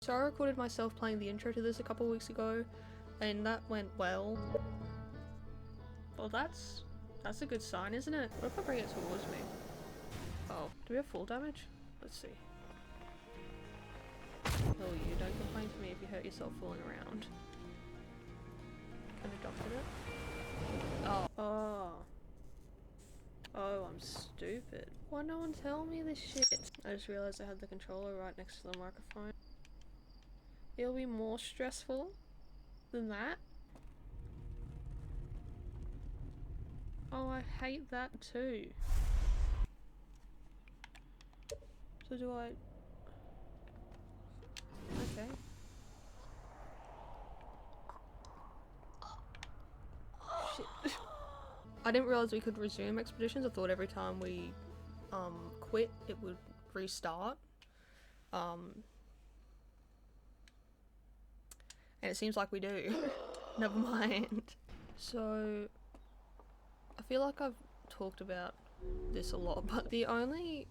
So I recorded myself playing the intro to this a couple weeks ago, and that went well. Well, that's a good sign, isn't it? What if I bring it towards me? Oh, do we have full damage? Let's see. Oh, you don't complain to me if you hurt yourself fooling around. Can I doctor it? Oh. Oh. Oh, I'm stupid. Why no one tell me this shit? I just realized I had the controller right next to the microphone. It'll be more stressful than that. Oh, I hate that too. So do I... Okay. Shit. I didn't realize we could resume expeditions. I thought every time we quit it would restart. And it seems like we do. Never mind. So I feel like I've talked about this a lot, but the only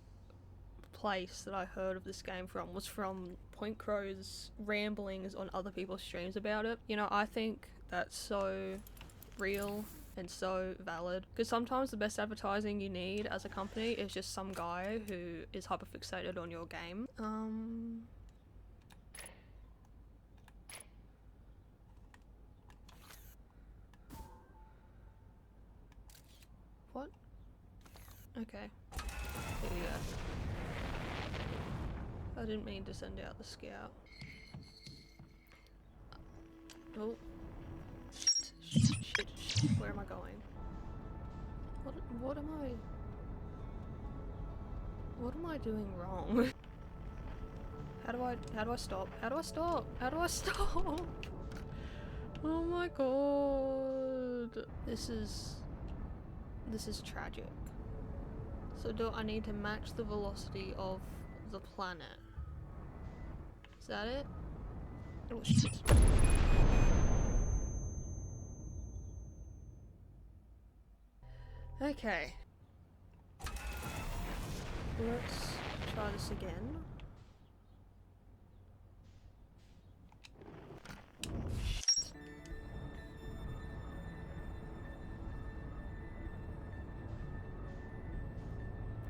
place that I heard of this game from was from Point Crow's ramblings on other people's streams about it. You know, I think that's so real and so valid, because sometimes the best advertising you need as a company is just some guy who is hyperfixated on your game. What? Okay. Here you go. I didn't mean to send out the scout. Oh. Shit. Where am I going? What am I doing wrong? How do I stop? How do I stop? How do I stop? Oh my god. This is tragic. So do I need to match the velocity of the planet? Is that it? Oh shit. Okay. Let's try this again. Shit.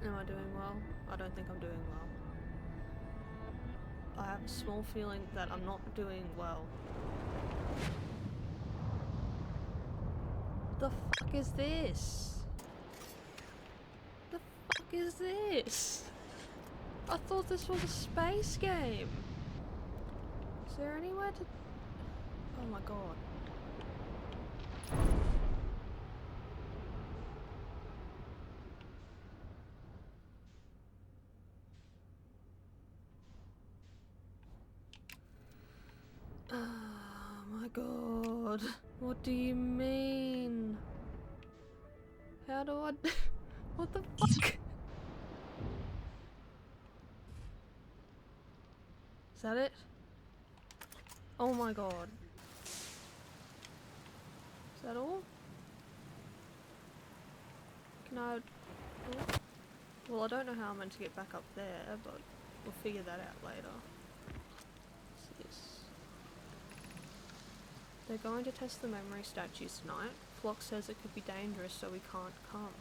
Am I doing well? I don't think I'm doing well. I have a small feeling that I'm not doing well. The fuck is this? The fuck is this? I thought this was a space game. Is there anywhere to... Oh my god. Oh my god. What do you mean? How do I... What the fuck? Is that it? Oh my god. Is that all? Can I... Oh. Well, I don't know how I'm meant to get back up there, but we'll figure that out later. What's this? They're going to test the memory statues tonight. Flock says it could be dangerous, so we can't come.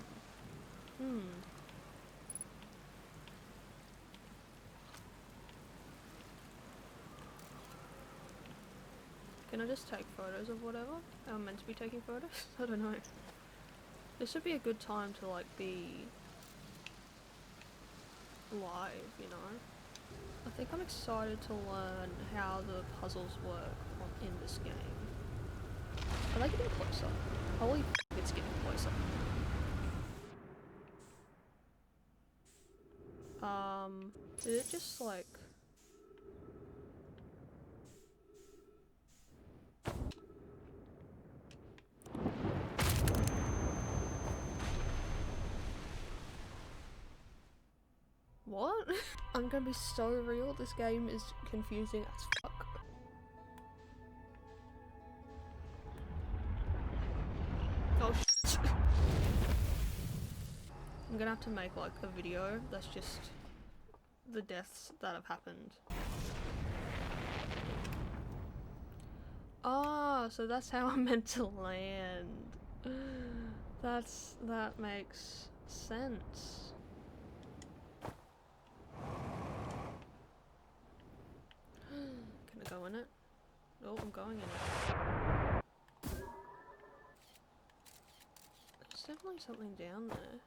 Can I just take photos of whatever I'm meant to be taking photos? I don't know. This would be a good time to like be live, you know? I think I'm excited to learn how the puzzles work in this game. Are they getting closer? Holy f***, it's getting closer. Did it just like... What? I'm gonna be so real, this game is confusing as fuck. Oh shit. I'm gonna have to make like a video that's just the deaths that have happened. Ah, so that's how I'm meant to land. That makes sense. Can I go in it? Oh, I'm going in it. There's definitely something down there.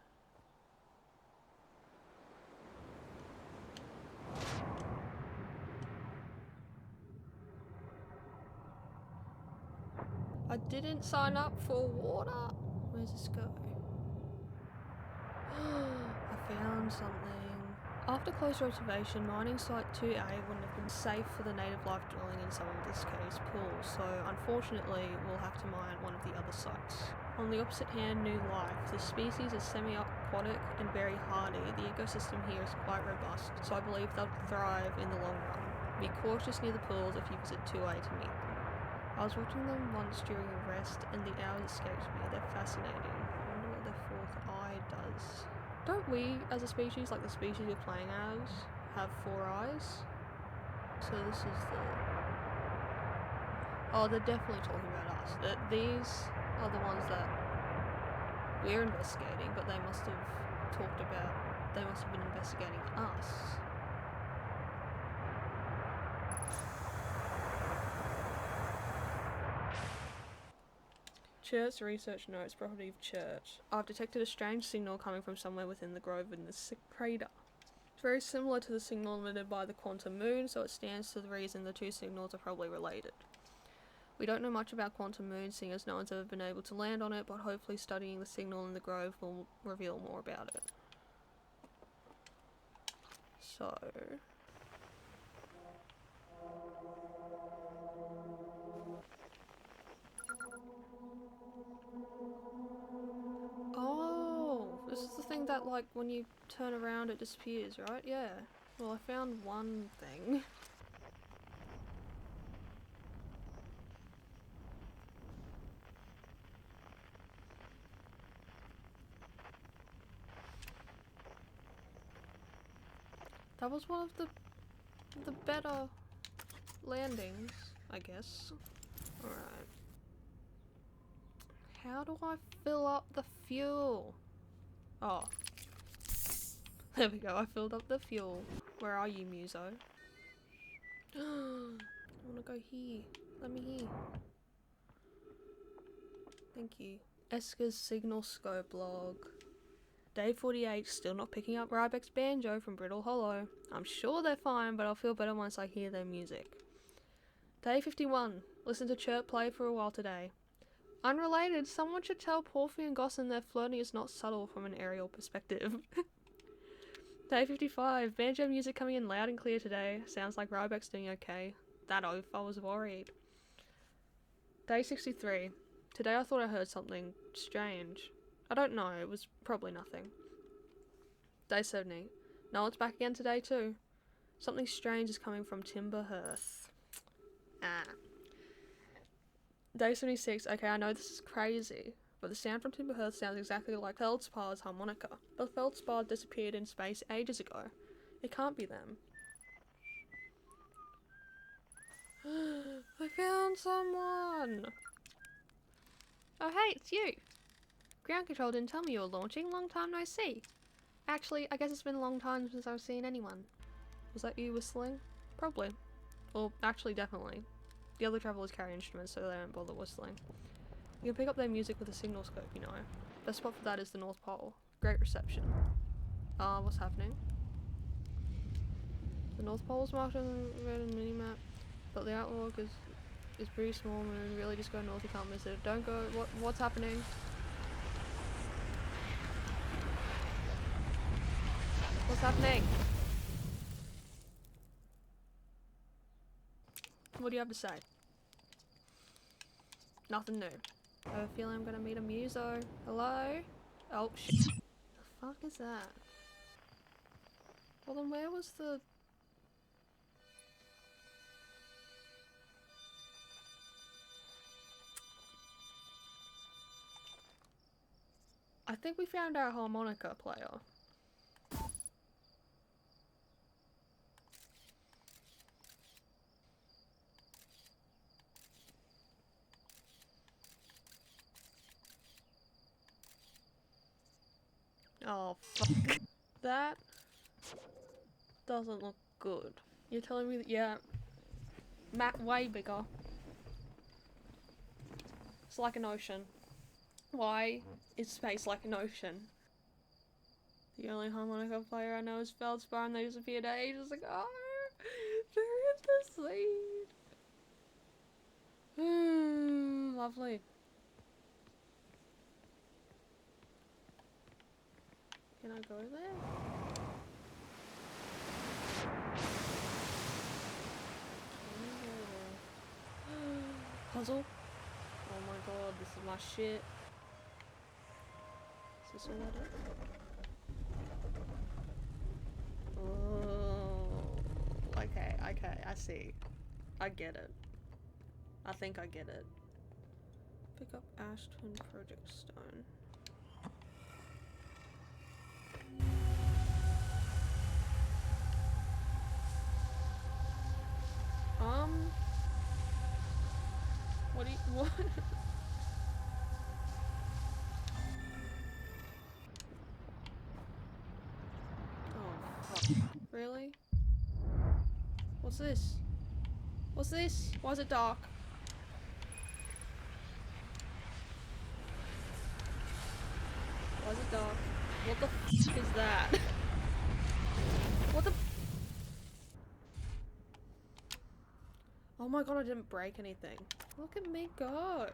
I didn't sign up for water. Where's this go? I found something. After closer observation, mining site 2A wouldn't have been safe for the native life dwelling in some of this cave's pools, so unfortunately we'll have to mine one of the other sites. On the opposite hand, new life. The species is semi-aquatic and very hardy. The ecosystem here is quite robust, so I believe they'll thrive in the long run. Be cautious near the pools if you visit 2A to meet them. I was watching them once during a rest and the hours escaped me. They're fascinating. I wonder what their fourth eye does. Don't we, as a species, like the species we're playing as, have 4 eyes? So this is the... Oh, they're definitely talking about us. These are the ones that we're investigating, but they must have talked about... They must have been investigating us. Church research notes, property of church. I've detected a strange signal coming from somewhere within the grove in this crater. It's very similar to the signal emitted by the quantum moon, so it stands to the reason the two signals are probably related. We don't know much about quantum moon, seeing as no one's ever been able to land on it, but hopefully studying the signal in the grove will reveal more about it. So... Oh, this is the thing that, like, when you turn around it disappears, right? Yeah. Well, I found one thing. That was one of the better landings, I guess. Alright. How do I fill up the fuel? Oh. There we go, I filled up the fuel. Where are you, Muso? I wanna go here. Let me here. Thank you. Esker's signal scope log. Day 48, still not picking up Rybek's banjo from Brittle Hollow. I'm sure they're fine, but I'll feel better once I hear their music. Day 51, listen to Chirp play for a while today. Unrelated, someone should tell Porphy and Gossin their flirting is not subtle from an aerial perspective. Day 55, banjo music coming in loud and clear today. Sounds like Rybek's doing okay. That oaf, I was worried. Day 63, today I thought I heard something strange. I don't know, it was probably nothing. Day 70. No, it's back again today too. Something strange is coming from Timberhearth. Ah. Day 76. Okay, I know this is crazy, but the sound from Timberhearth sounds exactly like Feldspar's harmonica. But Feldspar disappeared in space ages ago. It can't be them. I found someone! Oh hey, it's you! Ground Control didn't tell me you were launching. Long time no see. Actually, I guess it's been a long time since I've seen anyone. Was that you whistling? Probably. Well, actually, definitely. The other travelers carry instruments, so they don't bother whistling. You can pick up their music with a signal scope, you know. Best spot for that is the North Pole. Great reception. What's happening? The North Pole is marked on the red minimap, but the outlook is pretty small and really just go north, you can't miss it. Don't go. What's happening? What's happening? What do you have to say? Nothing new. I have a feeling I'm gonna meet a muso. Hello? Oh shit. The fuck is that? Well then where was the... I think we found our harmonica player. Oh, fuck. That doesn't look good. You're telling me that, yeah. Map way bigger. It's like an ocean. Why is space like an ocean? The only harmonica player I know is Feldspar, and they disappeared ages ago. There is the seed. Lovely. Can I go there? Puzzle? Oh my god, this is my shit. Is this all I do? Oh, okay, I see. I get it. I think I get it. Pick up Ash Twin Project Stone. What do you- what? Oh, fuck. Really? What's this? What's this? Why is it dark? Why is it dark? What the f is that? What the? Oh my god, I didn't break anything. Look at me go.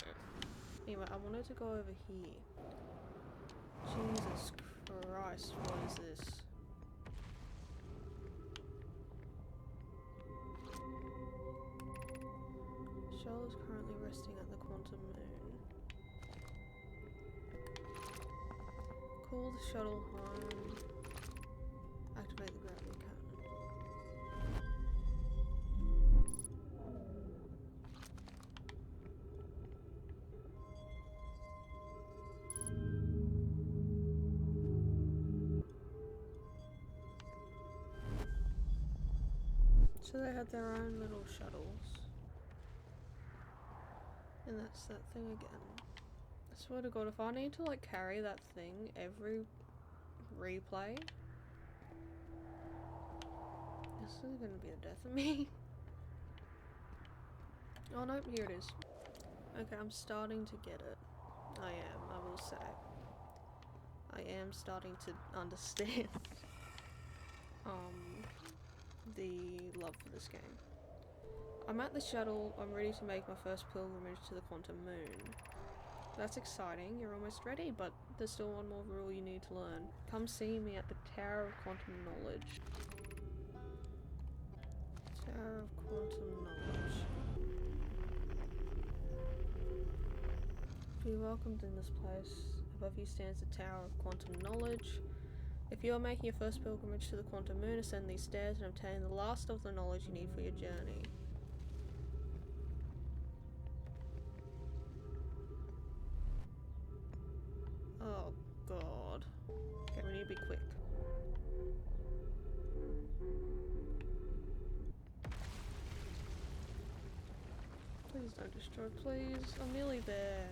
Anyway, I wanted to go over here. Jesus Christ, what is this? Shell is currently resting at the quantum moon. Call the shuttle home. Activate the gravity cannon. So they had their own little shuttles. And that's that thing again. I swear to god, if I need to like carry that thing every replay, this is gonna be the death of me. Oh no, here it is. Okay, I'm starting to get it. I will say. I am starting to understand the love for this game. I'm at the shuttle, I'm ready to make my first pilgrimage to the quantum moon. That's exciting, you're almost ready, but there's still one more rule you need to learn. Come see me at the Tower of Quantum Knowledge. Tower of Quantum Knowledge. Be welcomed in this place. Above you stands the Tower of Quantum Knowledge. If you are making your first pilgrimage to the quantum moon, ascend these stairs and obtain the last of the knowledge you need for your journey. Oh god. Okay, we need to be quick. Please don't destroy, please. I'm nearly there.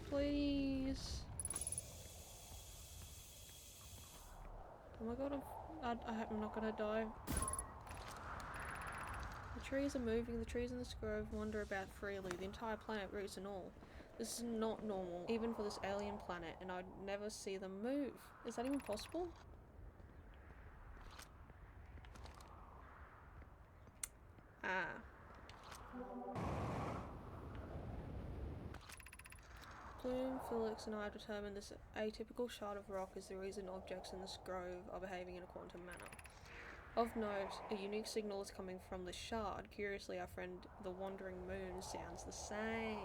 Please. Oh my god, I'm not gonna die. The trees are moving, the trees in this grove wander about freely, the entire planet, roots and all. This is not normal, even for this alien planet, and I'd never see them move. Is that even possible? Ah. Bloom, Felix and I have determined this atypical shard of rock is the reason objects in this grove are behaving in a quantum manner. Of note, a unique signal is coming from this shard. Curiously, our friend the Wandering Moon sounds the same.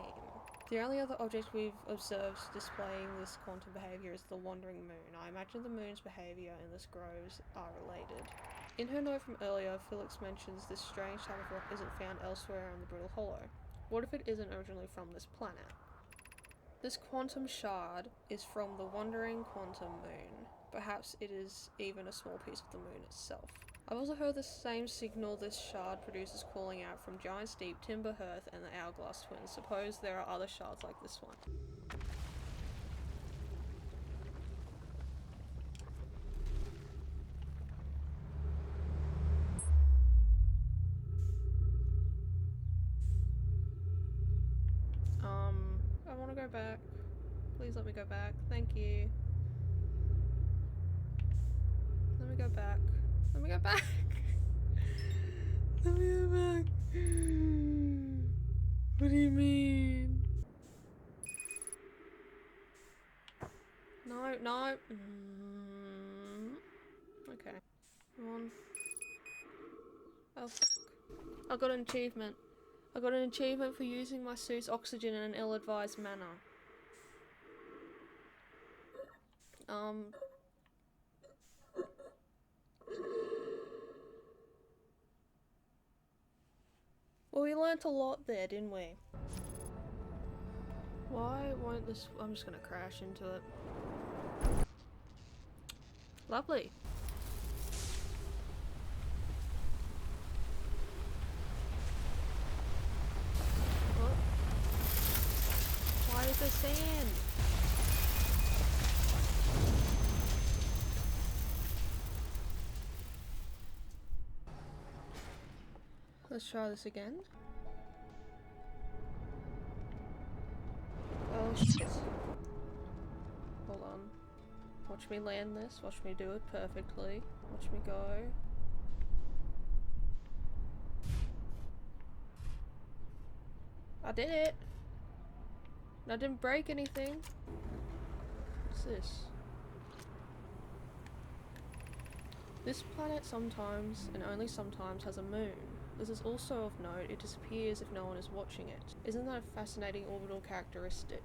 The only other object we've observed displaying this quantum behaviour is the Wandering Moon. I imagine the moon's behaviour and this groves are related. In her note from earlier, Felix mentions this strange type of rock isn't found elsewhere on the Brittle Hollow. What if it isn't originally from this planet? This quantum shard is from the Wandering Quantum Moon. Perhaps it is even a small piece of the moon itself. I've also heard the same signal this shard produces calling out from Giant Steep, Timber Hearth, and the Hourglass Twins. Suppose there are other shards like this one. don't want to go back. Please let me go back. Thank you. Let me go back. Let me go back. Let me go back. What do you mean? No, no. Okay. Come on. Oh, fuck. I got an achievement. I got an achievement for using my suit's oxygen in an ill-advised manner. Well, we learnt a lot there, didn't we? Why won't this... I'm just gonna crash into it. Lovely. What? Why is there sand? Let's try this again. Oh shit. Hold on. Watch me land this, watch me do it perfectly. Watch me go. I did it! I didn't break anything. What's this? This planet sometimes, and only sometimes, has a moon. This is also of note, it disappears if no one is watching it. Isn't that a fascinating orbital characteristic?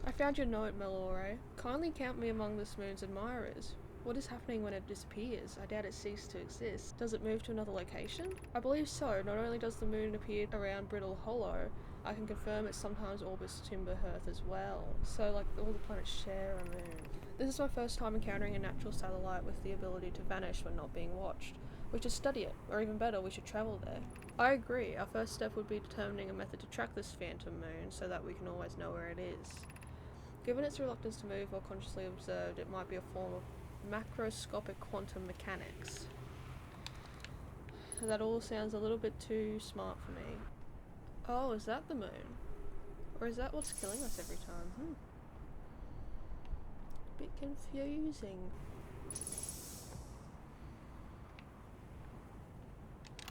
I found your note, Melore. Kindly count me among this moon's admirers. What is happening when it disappears? I doubt it ceased to exist. Does it move to another location? I believe so. Not only does the moon appear around Brittle Hollow, I can confirm it sometimes orbits Timberhearth as well. So, like, all the planets share a moon. This is my first time encountering a natural satellite with the ability to vanish when not being watched. We should study it, or even better, we should travel there. I agree. Our first step would be determining a method to track this phantom moon so that we can always know where it is. Given its reluctance to move while consciously observed, it might be a form of macroscopic quantum mechanics. That all sounds a little bit too smart for me. Oh, is that the moon? Or is that what's killing us every time? Bit confusing.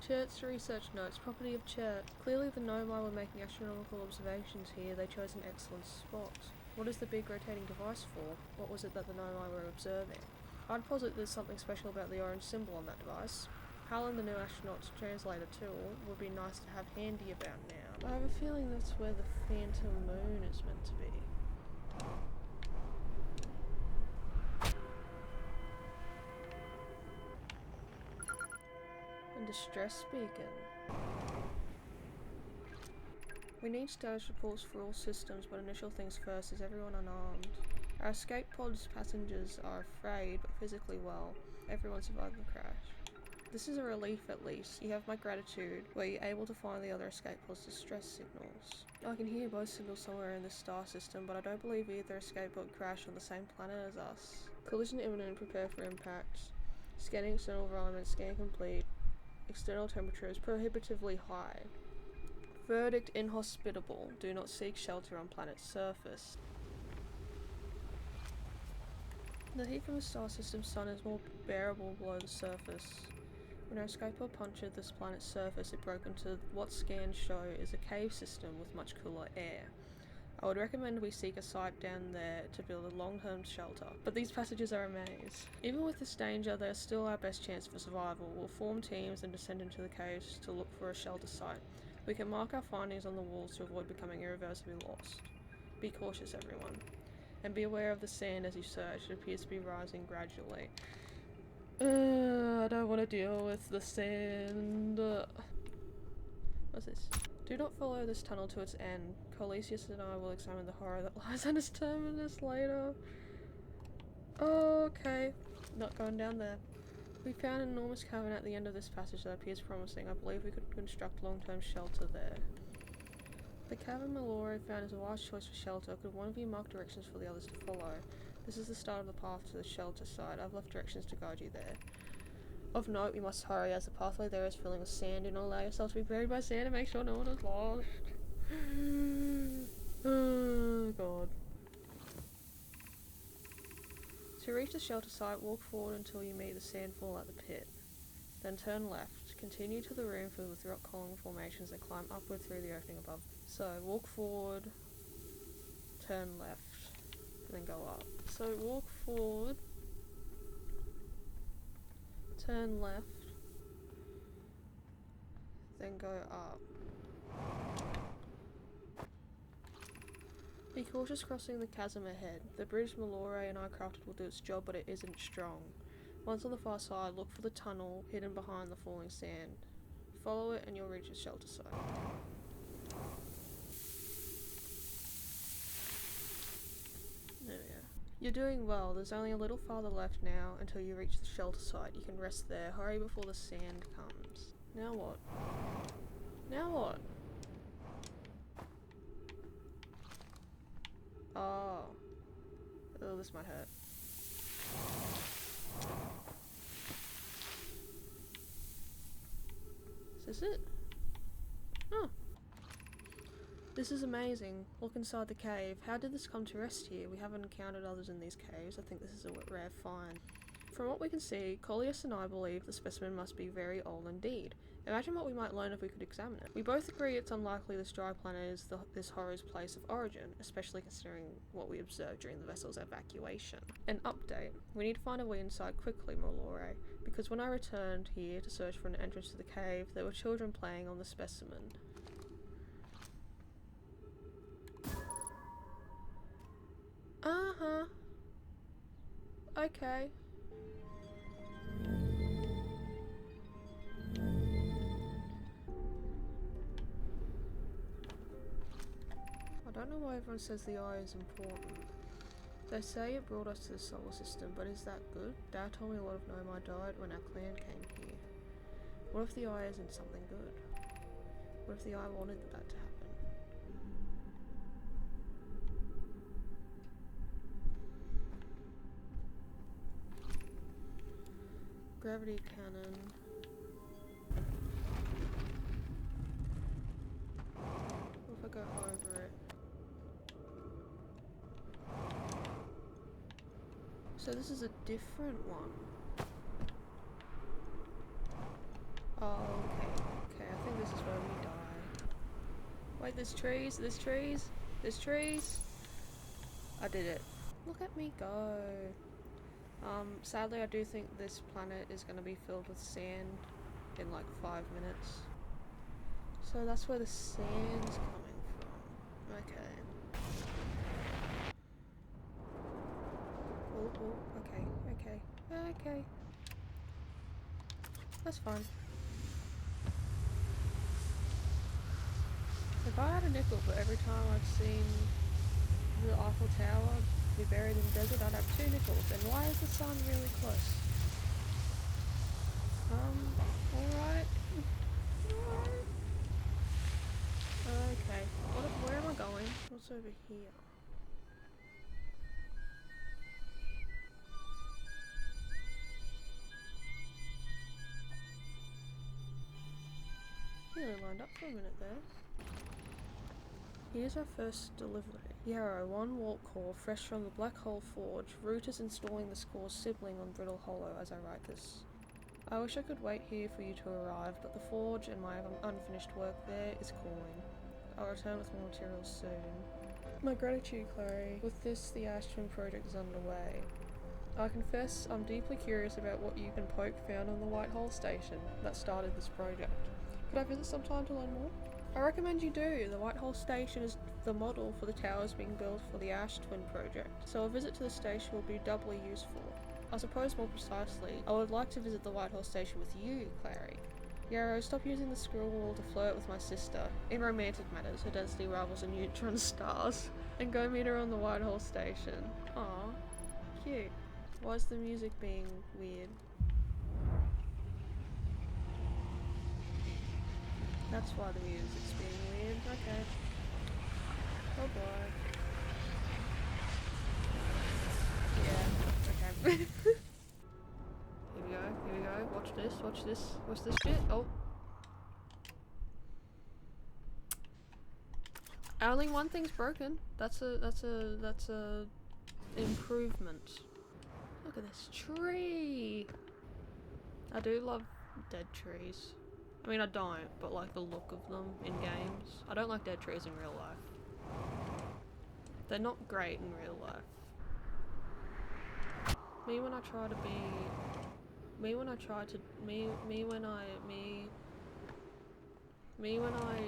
Chert's research notes, property of Chert. Clearly the Nomai were making astronomical observations here. They chose an excellent spot. What is the big rotating device for? What was it that the Nomai were observing? I'd posit there's something special about the orange symbol on that device. Helen, the new astronaut's translator tool, would be nice to have handy about now. I have a feeling that's where the phantom moon is meant to be. And distress beacon. We need status reports for all systems, but initial things first. Is everyone unarmed? Our escape pod's passengers are afraid, but physically well. Everyone survived the crash. This is a relief at least. You have my gratitude. Were you able to find the other escape pod's distress signals? I can hear both signals somewhere in this star system, but I don't believe either escape pod crashed on the same planet as us. Collision imminent, prepare for impact. Scanning external environment, scan complete. External temperature is prohibitively high. Verdict inhospitable. Do not seek shelter on planet's surface. The heat from the star system's sun is more bearable below the surface. When our escape pod punctured this planet's surface, it broke into what scans show is a cave system with much cooler air. I would recommend we seek a site down there to build a long-term shelter, but these passages are a maze. Even with this danger, they are still our best chance for survival. We'll form teams and descend into the caves to look for a shelter site. We can mark our findings on the walls to avoid becoming irreversibly lost. Be cautious, everyone. And be aware of the sand as you search. It appears to be rising gradually. I don't want to deal with the sand. What's this? Do not follow this tunnel to its end. Colesius and I will examine the horror that lies on its terminus later. Okay. Not going down there. We found an enormous cavern at the end of this passage that appears promising. I believe we could construct long-term shelter there. The cavern Melore found is a wise choice for shelter. Could one of you mark directions for the others to follow? This is the start of the path to the shelter site. I've left directions to guide you there. Of note, we must hurry as the pathway there is filling with sand. Do not allow yourself to be buried by sand and make sure no one is lost. Oh god. To reach the shelter site, walk forward until you meet the sandfall at the pit. Then turn left. Continue to the room filled with rock column formations and climb upward through the opening above. So walk forward, turn left, and then go up. So walk forward, turn left, then go up. Be cautious crossing the chasm ahead. The bridge Malore and I crafted will do its job, but it isn't strong. Once on the far side, look for the tunnel hidden behind the falling sand. Follow it and you'll reach the shelter site. There we go. You're doing well. There's only a little farther left now until you reach the shelter site. You can rest there. Hurry before the sand comes. Now what? Now what? Oh. Oh, this might hurt. Is this it? Oh. This is amazing. Look inside the cave. How did this come to rest here? We haven't encountered others in these caves. I think this is a rare find. From what we can see, Collius and I believe the specimen must be very old indeed. Imagine what we might learn if we could examine it. We both agree it's unlikely this dry planet is this horror's place of origin, especially considering what we observed during the vessel's evacuation. An update. We need to find a way inside quickly, Malore, because when I returned here to search for an entrance to the cave, there were children playing on the specimen. Uh-huh. Okay. I don't know why everyone says the eye is important. They say it brought us to the solar system, but is that good? Dad told me a lot of Nomai died when our clan came here. What if the eye isn't something good? What if the eye wanted that to happen? Gravity cannon. What if I go over it? So this is a different one. Oh, okay. Okay, I think this is where we die. Wait, there's trees, there's trees, there's trees. I did it. Look at me go. Sadly I do think this planet is going to be filled with sand in like 5 minutes. So that's where the sand's coming from. Okay. Oh, okay. That's fine. If I had a nickel for every time I've seen the Eiffel Tower be buried in the desert, I'd have 2 nickels. And why is the sun really close? Alright. Okay. Where am I going? What's over here? Nearly lined up for a minute there. Here's our first delivery. Yarrow, 1 warp core, fresh from the Black Hole Forge. Root is installing the core's sibling on Brittle Hollow as I write this. I wish I could wait here for you to arrive, but the forge and my unfinished work there is calling. I'll return with more materials soon. My gratitude, Clary. With this, the Ash Twin project is underway. I confess I'm deeply curious about what you and Poke found on the Whitehall station that started this project. Could I visit sometime to learn more? I recommend you do. The Whitehall station is the model for the towers being built for the Ash Twin project, so a visit to the station will be doubly useful. I suppose more precisely, I would like to visit the Whitehall station with you, Clary. Yarrow, stop using the squirrel wall to flirt with my sister. In romantic matters, her density rivals a neutron stars. And go meet her on the Whitehall station. Aw, cute. Why is the music being weird? That's why the music's being weird. Okay. Oh boy. Yeah, okay. Here we go. Watch this shit. Oh. Only one thing's broken. That's a improvement. Look at this tree. I do love dead trees. I mean, I don't, but like the look of them in games. I don't like dead trees in real life. They're not great in real life. Me when I try to be... Me when I try to... Me when I... Me when I...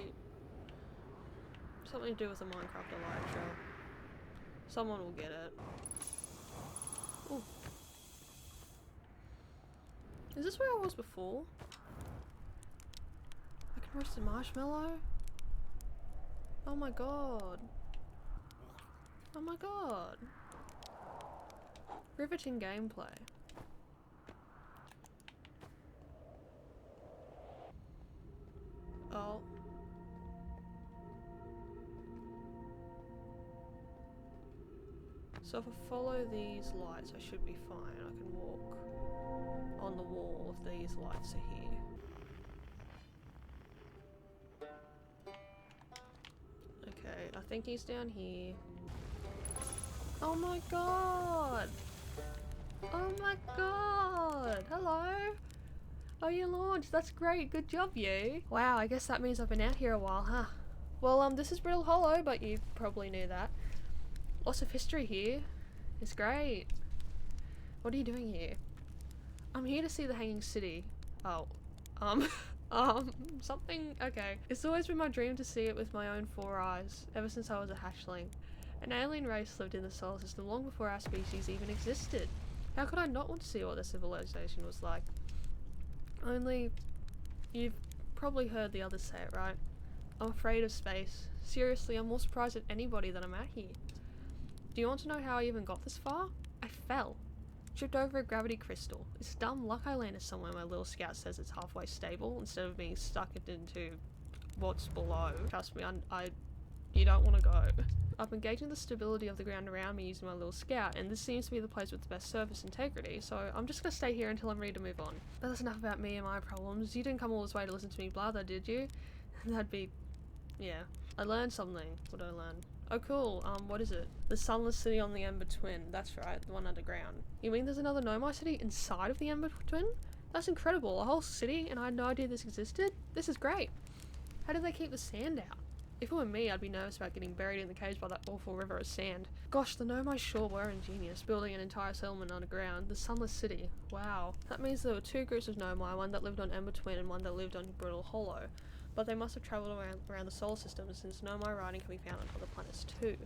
Something to do with the Minecraft Elytra. Someone will get it. Ooh. Is this where I was before? I can roast a marshmallow? Oh my god. Oh my god. Riveting gameplay. Oh. So if I follow these lights, I should be fine. I can walk on the wall if these lights are here. Okay, I think he's down here. Oh my god! Oh my god! Hello! Oh, you launched. That's great. Good job, you. Wow, I guess that means I've been out here a while, huh? Well, this is Brittle Hollow, but you probably knew that. Lots of history here. It's great. What are you doing here? I'm here to see the Hanging City. Oh. Something... Okay. It's always been my dream to see it with my own 4 eyes, ever since I was a hatchling. An alien race lived in the solar system long before our species even existed. How could I not want to see what their civilization was like? Only... You've probably heard the others say it, right? I'm afraid of space. Seriously, I'm more surprised at anybody that I'm at here. Do you want to know how I even got this far? I fell. Tripped over a gravity crystal. It's dumb luck I landed somewhere my little scout says it's halfway stable instead of being stuck into what's below. Trust me, you don't want to go. I'm engaging the stability of the ground around me using my little scout, and this seems to be the place with the best surface integrity, so I'm just gonna stay here until I'm ready to move on. But that's enough about me and my problems. You didn't come all this way to listen to me blather, did you? That'd be... yeah. I learned something. What did I learn? Oh cool, what is it? The Sunless City on the Ember Twin. That's right, the one underground. You mean there's another Nomai city inside of the Ember Twin? That's incredible, a whole city, and I had no idea this existed? This is great. How did they keep the sand out? If it were me, I'd be nervous about getting buried in the caves by that awful river of sand. Gosh, the Nomai sure were ingenious, building an entire settlement underground. The Sunless City. Wow. That means there were 2 groups of Nomai, one that lived on Ember Twin and one that lived on Brittle Hollow. But they must have travelled around the solar system, since Nomai writing can be found on other planets too.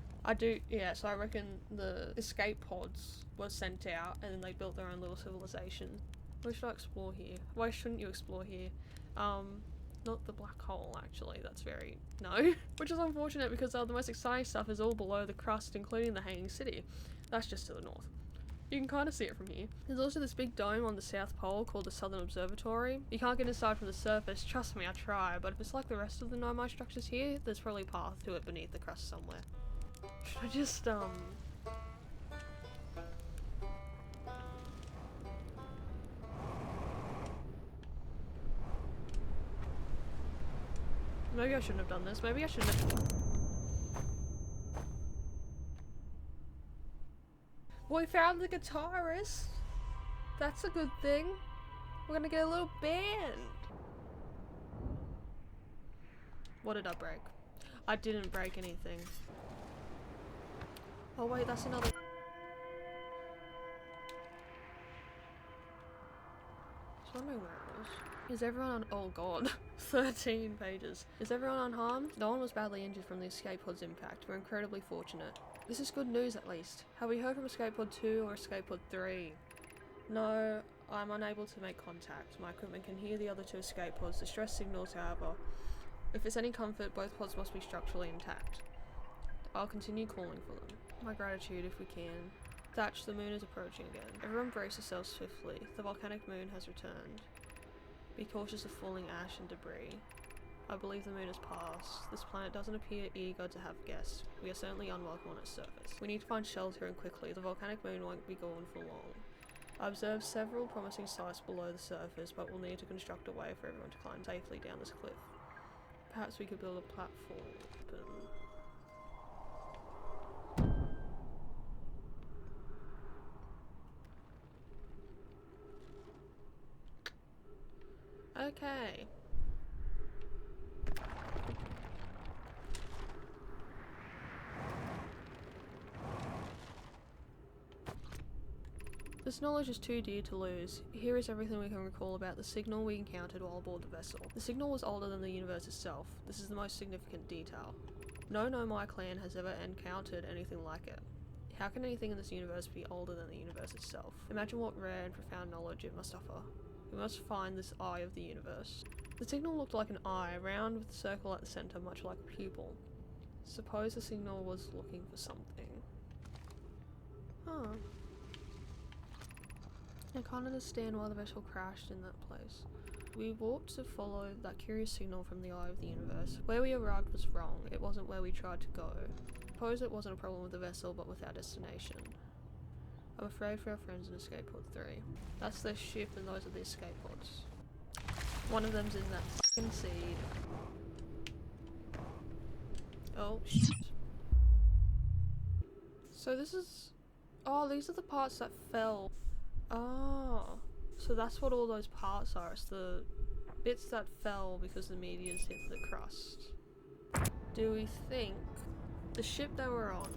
Yeah, so I reckon the escape pods were sent out and then they built their own little civilization. Where should I explore here? Why shouldn't you explore here? Not the black hole, actually. That's very... no. Which is unfortunate because the most exciting stuff is all below the crust, including the Hanging City. That's just to the north. You can kind of see it from here. There's also this big dome on the South Pole called the Southern Observatory. You can't get inside from the surface, trust me, I try, but if it's like the rest of the Nomai structures here, there's probably a path to it beneath the crust somewhere. Should I just, maybe I shouldn't have done this, maybe I shouldn't have... We found the guitarist! That's a good thing. We're gonna get a little band! What did I break? I didn't break anything. Oh wait, that's another... I was wondering where it was. Is everyone on... oh god. 13 pages. Is everyone unharmed? No one was badly injured from the escape pod's impact. We're incredibly fortunate. This is good news at least. Have we heard from Escape Pod 2 or Escape Pod 3? No, I'm unable to make contact. My equipment can hear the other 2 escape pods. Distress signals, however. If it's any comfort, both pods must be structurally intact. I'll continue calling for them. My gratitude if we can. Thatch, the moon is approaching again. Everyone brace yourselves swiftly. The volcanic moon has returned. Be cautious of falling ash and debris. I believe the moon has passed. This planet doesn't appear eager to have guests. We are certainly unwelcome on its surface. We need to find shelter and quickly. The volcanic moon won't be gone for long. I observed several promising sites below the surface, but we'll need to construct a way for everyone to climb safely down this cliff. Perhaps we could build a platform. Okay. This knowledge is too dear to lose. Here is everything we can recall about the signal we encountered while aboard the vessel. The signal was older than the universe itself. This is the most significant detail. No Nomai clan has ever encountered anything like it. How can anything in this universe be older than the universe itself? Imagine what rare and profound knowledge it must offer. We must find this eye of the universe. The signal looked like an eye, round with a circle at the centre, much like a pupil. Suppose the signal was looking for something. Huh. I can't understand why the vessel crashed in that place. We warped to follow that curious signal from the eye of the universe. Where we arrived was wrong. It wasn't where we tried to go. Suppose it wasn't a problem with the vessel, but with our destination. I'm afraid for our friends in Escape Pod 3. That's their ship and those are the escape pods. One of them's in that fucking seed. Oh, shit. So this is... Oh, these are the parts that fell. Oh. So that's what all those parts are. It's the bits that fell because the meteors hit the crust. Do we think the ship they were on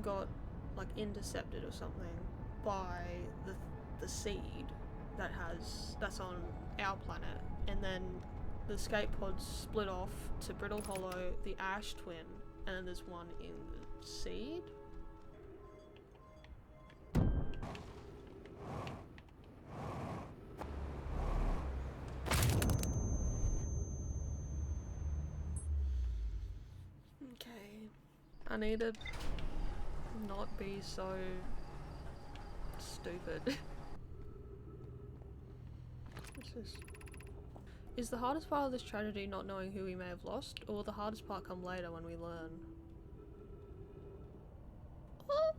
got like intercepted or something by the seed that's on our planet, and then the escape pods split off to Brittle Hollow, the Ash Twin, and then there's one in the seed? Okay. I need to not be so stupid. Is the hardest part of this tragedy not knowing who we may have lost, or will the hardest part come later when we learn? Oh!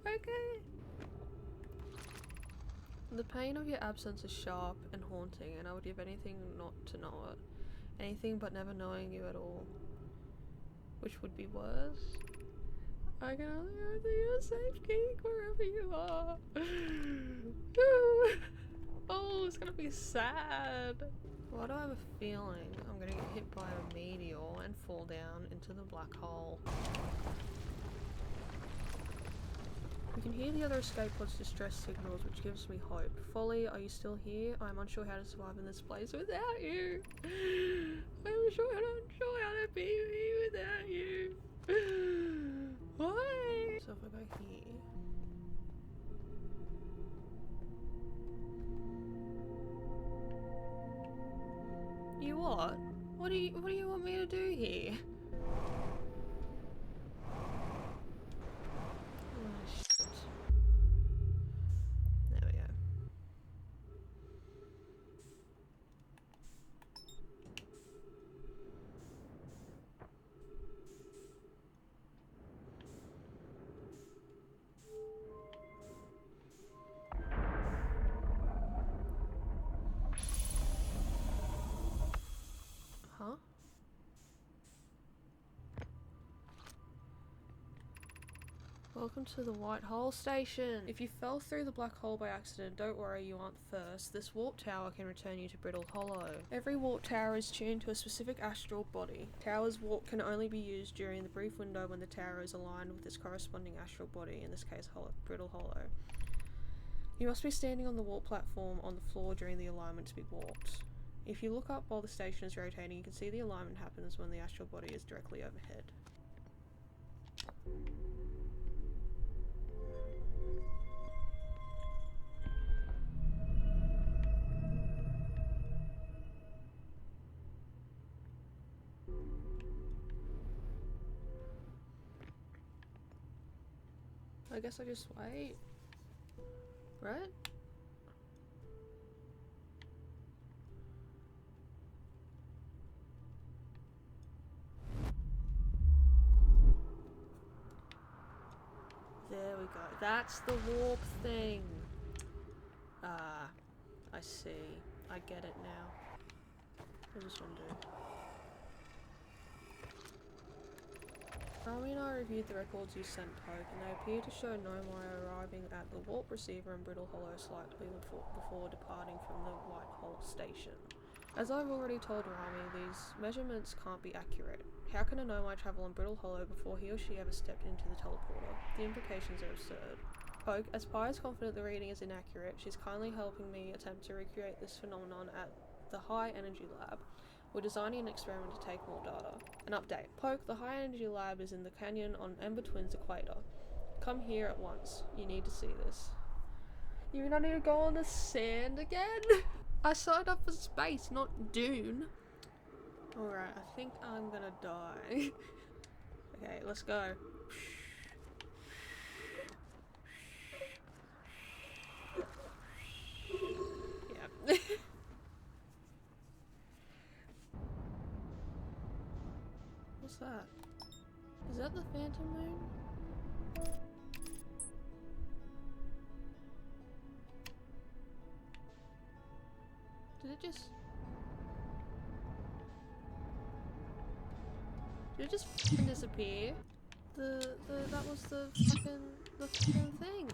Okay. The pain of your absence is sharp and haunting, and I would give anything not to know it. Anything but never knowing you at all. Which would be worse. I can only hope that you're safe, Geek, wherever you are. Oh, it's gonna be sad. Why do I have a feeling I'm gonna get hit by a meteor and fall down into the black hole? You can hear the other escape pod's distress signals, which gives me hope. Folly, are you still here? I'm unsure how to survive in this place without you. I'm unsure how to be me without you. Why? So if I go here. You what? What do you want me to do here? Oh shit. There we go. Huh? Welcome to the White Hole Station. If you fell through the black hole by accident, don't worry, you aren't the first. This warp tower can return you to Brittle Hollow. Every warp tower is tuned to a specific astral body. Tower's warp can only be used during the brief window when the tower is aligned with its corresponding astral body, in this case Brittle Hollow. You must be standing on the warp platform on the floor during the alignment to be warped. If you look up while the station is rotating, you can see the alignment happens when the astral body is directly overhead. I guess I just wait. Right? There we go. That's the warp thing. Ah, I see. I get it now. What does this one do? Rami and I reviewed the records you sent, Poke, and they appear to show Nomai arriving at the warp receiver in Brittle Hollow slightly before departing from the White Hole station. As I've already told Rami, these measurements can't be accurate. How can a Nomai travel on Brittle Hollow before he or she ever stepped into the teleporter? The implications are absurd. Poke, as Pi is confident the reading is inaccurate, she's kindly helping me attempt to recreate this phenomenon at the High Energy Lab. We're designing an experiment to take more data. An update. Poke, the High Energy Lab is in the canyon on Ember Twin's equator. Come here at once. You need to see this. You mean I need to go on the sand again? I signed up for space, not Dune. Alright, I think I'm gonna die. Okay, let's go. Yeah. What's that? Is that the Phantom Moon? Did it just... Did it just f***ing disappear? That was the fucking thing.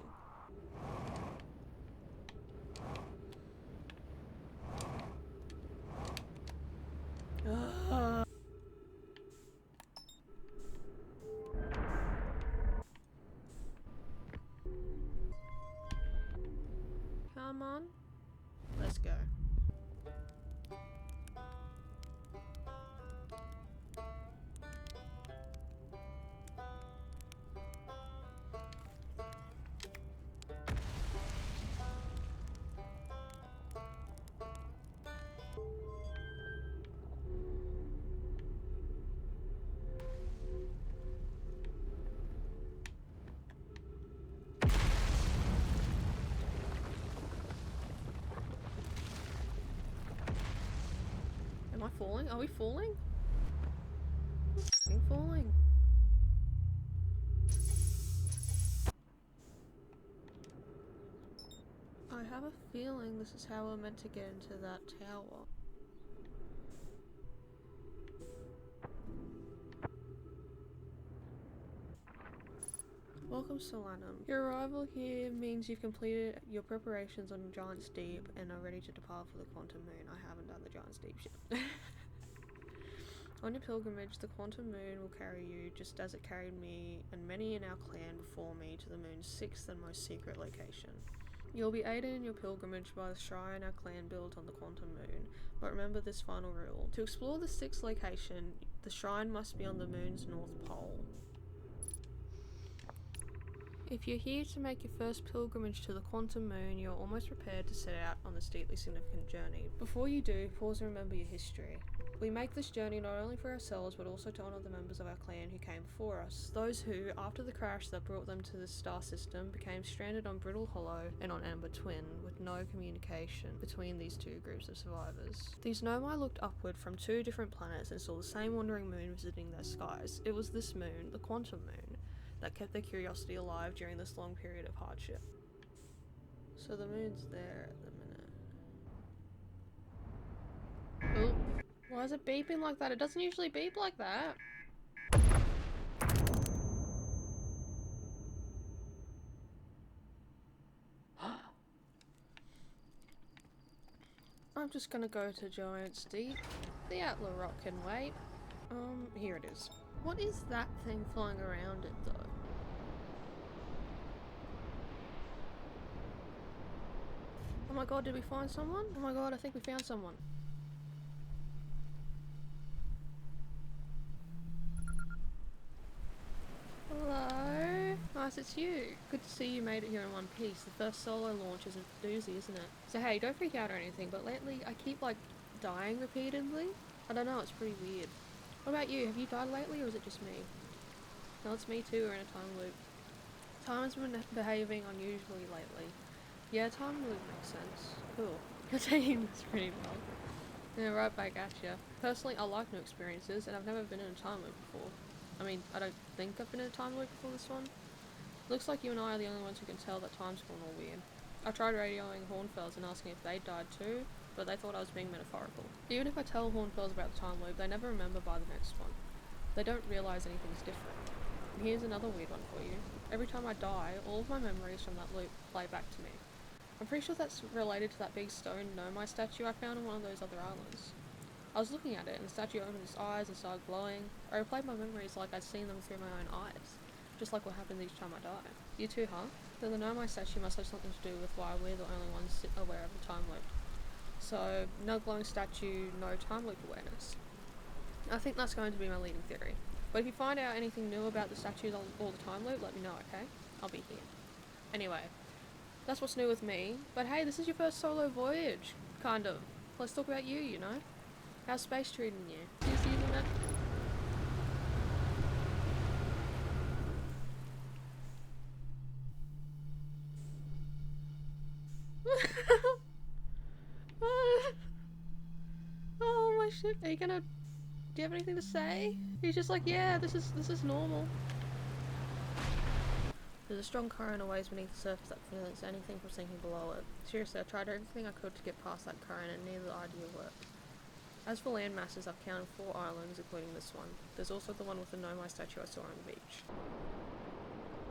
Come on. Let's go. Am I falling? Are we falling? I'm falling. I have a feeling this is how we're meant to get into that tower. Welcome, Solanum. Your arrival here means you've completed your preparations on Giant's Deep and are ready to depart for the Quantum Moon. I haven't done the Giant's Deep shit. On your pilgrimage, the Quantum Moon will carry you, just as it carried me and many in our clan before me, to the moon's 6th and most secret location. You'll be aided in your pilgrimage by the shrine our clan built on the Quantum Moon, but remember this final rule. To explore the 6th location, the shrine must be on the moon's north pole. If you're here to make your first pilgrimage to the Quantum Moon, you're almost prepared to set out on this deeply significant journey. Before you do, pause and remember your history. We make this journey not only for ourselves, but also to honour the members of our clan who came before us. Those who, after the crash that brought them to the star system, became stranded on Brittle Hollow and on Ember Twin, with no communication between these two groups of survivors. These Nomai looked upward from 2 different planets and saw the same wandering moon visiting their skies. It was this moon, the Quantum Moon, that kept their curiosity alive during this long period of hardship. So the moon's there at the minute. Oh, why is it beeping like that? It doesn't usually beep like that. I'm just gonna go to Giant's Deep. The Atla Rock can wait. Here it is. What is that thing flying around it though? Oh my god, did we find someone? Oh my god, I think we found someone. Hello? Nice, it's you. Good to see you made it here in one piece. The first solo launch is a doozy, isn't it? So hey, don't freak out or anything, but lately I keep like dying repeatedly. I don't know, it's pretty weird. What about you? Have you died lately or is it just me? No, it's me too, we're in a time loop. Time has been behaving unusually lately. Yeah, time loop makes sense. Cool. You're taking this pretty well. Yeah, right back at ya. Personally, I like new experiences, and I've never been in a time loop before. I mean, I don't think I've been in a time loop before this one. Looks like you and I are the only ones who can tell that time's gone all weird. I tried radioing Hornfells and asking if they died too, but they thought I was being metaphorical. Even if I tell Hornfells about the time loop, they never remember by the next one. They don't realise anything's different. Here's another weird one for you. Every time I die, all of my memories from that loop play back to me. I'm pretty sure that's related to that big stone Nomai statue I found on one of those other islands. I was looking at it and the statue opened its eyes and started glowing. I replayed my memories like I'd seen them through my own eyes, just like what happened each time I die. You too, huh? Then the Nomai statue must have something to do with why we're the only ones aware of the time loop. So, no glowing statue, no time loop awareness. I think that's going to be my leading theory. But if you find out anything new about the statues or the time loop, let me know, okay? I'll be here. Anyway, that's what's new with me. But hey, this is your first solo voyage, kind of. Let's talk about you, you know? How's space treating you? Just using it? Oh my shit, are you gonna... Do you have anything to say? He's just like, yeah, this is normal. There's a strong current of waves beneath the surface that prevents anything from sinking below it. Seriously, I tried everything I could to get past that current and neither idea worked. As for land masses, I've counted 4 islands, including this one. There's also the one with the Nomai statue I saw on the beach.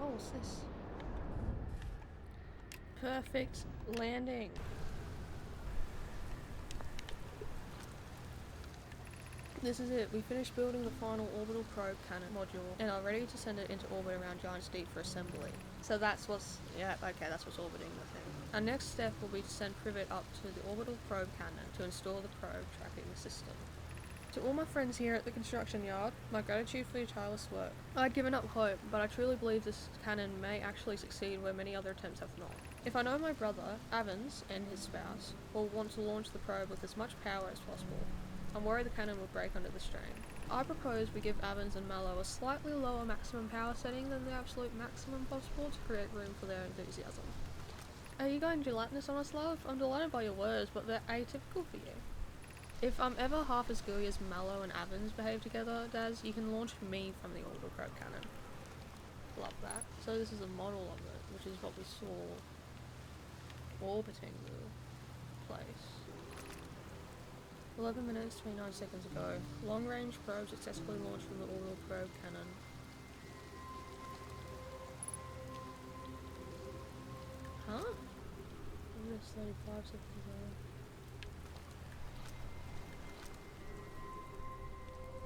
Oh, what's this? Perfect landing. This is it. We finished building the final orbital probe cannon module and are ready to send it into orbit around Giant's Deep for assembly. So that's what's... yeah, okay, that's what's orbiting the thing. Our next step will be to send Privet up to the orbital probe cannon to install the probe tracking system. To all my friends here at the construction yard, my gratitude for your tireless work. I'd given up hope, but I truly believe this cannon may actually succeed where many other attempts have not. If I know my brother, Avans, and his spouse, will want to launch the probe with as much power as possible, I'm worried the cannon will break under the strain. I propose we give Avans and Mallow a slightly lower maximum power setting than the absolute maximum possible to create room for their enthusiasm. Are you going gelatinous on us, love? I'm delighted by your words, but they're atypical for you. If I'm ever half as gooey as Mallow and Avans behave together, Daz, you can launch me from the orbital probe cannon. Love that. So this is a model of it, which is what we saw orbiting the place. 11 minutes, 29 seconds ago. Long-range probe successfully launched from the orbital probe cannon. Huh? Minutes 35 seconds ago.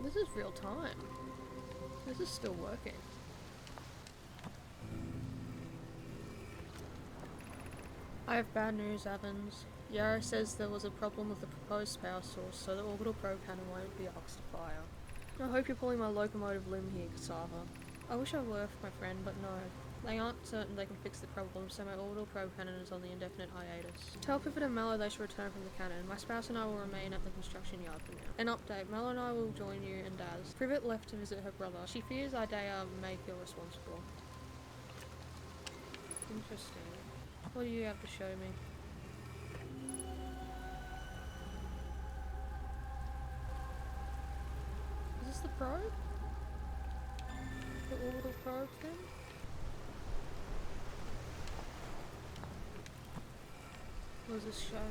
This is real time. This is still working. I have bad news, Evans. Yara says there was a problem with the proposed power source, so the orbital probe cannon won't be asked to fire. I hope you're pulling my locomotive limb here, Cassava. I wish I were, my friend, but no. They aren't certain they can fix the problem, so my orbital probe cannon is on the indefinite hiatus. Tell Piffet and Mallow they should return from the cannon. My spouse and I will remain at the construction yard for now. An update, Mallow and I will join you and Daz. Privet left to visit her brother. She fears Idea may feel responsible. Interesting. What do you have to show me? Is this the probe? The orbital probe thing? What does this show?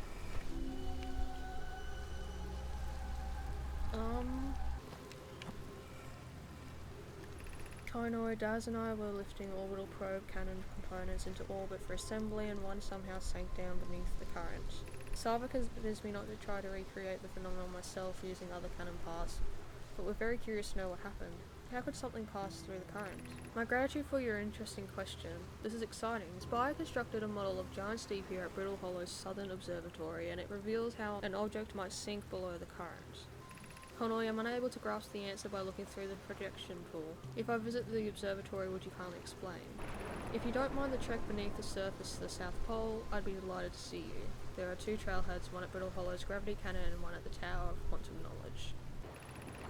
Koino, Daz and I were lifting orbital probe cannon components into orbit for assembly and one somehow sank down beneath the current. Sava convinced me not to try to recreate the phenomenon myself using other cannon parts, but we're very curious to know what happened. How could something pass through the current? My gratitude for your interesting question. This is exciting. Spire constructed a model of Giant's Deep here at Brittle Hollow's southern observatory, and it reveals how an object might sink below the current. Konoi, I'm unable to grasp the answer by looking through the projection pool. If I visit the observatory, would you kindly explain? If you don't mind the trek beneath the surface to the South Pole, I'd be delighted to see you. There are 2 trailheads, one at Brittle Hollow's gravity cannon and one at the Tower of Quantum Knowledge.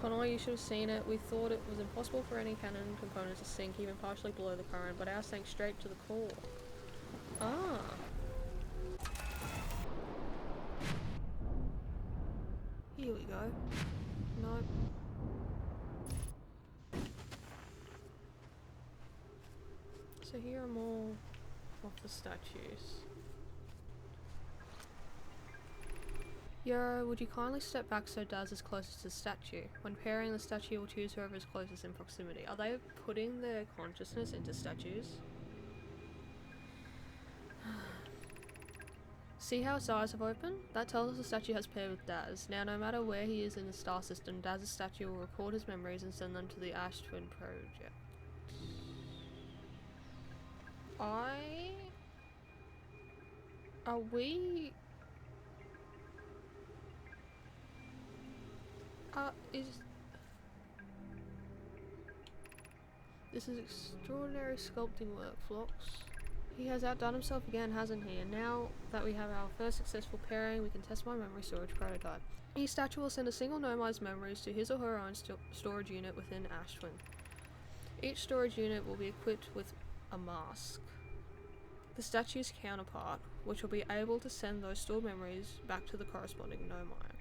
Konoi, you should have seen it. We thought it was impossible for any cannon component to sink even partially below the current, but ours sank straight to the core. Ah. Here we go. Nope. So here are more of the statues. Yo, would you kindly step back so Daz is closest to the statue? When pairing, the statue will choose whoever is closest in proximity. Are they putting their consciousness into statues? See how its eyes have opened? That tells us the statue has paired with Daz. Now, no matter where he is in the star system, Daz's statue will record his memories and send them to the Ash Twin Project. Are we... This is extraordinary sculpting work, Phlox. He has outdone himself again, hasn't he? And now that we have our first successful pairing, we can test my memory storage prototype. Each statue will send a single nomad's memories to his or her own storage unit within Ash Twin. Each storage unit will be equipped with a mask, the statue's counterpart, which will be able to send those stored memories back to the corresponding nomad.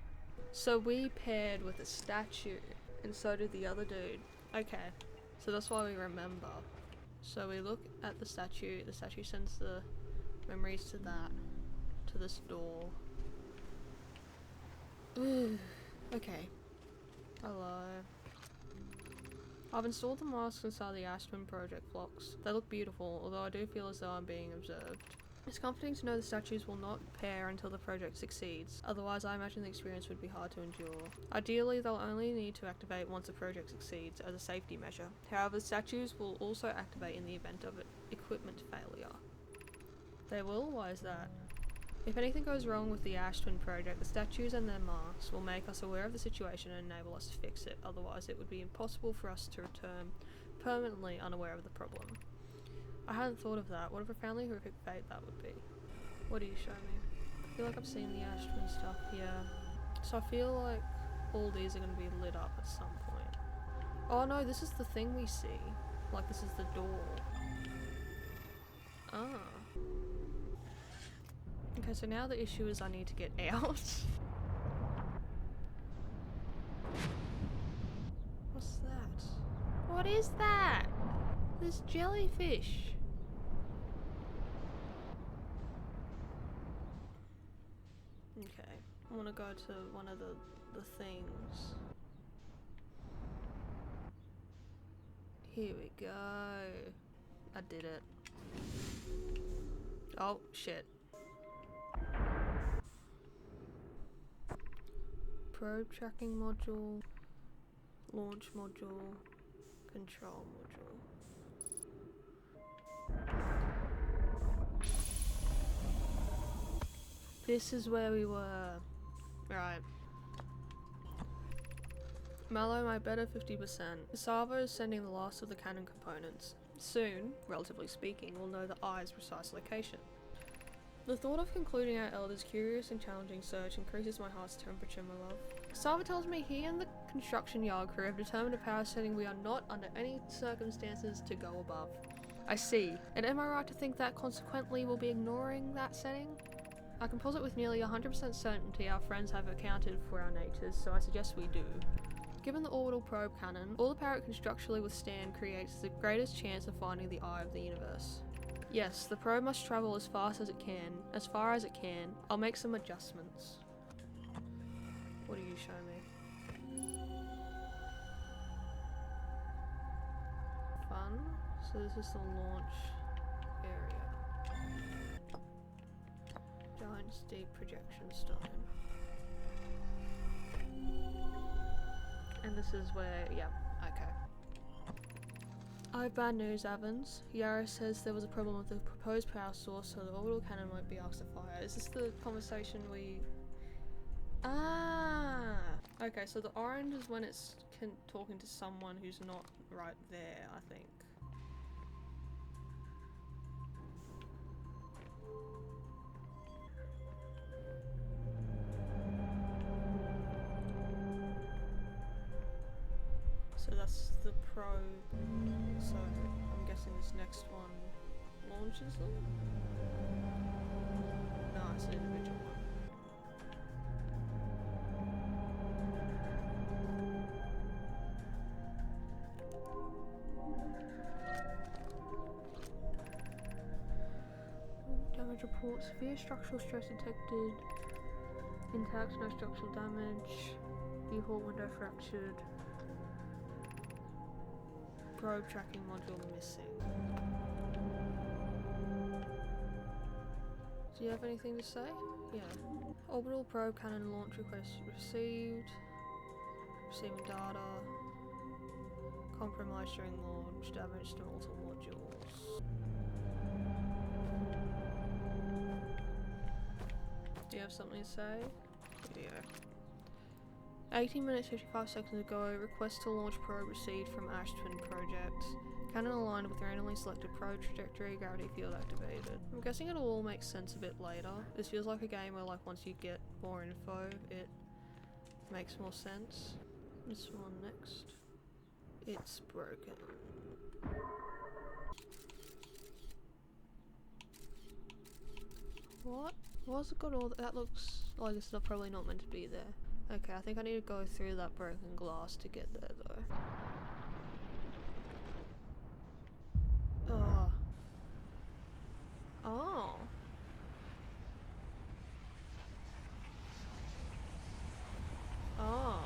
So we paired with a statue, and so did the other dude. Okay, so that's why we remember. So we look at the statue sends the memories to that, to this door. Ooh, okay. Hello. I've installed the masks inside the Ash Twin Project, Phlox. They look beautiful, although I do feel as though I'm being observed. It's comforting to know the statues will not pair until the project succeeds, otherwise I imagine the experience would be hard to endure. Ideally, they'll only need to activate once the project succeeds, as a safety measure. However, the statues will also activate in the event of equipment failure. They will? Why is that? If anything goes wrong with the Ash Twin Project, the statues and their masks will make us aware of the situation and enable us to fix it, otherwise it would be impossible for us to return permanently unaware of the problem. I hadn't thought of that. What a profoundly horrific fate that would be. What do you show me? I feel like I've seen the Ash Twin stuff, yeah. So I feel like all these are going to be lit up at some point. Oh no, this is the thing we see. Like this is the door. Ah. Okay, so now the issue is I need to get out. What's that? What is that? This jellyfish. Okay, I want to go to one of the things. Here we go. I did it. Oh, shit. Probe tracking module, launch module, control module. This is where we were. Right. Mallow, my better 50%. Cassava is sending the last of the cannon components. Soon, relatively speaking, we'll know the eye's precise location. The thought of concluding our elder's curious and challenging search increases my heart's temperature, my love. Cassava tells me he and the construction yard crew have determined a power setting we are not, under any circumstances, to go above. I see. And am I right to think that consequently we'll be ignoring that setting? I can posit with nearly 100% certainty our friends have accounted for our natures, so I suggest we do. Given the orbital probe cannon, all the power it can structurally withstand creates the greatest chance of finding the eye of the universe. Yes, the probe must travel as fast as it can, as far as it can. I'll make some adjustments. What do you show me? Fun. So this is the launch area. Giant steep projection stone. And this is where, yeah, okay. I have bad news, Evans. Yara says there was a problem with the proposed power source, so the orbital cannon won't be asked to fire. Is this the conversation we... Ah! Okay, so the orange is when it's talking to someone who's not right there, I think. So that's the probe. So I'm guessing this next one launches them? No, it's an individual one. Damage report. Severe structural stress detected. Intact, no structural damage. Viewport window fractured. Probe tracking module missing. Do you have anything to say? Yeah. Orbital probe cannon launch request received. Receiving data. Compromised during launch. Damage to multiple modules. Do you have something to say? Video. 18 minutes 55 seconds ago, request to launch probe received from Ash Twin Project. Cannon aligned with randomly selected probe trajectory, gravity field activated. I'm guessing it'll all make sense a bit later. This feels like a game where like once you get more info, it makes more sense. This one next. It's broken. What? Why's it got all that? That looks like it's probably not meant to be there. Okay, I think I need to go through that broken glass to get there though. Oh. Oh. Oh.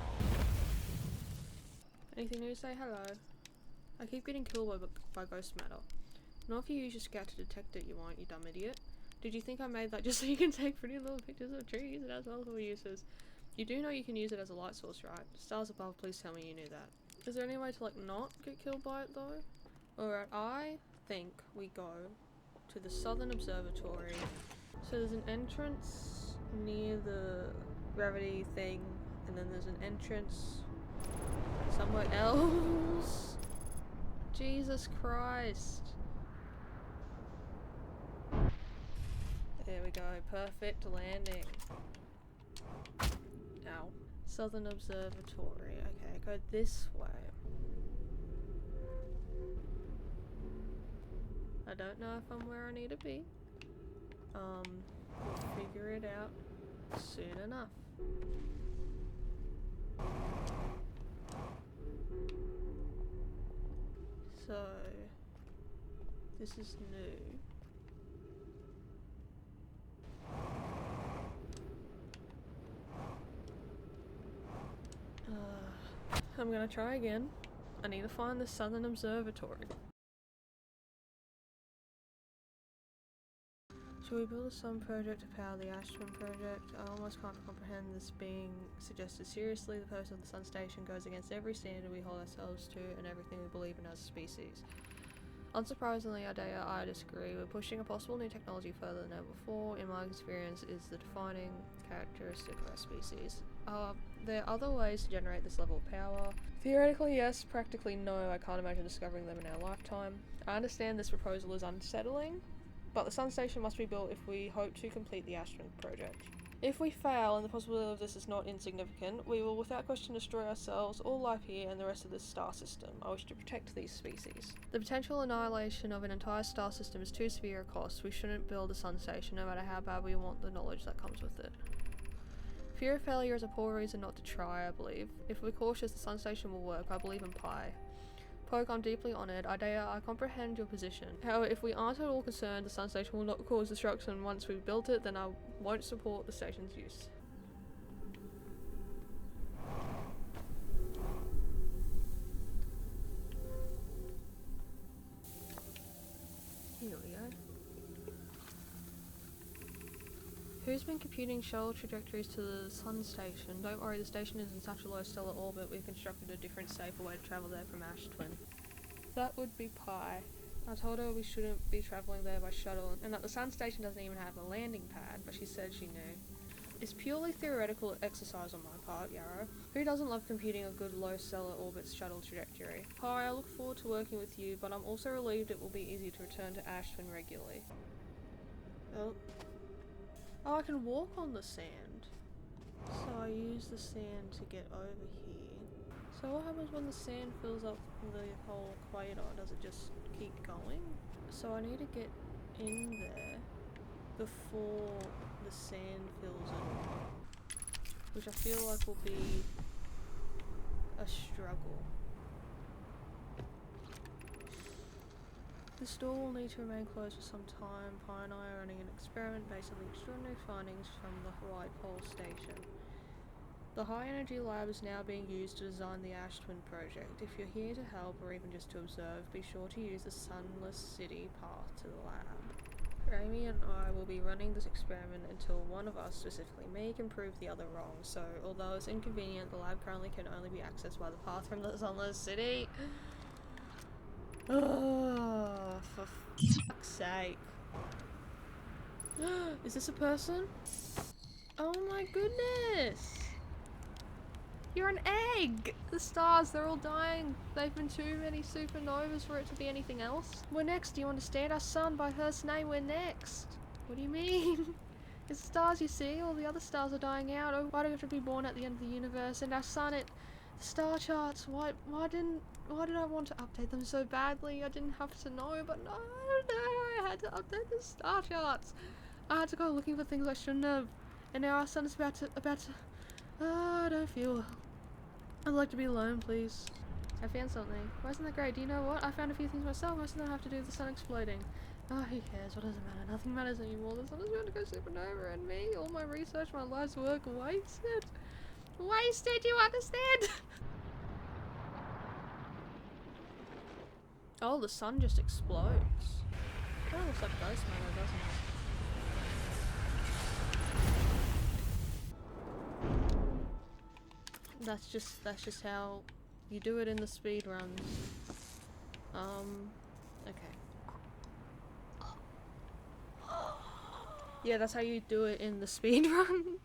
Anything new to say? Hello. I keep getting killed by ghost matter. Not if you use your scout to detect it, you won't, you dumb idiot. Did you think I made that just so you can take pretty little pictures of trees? It has multiple uses. You do know you can use it as a light source, right? Stars above, please tell me you knew that. Is there any way to like not get killed by it though? Alright, I think we go to the Southern Observatory. So there's an entrance near the gravity thing, and then there's an entrance somewhere else. Jesus Christ. There we go, perfect landing. Ow. Southern Observatory. Okay, go this way. I don't know if I'm where I need to be. We'll figure it out soon enough. So, this is new. I'm gonna try again. I need to find the Southern Observatory. Should we build a sun project to power the Ash Twin project? I almost can't comprehend this being suggested seriously. The purpose of the sun station goes against every standard we hold ourselves to and everything we believe in as a species. Unsurprisingly, I disagree. We're pushing a possible new technology further than ever before. In my experience, is the defining characteristic of our species. There are other ways to generate this level of power. Theoretically, yes. Practically, no. I can't imagine discovering them in our lifetime. I understand this proposal is unsettling, but the sun station must be built if we hope to complete the Ash Twin project. If we fail, and the possibility of this is not insignificant, we will without question destroy ourselves, all life here, and the rest of this star system. I wish to protect these species. The potential annihilation of an entire star system is too severe a cost. We shouldn't build a sun station, no matter how bad we want the knowledge that comes with it. Fear of failure is a poor reason not to try, I believe. If we're cautious, the sun station will work. I believe in Pi. Poke, I'm deeply honoured. I comprehend your position. However, if we aren't at all concerned the sun station will not cause destruction once we've built it, then I won't support the station's use. Here we go. Who's been computing shuttle trajectories to the sun station? Don't worry, the station is in such a low stellar orbit we've constructed a different, safer way to travel there from Ash Twin. That would be Pi. I told her we shouldn't be travelling there by shuttle, and that the sun station doesn't even have a landing pad, but she said she knew. It's purely theoretical exercise on my part, Yarrow. Who doesn't love computing a good low stellar orbit shuttle trajectory? Pi, I look forward to working with you, but I'm also relieved it will be easy to return to Ash Twin regularly. Oh, I can walk on the sand. So I use the sand to get over here. So what happens when the sand fills up the whole equator? Does it just keep going? So I need to get in there before the sand fills in, which I feel like will be a struggle. This door will need to remain closed for some time. Pi and I are running an experiment based on the extraordinary findings from the White Hole Station. The High Energy Lab is now being used to design the Ash Twin project. If you're here to help or even just to observe, be sure to use the Sunless City path to the lab. Amy and I will be running this experiment until one of us, specifically me, can prove the other wrong. So, although it's inconvenient, the lab currently can only be accessed by the path from the Sunless City. Oh, for fuck's sake. Is this a person? Oh my goodness! You're an egg! The stars, they're all dying. They've been too many supernovas for it to be anything else. We're next, do you understand? Our sun, by Earth's name, we're next. What do you mean? It's the stars you see, all the other stars are dying out. Oh, why do we have to be born at the end of the universe? And our sun, the star charts, why did I want to update them so badly? I didn't have to know, but no, I had to update the star charts. I had to go looking for things I shouldn't have. And now our sun is about to I don't feel well. I'd like to be alone, please. I found something. Why isn't that great? Do you know what? I found a few things myself. Most of them have to do with the sun exploding. Oh, who cares? What does it matter? Nothing matters anymore. The sun is going to go supernova, and me, all my research, my life's work, wasted. Wasted, you understand? Oh, the sun just explodes. Kind of looks like ghost matter, doesn't it? That's just how you do it in the speed runs. Okay. Yeah, that's how you do it in the speed run.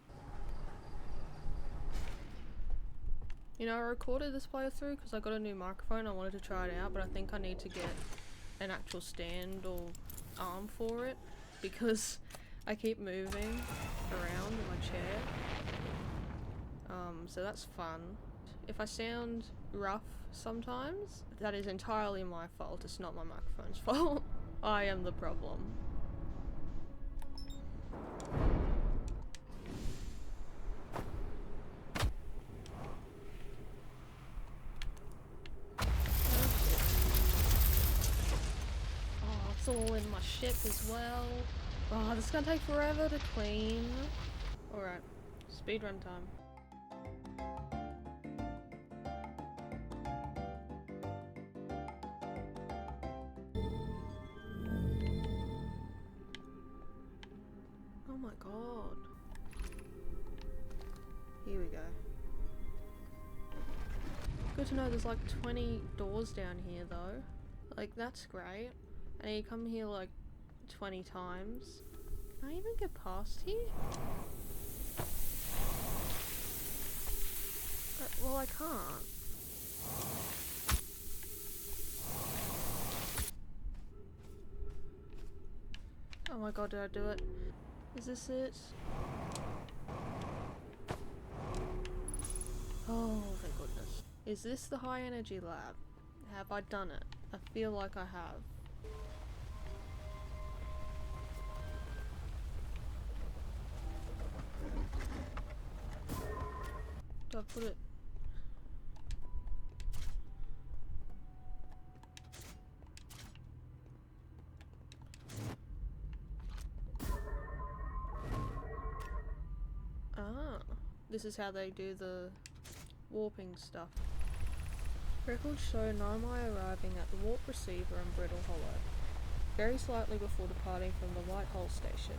You know, I recorded this playthrough because I got a new microphone. I wanted to try it out, but I think I need to get an actual stand or arm for it because I keep moving around in my chair. So that's fun. If I sound rough sometimes, that is entirely my fault. It's not my microphone's fault. I am the problem. Oh, it's all in my ship as well. Oh, this is gonna take forever to clean. Alright, speedrun time. Oh my god. Here we go. Good to know there's like 20 doors down here though. Like, that's great. And you come here like 20 times. Can I even get past here? Well, I can't. Oh my god, did I do it? Is this it? Oh, thank goodness. Is this the High Energy Lab? Have I done it? I feel like I have. Do I put it? Ah, this is how they do the warping stuff. Records show Namai arriving at the warp receiver in Brittle Hollow, very slightly before departing from the White Hole Station.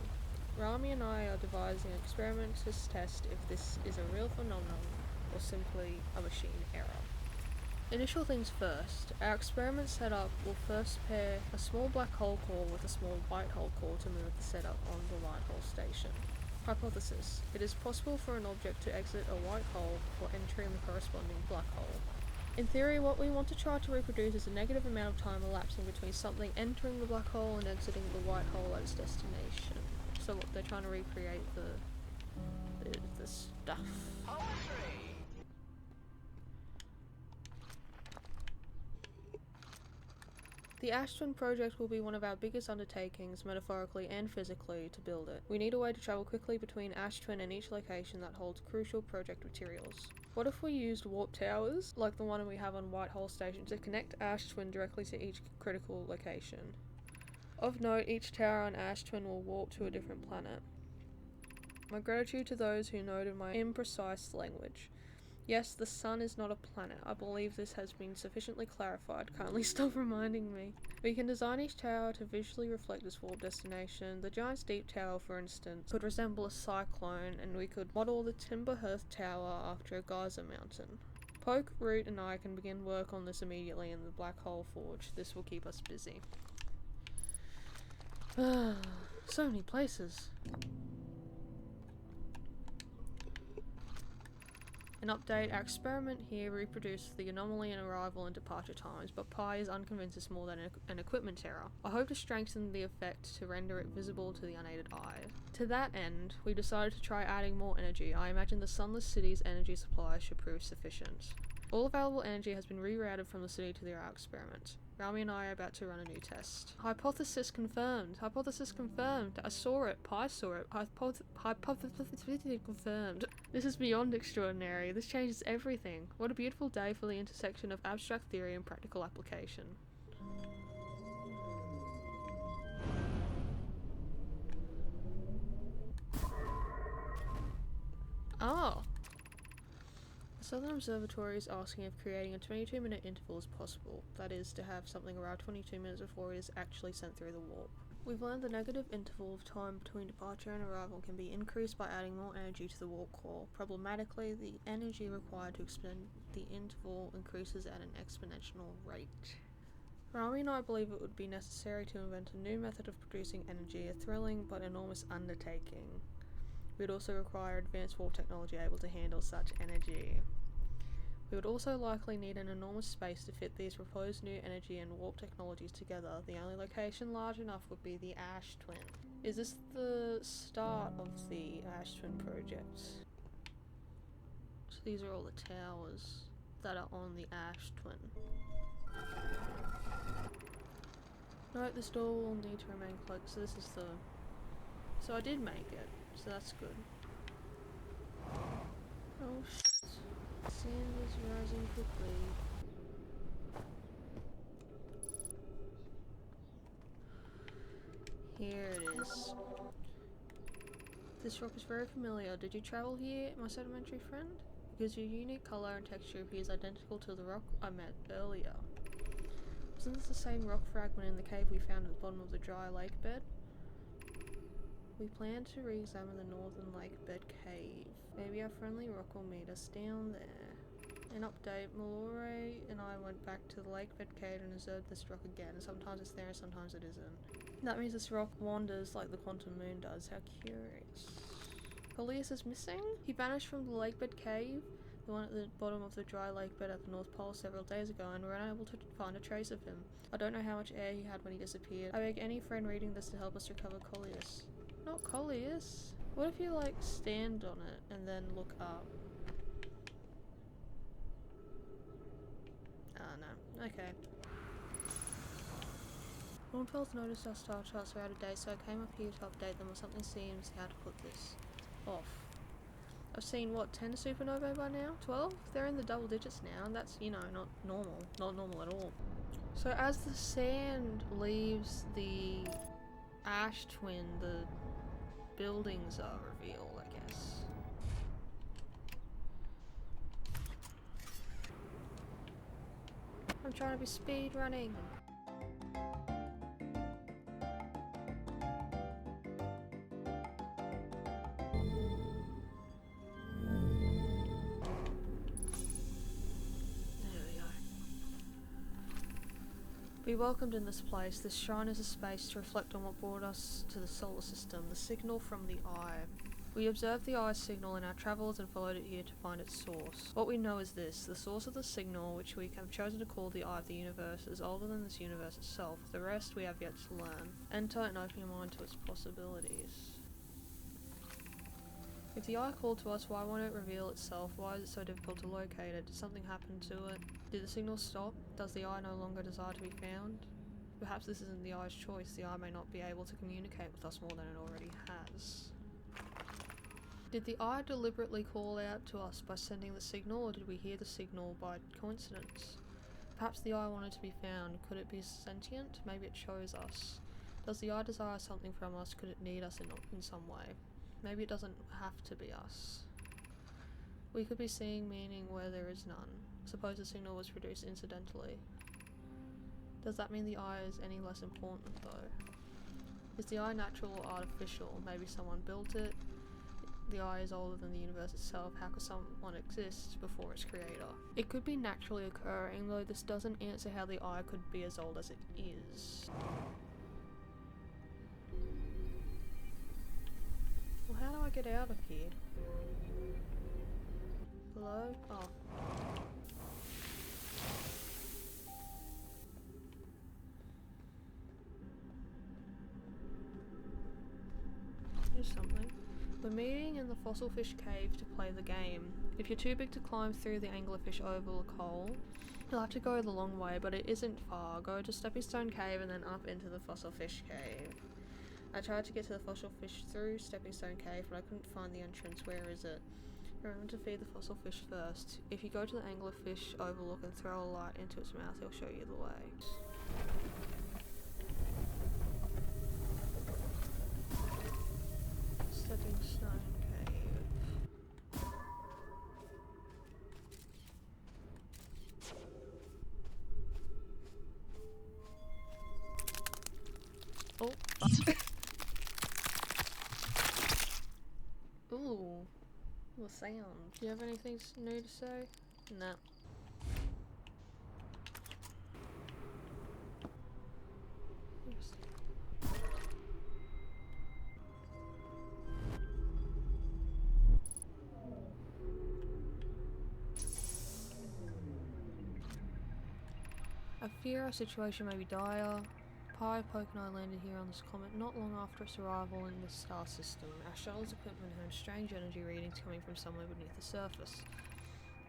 Rami and I are devising an experiment to test if this is a real phenomenon or simply a machine error. Initial things first, our experiment setup will first pair a small black hole core with a small white hole core to move the setup on the White Hole Station. Hypothesis: it is possible for an object to exit a white hole before entering the corresponding black hole. In theory, what we want to try to reproduce is a negative amount of time elapsing between something entering the black hole and exiting the white hole at its destination. So what, they're trying to recreate the stuff. The Ash Twin project will be one of our biggest undertakings, metaphorically and physically, to build it. We need a way to travel quickly between Ash Twin and each location that holds crucial project materials. What if we used warp towers, like the one we have on White Hole Station, to connect Ash Twin directly to each critical location? Of note, each tower on Ash Twin will warp to a different planet. My gratitude to those who noted my imprecise language. Yes, the sun is not a planet. I believe this has been sufficiently clarified. Kindly stop reminding me. We can design each tower to visually reflect its warp destination. The Giant's Deep Tower, for instance, could resemble a cyclone, and we could model the Timberhearth Tower after a geyser mountain. Poke, Root, and I can begin work on this immediately in the Black Hole Forge. This will keep us busy. So many places. An update, our experiment here reproduced the anomaly in arrival and departure times, but Pi is unconvinced it's more than an equipment error. I hope to strengthen the effect to render it visible to the unaided eye. To that end, we decided to try adding more energy. I imagine the Sunless City's energy supply should prove sufficient. All available energy has been rerouted from the city to our experiment. Rami and I are about to run a new test. Hypothesis confirmed. Hypothesis confirmed. I saw it. Pi saw it. Hypothesis confirmed. This is beyond extraordinary. This changes everything. What a beautiful day for the intersection of abstract theory and practical application. Oh. The Southern Observatory is asking if creating a 22-minute interval is possible. That is, to have something around 22 minutes before it is actually sent through the warp. We've learned the negative interval of time between departure and arrival can be increased by adding more energy to the warp core. Problematically, the energy required to extend the interval increases at an exponential rate. Rami and I believe it would be necessary to invent a new method of producing energy, a thrilling but enormous undertaking. We would also require advanced warp technology able to handle such energy. We would also likely need an enormous space to fit these proposed new energy and warp technologies together. The only location large enough would be the Ash Twin. Is this the start of the Ash Twin project? So these are all the towers that are on the Ash Twin. Note this door will need to remain closed. So this is the... So I did make it. So that's good. Oh shit. Sand is rising quickly. Here it is. This rock is very familiar. Did you travel here, my sedimentary friend? Because your unique colour and texture appears identical to the rock I met earlier. Wasn't this the same rock fragment in the cave we found at the bottom of the dry lake bed? We plan to re-examine the northern lake bed cave. Maybe our friendly rock will meet us down there. An update, Mallory and I went back to the lake bed cave and observed this rock again. Sometimes it's there and sometimes it isn't. That means this rock wanders like the quantum moon does. How curious. Coleus is missing? He vanished from the lake bed cave, the one at the bottom of the dry lake bed at the North Pole several days ago, and we're unable to find a trace of him. I don't know how much air he had when he disappeared. I beg any friend reading this to help us recover Coleus. Not Coleus. What if you like stand on it and then look up? Ah, no. Okay. Hornfels noticed our star charts were out of date, so I came up here to update them, or something seems how to put this off. I've seen, what, 10 supernovae by now? 12? They're in the double digits now, and that's, you know, not normal. Not normal at all. So as the sand leaves the Ash Twin, the buildings are revealed, I guess. I'm trying to be speed running. Be welcomed in this place. This shrine is a space to reflect on what brought us to the solar system, the signal from the eye. We observed the eye's signal in our travels and followed it here to find its source. What we know is this: the source of the signal, which we have chosen to call the eye of the universe, is older than this universe itself. The rest we have yet to learn. Enter and open your mind to its possibilities. If the eye called to us, why won't it reveal itself? Why is it so difficult to locate it? Did something happen to it? Did the signal stop? Does the eye no longer desire to be found? Perhaps this isn't the eye's choice. The eye may not be able to communicate with us more than it already has. Did the eye deliberately call out to us by sending the signal, or did we hear the signal by coincidence? Perhaps the eye wanted to be found. Could it be sentient? Maybe it chose us. Does the eye desire something from us? Could it need us in some way? Maybe it doesn't have to be us. We could be seeing meaning where there is none. Suppose the signal was produced incidentally. Does that mean the eye is any less important though? Is the eye natural or artificial? Maybe someone built it. The eye is older than the universe itself. How could someone exist before its creator? It could be naturally occurring, though this doesn't answer how the eye could be as old as it is. Well, how do I get out of here? Hello? Oh. Here's something. We're meeting in the fossil fish cave to play the game. If you're too big to climb through the anglerfish overlook hole, you'll have to go the long way, but it isn't far. Go to Stepping Stone Cave and then up into the fossil fish cave. I tried to get to the fossil fish through Stepping Stone Cave, but I couldn't find the entrance. Where is it? Remember to feed the fossil fish first. If you go to the anglerfish overlook and throw a light into its mouth, it'll show you the way. Stepping Stone Cave. Oh, ooh, the sound. Do you have anything new to say? Nah. I fear our situation may be dire. Pi, Poke and I landed here on this comet not long after its arrival in the star system. Our shuttle's equipment had strange energy readings coming from somewhere beneath the surface.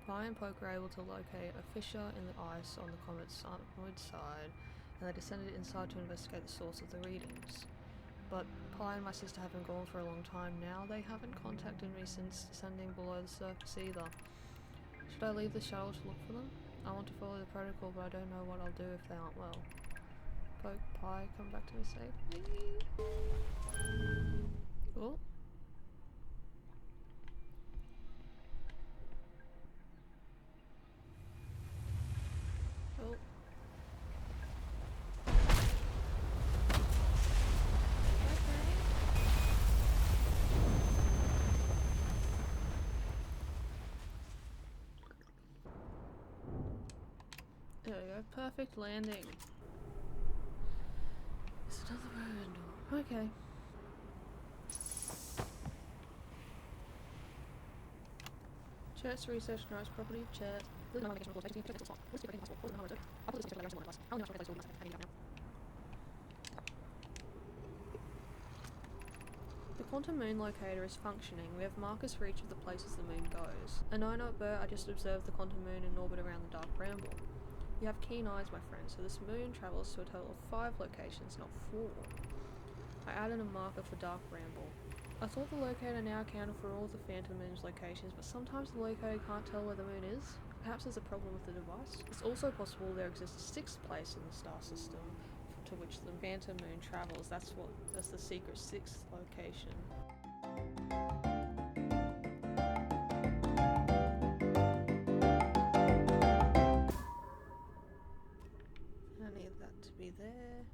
Pi and Poke were able to locate a fissure in the ice on the comet's upward side, and they descended inside to investigate the source of the readings. But Pi and my sister have been gone for a long time now. They haven't contacted me since descending below the surface either. Should I leave the shuttle to look for them? I want to follow the protocol, but I don't know what I'll do if they aren't well. Poke, Pi, come back to me safely. Oh. Oh. There we go, perfect landing. It's another window. Okay. Chat's research notes property chat. The quantum moon locator is functioning. We have markers for each of the places the moon goes. A 9-knot bird, I just observed the quantum moon in orbit around the dark bramble. You have keen eyes, my friend, so this moon travels to a total of 5 locations, not 4. I added a marker for dark bramble. I thought the locator now accounted for all the phantom moon's locations, but sometimes the locator can't tell where the moon is. Perhaps there's a problem with the device. It's also possible there exists a 6th place in the star system to which the phantom moon travels. That's the secret 6th location. I need that to be there.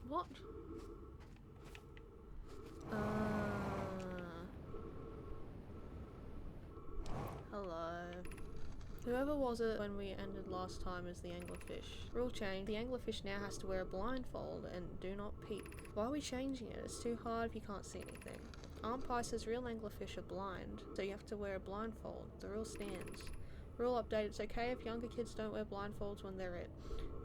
What? Hello. Whoever was it when we ended last time is the anglerfish. Rule change. The anglerfish now has to wear a blindfold and do not peek. Why are we changing it? It's too hard if you can't see anything. Pi says real anglerfish are blind, so you have to wear a blindfold. The rule stands. Rule update. It's okay if younger kids don't wear blindfolds when they're it.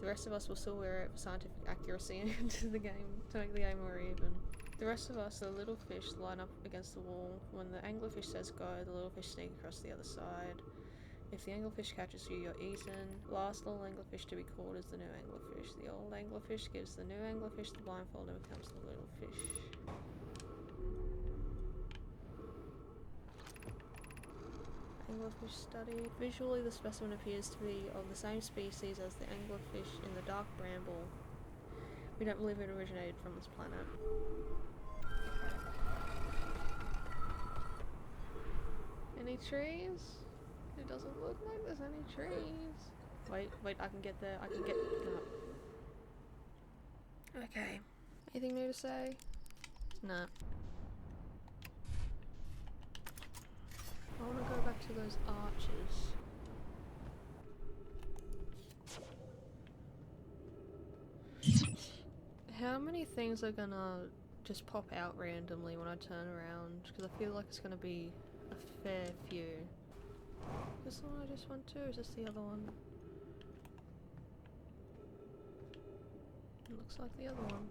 The rest of us will still wear it for scientific accuracy and to the game to make the game more even. The rest of us, the little fish, line up against the wall. When the anglerfish says go, the little fish sneak across the other side. If the anglerfish catches you, you're eaten. Last little anglerfish to be caught is the new anglerfish. The old anglerfish gives the new anglerfish the blindfold and becomes the little fish. Anglerfish study. Visually, the specimen appears to be of the same species as the anglerfish in the dark bramble. We don't believe it originated from this planet. Any trees? It doesn't look like there's any trees. Wait, I can get there. I can get... No. Okay. Anything new to say? No. I want to go back to those arches. How many things are gonna just pop out randomly when I turn around? Because I feel like it's gonna be a fair few. This one I just went to, or is this the other one? It looks like the other one.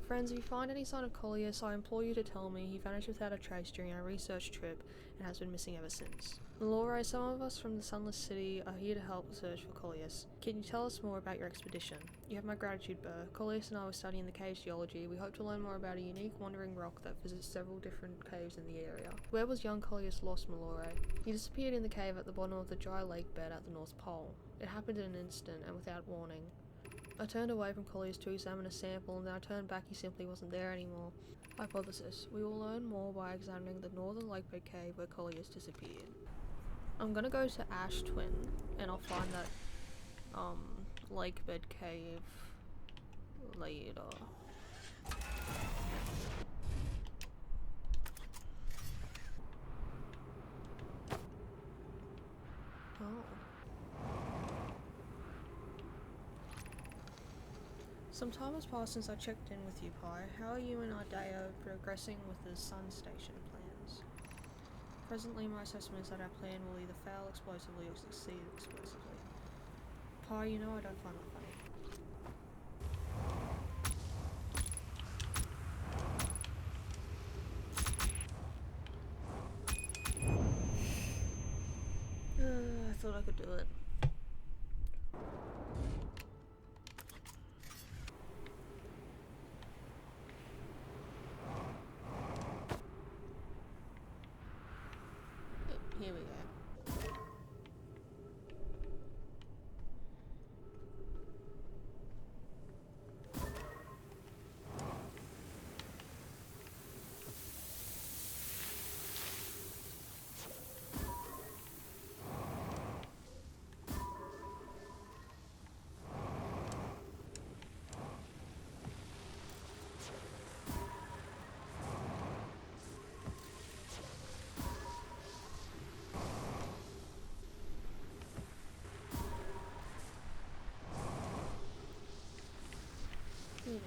Friends, if you find any sign of Collius, I implore you to tell me. He vanished without a trace during our research trip and has been missing ever since. Malore, some of us from the Sunless City are here to help search for Collius. Can you tell us more about your expedition? You have my gratitude, Burr. Collius and I were studying the cave's geology. We hope to learn more about a unique wandering rock that visits several different caves in the area. Where was young Collius lost, Malore? He disappeared in the cave at the bottom of the dry lake bed at the North Pole. It happened in an instant and without warning. I turned away from Collius to examine a sample, and then I turned back. He simply wasn't there anymore. Hypothesis. We will learn more by examining the northern lakebed cave where Collius disappeared. I'm gonna go to Ash Twin, and I'll find that, lakebed cave later. Oh. Some time has passed since I checked in with you, Pi. How are you and Ardeo progressing with the Sun Station plans? Presently, my assessment is that our plan will either fail explosively or succeed explosively. Pi, you know I don't find that funny. I thought I could do it. Here we go. Here we go.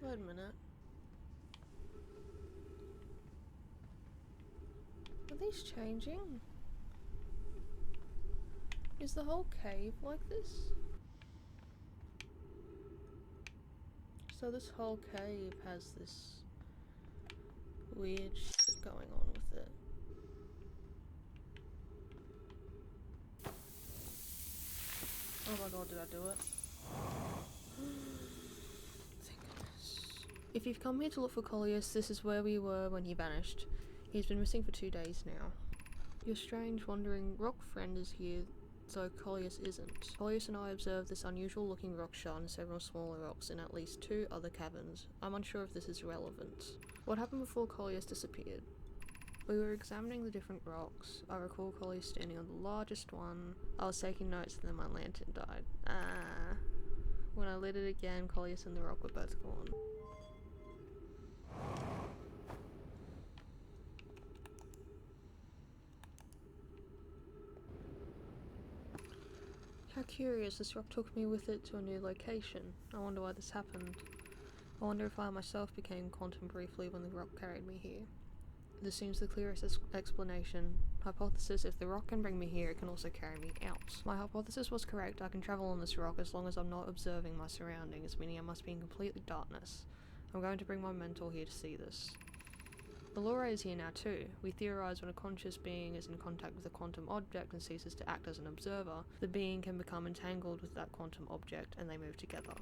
Wait a minute. Are these changing? Is the whole cave like this? So this whole cave has this weird shit going on with it. Oh my god, did I do it? Thank goodness. If you've come here to look for Collius, this is where we were when he vanished. He's been missing for 2 days now. Your strange, wandering rock friend is here, though Collius isn't. Collius and I observed this unusual looking rock shard and several smaller rocks in at least 2 other caverns. I'm unsure if this is relevant. What happened before Collius disappeared? We were examining the different rocks. I recall Collius standing on the largest one. I was taking notes and then my lantern died. When I lit it again, Collius and the rock were both gone. How curious, this rock took me with it to a new location. I wonder why this happened. I wonder if I myself became quantum briefly when the rock carried me here. This seems the clearest explanation. Hypothesis: if the rock can bring me here, it can also carry me out. My hypothesis was correct. I can travel on this rock as long as I'm not observing my surroundings, meaning I must be in complete darkness. I'm going to bring my mentor here to see this. Allure is here now too. We theorize when a conscious being is in contact with a quantum object and ceases to act as an observer, the being can become entangled with that quantum object and they move together.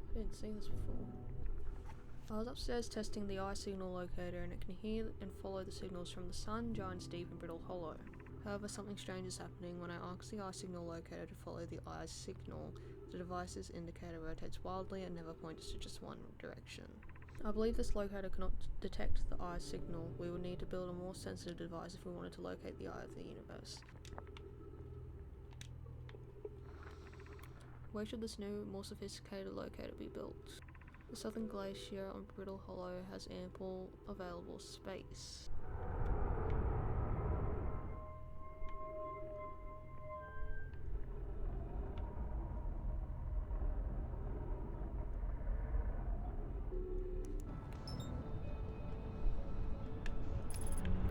I didn't see this before. I was upstairs testing the eye signal locator and it can hear and follow the signals from the sun, Giant's Deep and Brittle Hollow. However, something strange is happening. When I ask the eye signal locator to follow the eye's signal, the device's indicator rotates wildly and never points to just one direction. I believe this locator cannot detect the eye's signal. We would need to build a more sensitive device if we wanted to locate the eye of the universe. Where should this new, more sophisticated locator be built? The southern glacier on Brittle Hollow has ample available space.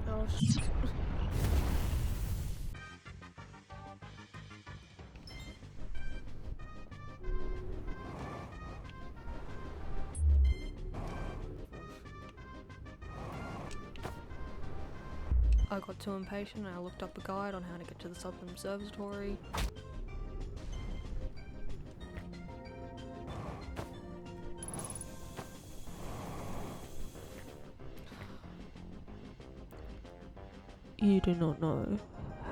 Oh shit. I got too impatient and I looked up a guide on how to get to the Southern Observatory. You do not know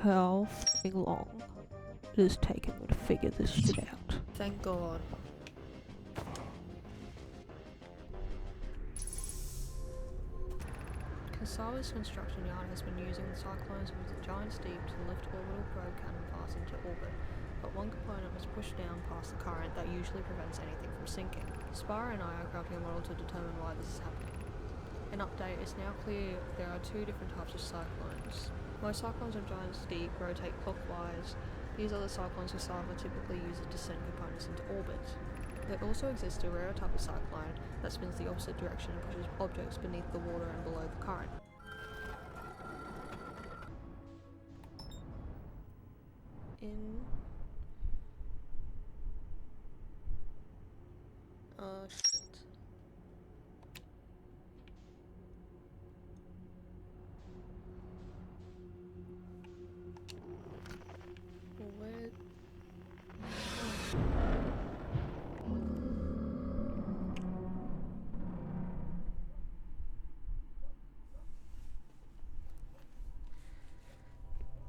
how long it has taken me to figure this shit out. Thank God. Kasawa's construction yard has been using the cyclones of the Giant's Deep to lift orbital probe cannon parts into orbit, but one component was pushed down past the current that usually prevents anything from sinking. Spara and I are crafting a model to determine why this is happening. An update: is now clear there are two different types of cyclones. Most cyclones on Giant's Deep rotate clockwise. These other cyclones Kasava typically uses to send components into orbit. There also exists a rare type of cyclone that spins the opposite direction and pushes objects beneath the water and below the current. Shit. Where?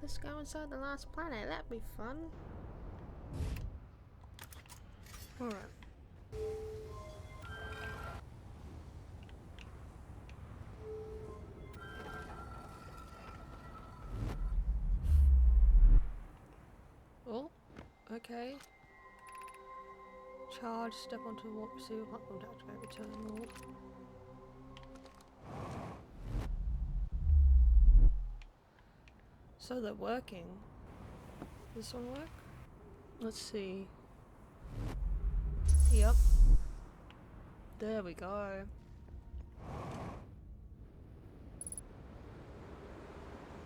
Let's go inside the last planet, that'd be fun. Alright. Oh, okay. Charge, step onto the warp receiver platform to activate return warp. So they're working. Does this one work? Let's see. Yep. There we go.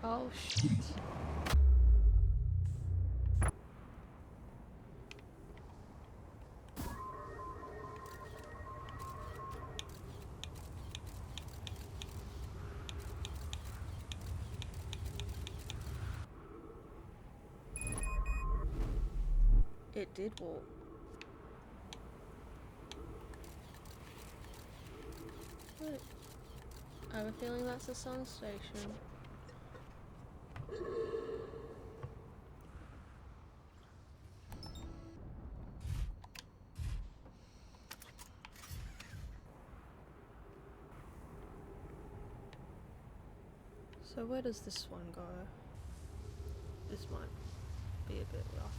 Oh shit. It did warp. What? I have a feeling that's the sun station. So where does this one go? This might be a bit rough.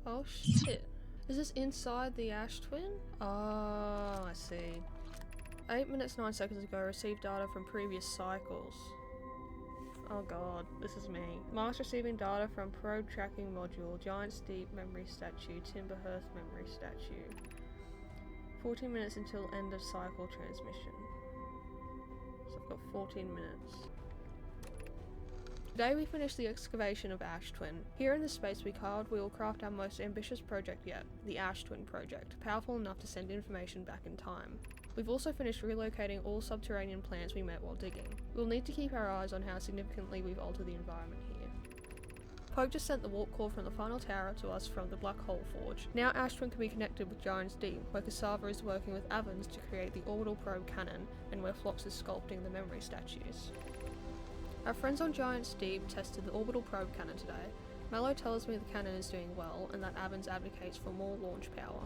Oh shit. Is this inside the ash twin? Oh, I see. 8 minutes 9 seconds ago, received data from previous cycles. Oh god, this is me. Mask receiving data from probe tracking module, giant steep memory statue, timber hearth memory statue. 14 minutes until end of cycle transmission. So I've got 14 minutes. Today we finished the excavation of Ash Twin. Here in this space we carved, we will craft our most ambitious project yet, the Ash Twin project, powerful enough to send information back in time. We've also finished relocating all subterranean plants we met while digging. We'll need to keep our eyes on how significantly we've altered the environment here. Pogue just sent the warp core from the final tower to us from the Black Hole Forge. Now Ash Twin can be connected with Giant's Deep, where Cassava is working with Avens to create the orbital probe cannon, and where Phlox is sculpting the memory statues. Our friends on Giant's Deep tested the orbital probe cannon today. Mallow tells me the cannon is doing well, and that Avens advocates for more launch power.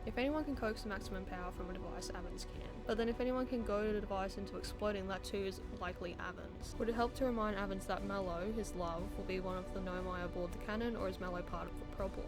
If anyone can coax the maximum power from a device, Avens can. But then if anyone can goad a device into exploding, that too is likely Avens. Would it help to remind Avens that Mallow, his love, will be one of the Nomai aboard the cannon, or is Mallow part of the problem?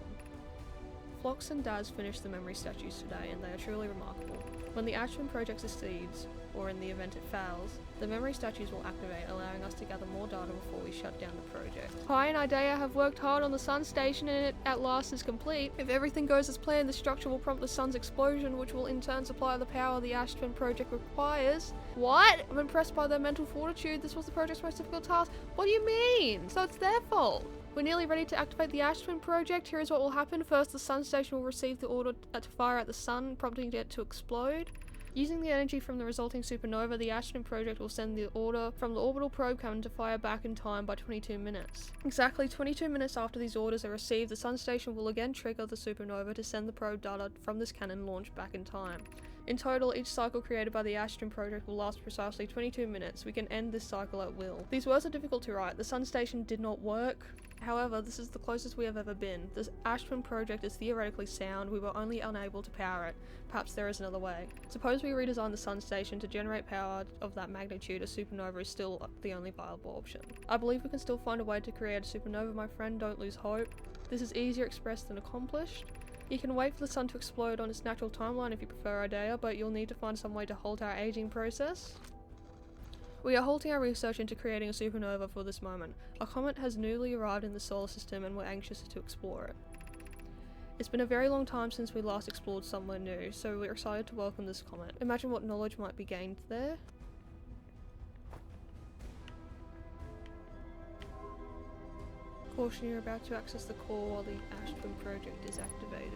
Phlox and Daz finished the memory statues today, and they are truly remarkable. When the Ash Twin project succeeds, or in the event it fails, the memory statues will activate, allowing us to gather more data before we shut down the project. Pi and Idea have worked hard on the sun station and it at last is complete. If everything goes as planned, the structure will prompt the sun's explosion, which will in turn supply the power the Ash Twin project requires. What? I'm impressed by their mental fortitude. This was the project's most difficult task. What do you mean? So it's their fault. We're nearly ready to activate the Ash Twin project. Here is what will happen. First, the sun station will receive the order to fire at the sun, prompting it to explode. Using the energy from the resulting supernova, the Ash Twin project will send the order from the orbital probe cannon to fire back in time by 22 minutes. Exactly 22 minutes after these orders are received, the sun station will again trigger the supernova to send the probe data from this cannon launched back in time. In total, each cycle created by the Ash Twin project will last precisely 22 minutes. We can end this cycle at will. These words are difficult to write. The sun station did not work. However, this is the closest we have ever been. This Ash Twin project is theoretically sound, we were only unable to power it. Perhaps there is another way. Suppose we redesign the sun station to generate power of that magnitude, a supernova is still the only viable option. I believe we can still find a way to create a supernova, my friend, don't lose hope. This is easier expressed than accomplished. You can wait for the sun to explode on its natural timeline if you prefer Idea, but you'll need to find some way to halt our aging process. We are halting our research into creating a supernova for this moment. A comet has newly arrived in the solar system and we're anxious to explore it. It's been a very long time since we last explored somewhere new, so we're excited to welcome this comet. Imagine what knowledge might be gained there. Caution, you're about to access the core while the Ash Twin project is activated.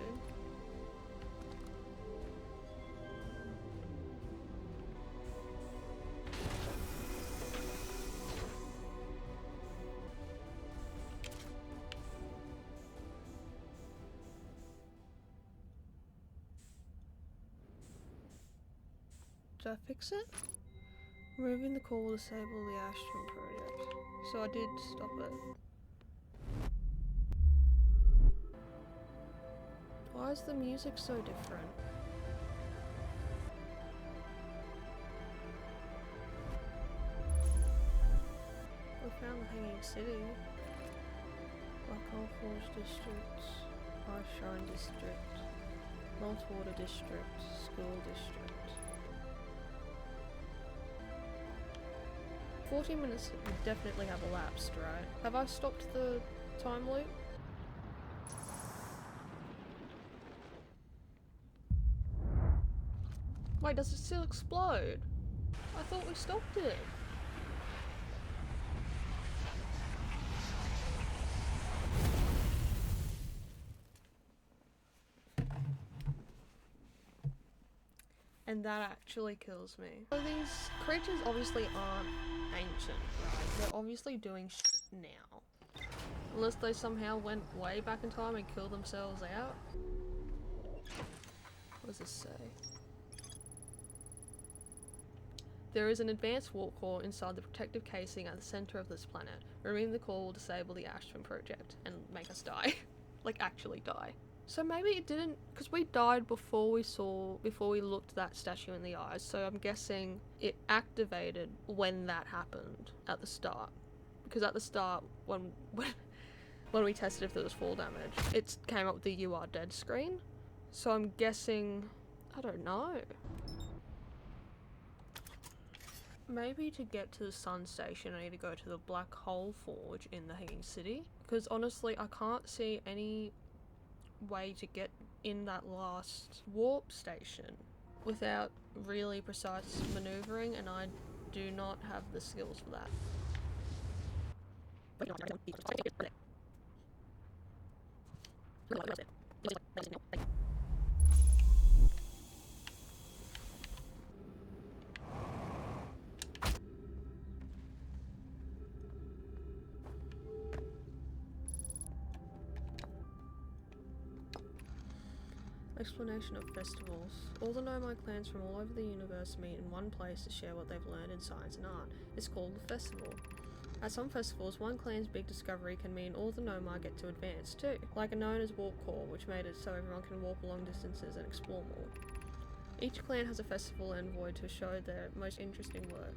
Did I fix it? Removing the core will disable the Ash Twin project. So I did stop it. Why is the music so different? We found the Hanging City. Black Hole Forge District, Ice Shrine District, Meltwater District, School District. 14 minutes would definitely have elapsed, right? Have I stopped the time loop? Wait, does it still explode? I thought we stopped it. And that actually kills me. So these creatures obviously aren't ancient, right? They're obviously doing shit now. Unless they somehow went way back in time and killed themselves out. What does this say? There is an advanced warp core inside the protective casing at the center of this planet. Removing the core will disable the Ashton project and make us die. Like, actually die. So maybe it didn't, because we died before we looked that statue in the eyes, so I'm guessing it activated when that happened at the start. Because at the start, when we tested if there was fall damage, it came up with the "You are dead" screen. So I'm guessing, I don't know. Maybe to get to the sun station I need to go to the Black Hole Forge in the Hanging City, because honestly I can't see any way to get in that last warp station without really precise maneuvering, and I do not have the skills for that. Explanation of festivals. All the Nomai clans from all over the universe meet in one place to share what they've learned in science and art. It's called the festival. At some festivals, one clan's big discovery can mean all the Nomai get to advance too, like a known as Warp Core, which made it so everyone can warp long distances and explore more. Each clan has a festival envoy to show their most interesting work.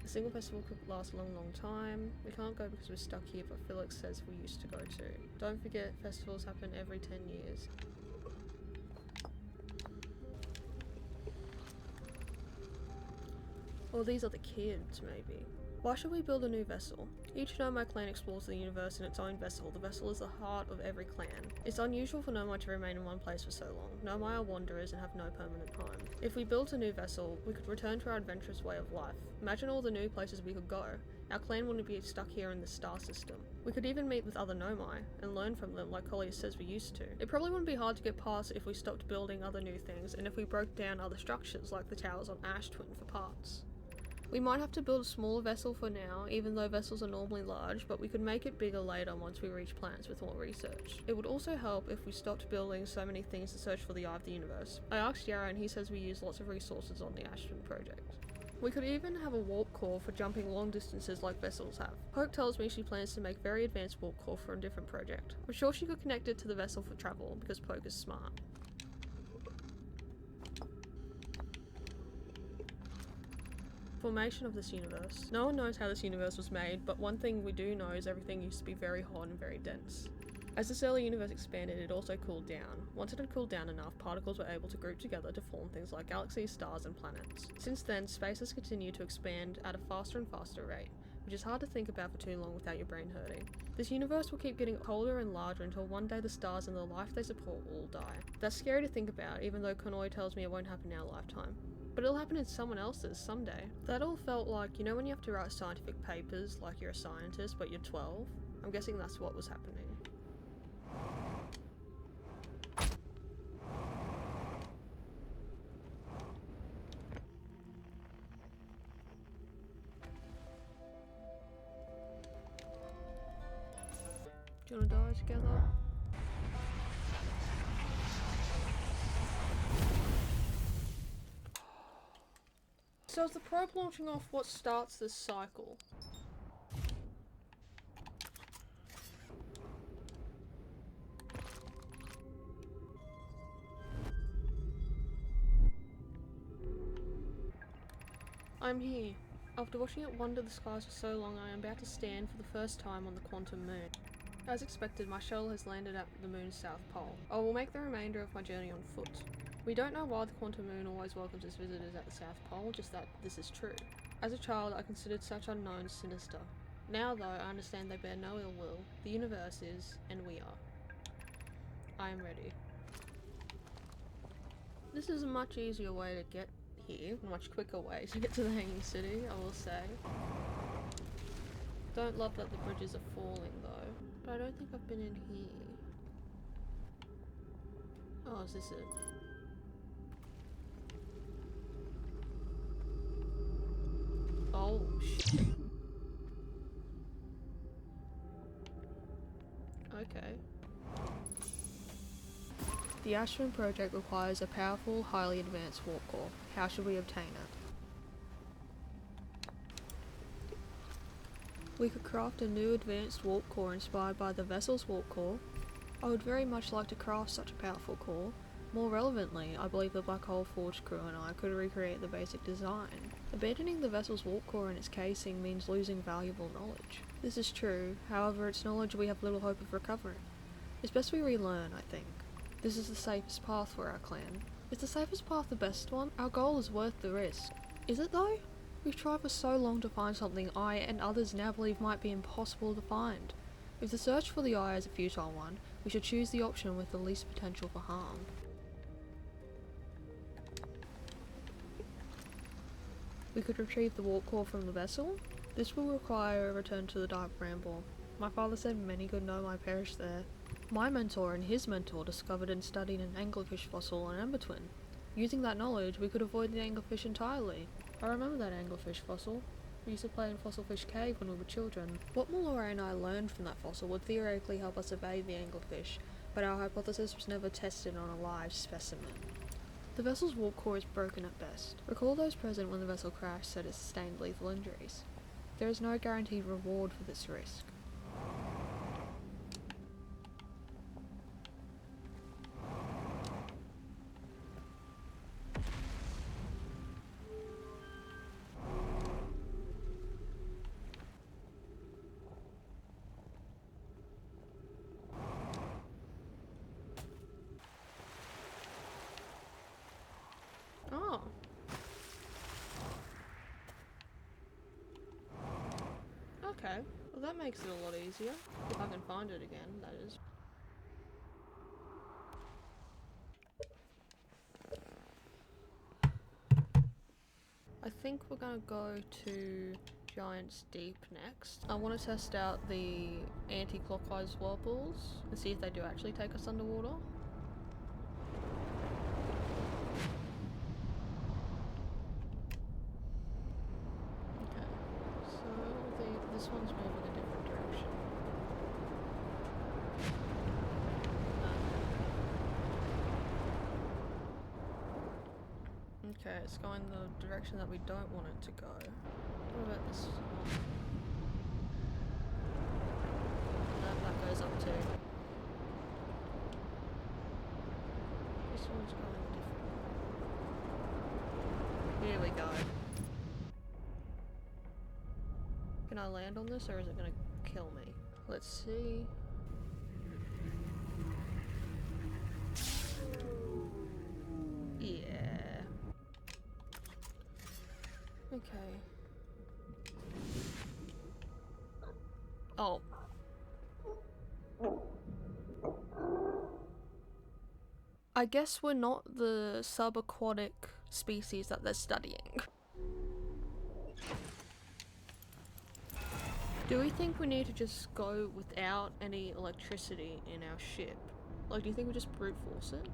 A single festival could last a long time. We can't go because we're stuck here, but Felix says we used to go too. Don't forget, festivals happen every 10 years. Or these are the kids, maybe. Why should we build a new vessel? Each Nomai clan explores the universe in its own vessel. The vessel is the heart of every clan. It's unusual for Nomai to remain in one place for so long. Nomai are wanderers and have no permanent home. If we built a new vessel, we could return to our adventurous way of life. Imagine all the new places we could go. Our clan wouldn't be stuck here in the star system. We could even meet with other Nomai and learn from them like Collier says we used to. It probably wouldn't be hard to get past if we stopped building other new things and if we broke down other structures like the towers on Ash Twin for parts. We might have to build a smaller vessel for now, even though vessels are normally large, but we could make it bigger later once we reach planets with more research. It would also help if we stopped building so many things to search for the Eye of the Universe. I asked Yarrow and he says we use lots of resources on the Ashton project. We could even have a warp core for jumping long distances like vessels have. Hope tells me she plans to make very advanced warp core for a different project. I'm sure she could connect it to the vessel for travel, because Poke is smart. Formation of this universe. No one knows how this universe was made, but one thing we do know is everything used to be very hot and very dense. As this early universe expanded, it also cooled down. Once it had cooled down enough, particles were able to group together to form things like galaxies, stars, and planets. Since then, space has continued to expand at a faster and faster rate, which is hard to think about for too long without your brain hurting. This universe will keep getting colder and larger until one day the stars and the life they support will all die. That's scary to think about, even though Konoi tells me it won't happen in our lifetime. But it'll happen in someone else's someday. That all felt like, you know when you have to write scientific papers like you're a scientist but you're 12? I'm guessing that's what was happening. Do you want to die together? So is the probe launching off what starts this cycle? I'm here. After watching it wander the skies for so long, I am about to stand for the first time on the quantum moon. As expected, my shuttle has landed at the moon's south pole. I will make the remainder of my journey on foot. We don't know why the quantum moon always welcomes its visitors at the South Pole, just that this is true. As a child, I considered such unknowns sinister. Now, though, I understand they bear no ill will. The universe is, and we are. I am ready. This is a much easier way to get here, a much quicker way to get to the Hanging City, I will say. Don't love that the bridges are falling, though. But I don't think I've been in here. Oh, is this it? Oh, shit. Okay. The Ashman project requires a powerful, highly advanced warp core. How should we obtain it? We could craft a new advanced warp core inspired by the vessel's warp core. I would very much like to craft such a powerful core. More relevantly, I believe the Black Hole Forge crew and I could recreate the basic design. Abandoning the vessel's warp core and its casing means losing valuable knowledge. This is true, however its knowledge we have little hope of recovering. It's best we relearn, I think. This is the safest path for our clan. Is the safest path the best one? Our goal is worth the risk. Is it though? We've tried for so long to find something I and others now believe might be impossible to find. If the search for the eye is a futile one, we should choose the option with the least potential for harm. We could retrieve the warp core from the vessel. This will require a return to the Dark Bramble. My father said many good gnome I perished there. My mentor and his mentor discovered and studied an anglerfish fossil on Ember Twin. Using that knowledge, we could avoid the anglerfish entirely. I remember that anglerfish fossil. We used to play in Fossilfish Cave when we were children. What Malloy and I learned from that fossil would theoretically help us evade the anglerfish, but our hypothesis was never tested on a live specimen. The vessel's warp core is broken at best. Recall those present when the vessel crashed said it sustained lethal injuries. There is no guaranteed reward for this risk. Oh. Okay. Well, that makes it a lot easier. If I can find it again, that is. I think we're gonna go to Giant's Deep next. I want to test out the anti-clockwise whirlpools and see if they do actually take us underwater. This one's moving a different direction. Okay, it's going the direction that we don't want it to go. What about this one? No, that goes up too. This one's going different. Here we go. Can I land on this or is it gonna kill me? Let's see. Yeah. Okay. Oh. I guess we're not the subaquatic species that they're studying. Do we think we need to just go without any electricity in our ship? Like, do you think we just brute force it?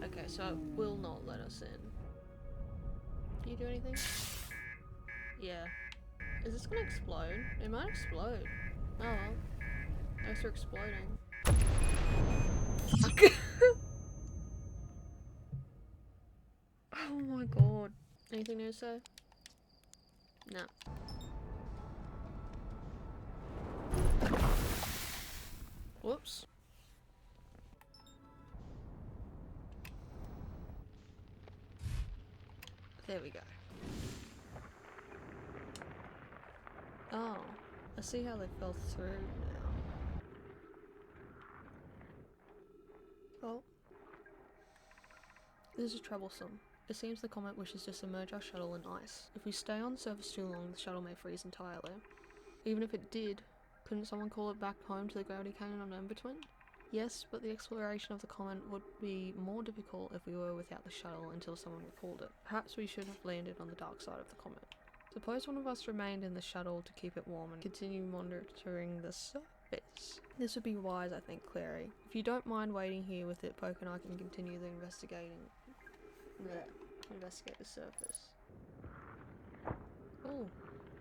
Okay, so it will not let us in. Can you do anything? Yeah. Is this gonna explode? It might explode. Oh well. Thanks for exploding. Oh my god. Anything new to say? No. Whoops. There we go. Oh, I see how they fell through now. Oh. This is troublesome. It seems the comet wishes to submerge our shuttle in ice. If we stay on the surface too long, the shuttle may freeze entirely. Even if it did, couldn't someone call it back home to the gravity cannon on Ember Twin? Yes, but the exploration of the comet would be more difficult if we were without the shuttle until someone recalled it. Perhaps we should have landed on the dark side of the comet. Suppose one of us remained in the shuttle to keep it warm and continue monitoring the surface. This would be wise, I think, Clary. If you don't mind waiting here with it, Poke and I can continue the investigating. No. investigate the surface. Oh,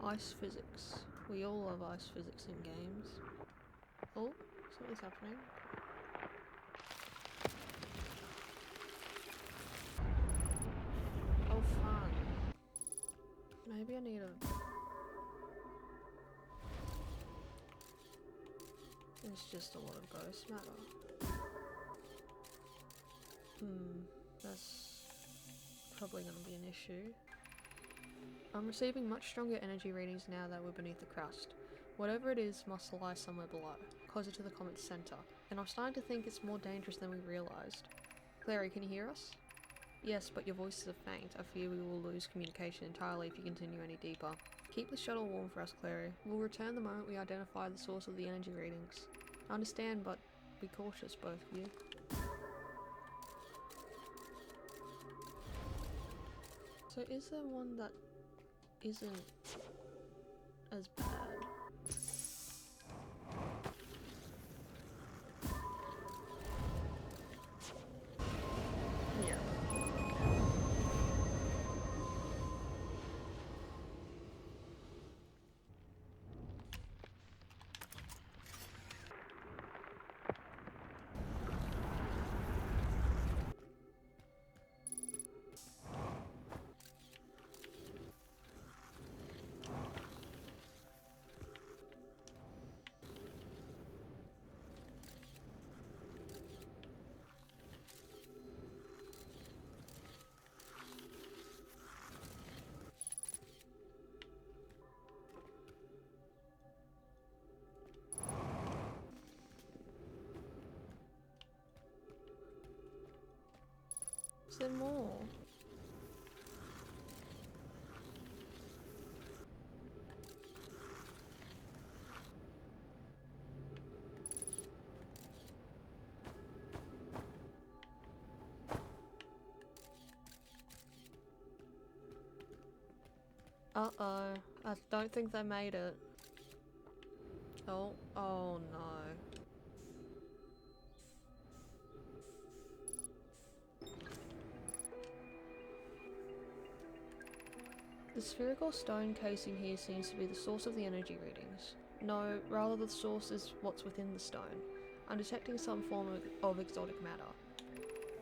ice physics. We all love ice physics in games. Oh, something's happening. Oh, fun. Maybe I need a... It's just a lot of ghost matter. That's probably going to be an issue. I'm receiving much stronger energy readings now that we're beneath the crust. Whatever it is must lie somewhere below, closer to the comet's center, and I'm starting to think it's more dangerous than we realized. Clary, can you hear us? Yes, but your voices are faint. I fear we will lose communication entirely if you continue any deeper. Keep the shuttle warm for us, Clary. We'll return the moment we identify the source of the energy readings. I understand, but be cautious, both of you. So is there one that isn't as bad? Yeah. Is there more? Uh-oh. I don't think they made it. Oh no. The spherical stone casing here seems to be the source of the energy readings. No, rather the source is what's within the stone. I'm detecting some form of exotic matter.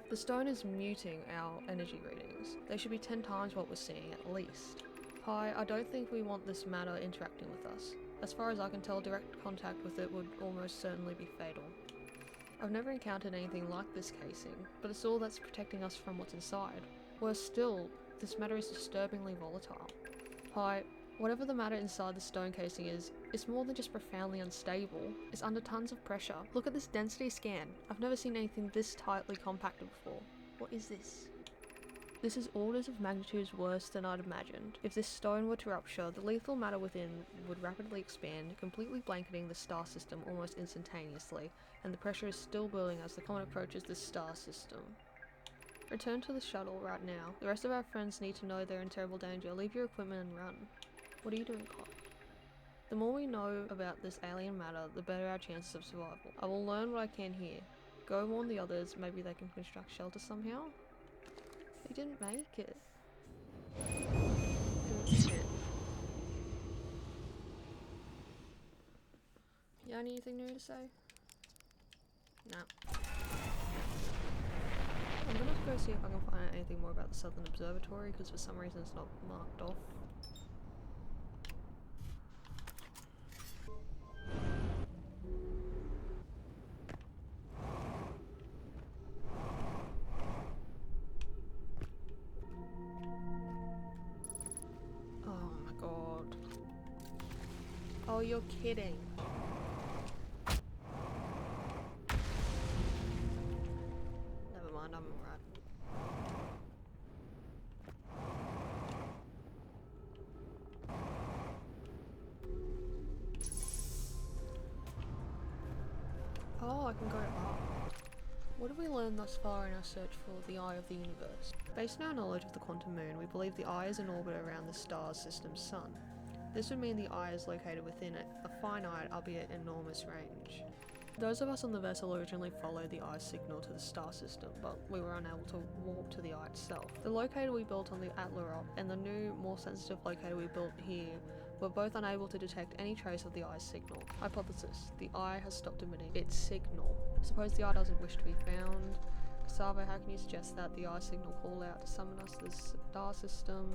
The stone is muting our energy readings. They should be 10 times what we're seeing at least. Pi, I don't think we want this matter interacting with us. As far as I can tell, direct contact with it would almost certainly be fatal. I've never encountered anything like this casing, but it's all that's protecting us from what's inside. Worse still, this matter is disturbingly volatile. Pi, whatever the matter inside the stone casing is, it's more than just profoundly unstable. It's under tons of pressure. Look at this density scan. I've never seen anything this tightly compacted before. What is this? This is orders of magnitudes worse than I'd imagined. If this stone were to rupture, the lethal matter within would rapidly expand, completely blanketing the star system almost instantaneously, and the pressure is still building as the comet approaches this star system. Return to the shuttle right now. The rest of our friends need to know they're in terrible danger. Leave your equipment and run. What are you doing, Cop? The more we know about this alien matter, the better our chances of survival. I will learn what I can here. Go warn the others, maybe they can construct shelter somehow? They didn't make it. Shit. You got anything new to say? No. I'm gonna go see if I can find out anything more about the Southern Observatory, because for some reason it's not marked off. Oh my god. Oh, you're kidding. Never mind, I'm alright. Oh, I can go up. What have we learned thus far in our search for the eye of the universe? Based on our knowledge of the quantum moon, we believe the eye is in orbit around the star system's sun. This would mean the eye is located within it, a finite, albeit enormous range. Those of us on the vessel originally followed the eye signal to the star system, but we were unable to warp to the eye itself. The locator we built on the Atlarop and the new, more sensitive locator we built here were both unable to detect any trace of the eye's signal. Hypothesis: the eye has stopped emitting its signal. Suppose the eye doesn't wish to be found. Savo, how can you suggest that the eye signal call out to summon us to the star system?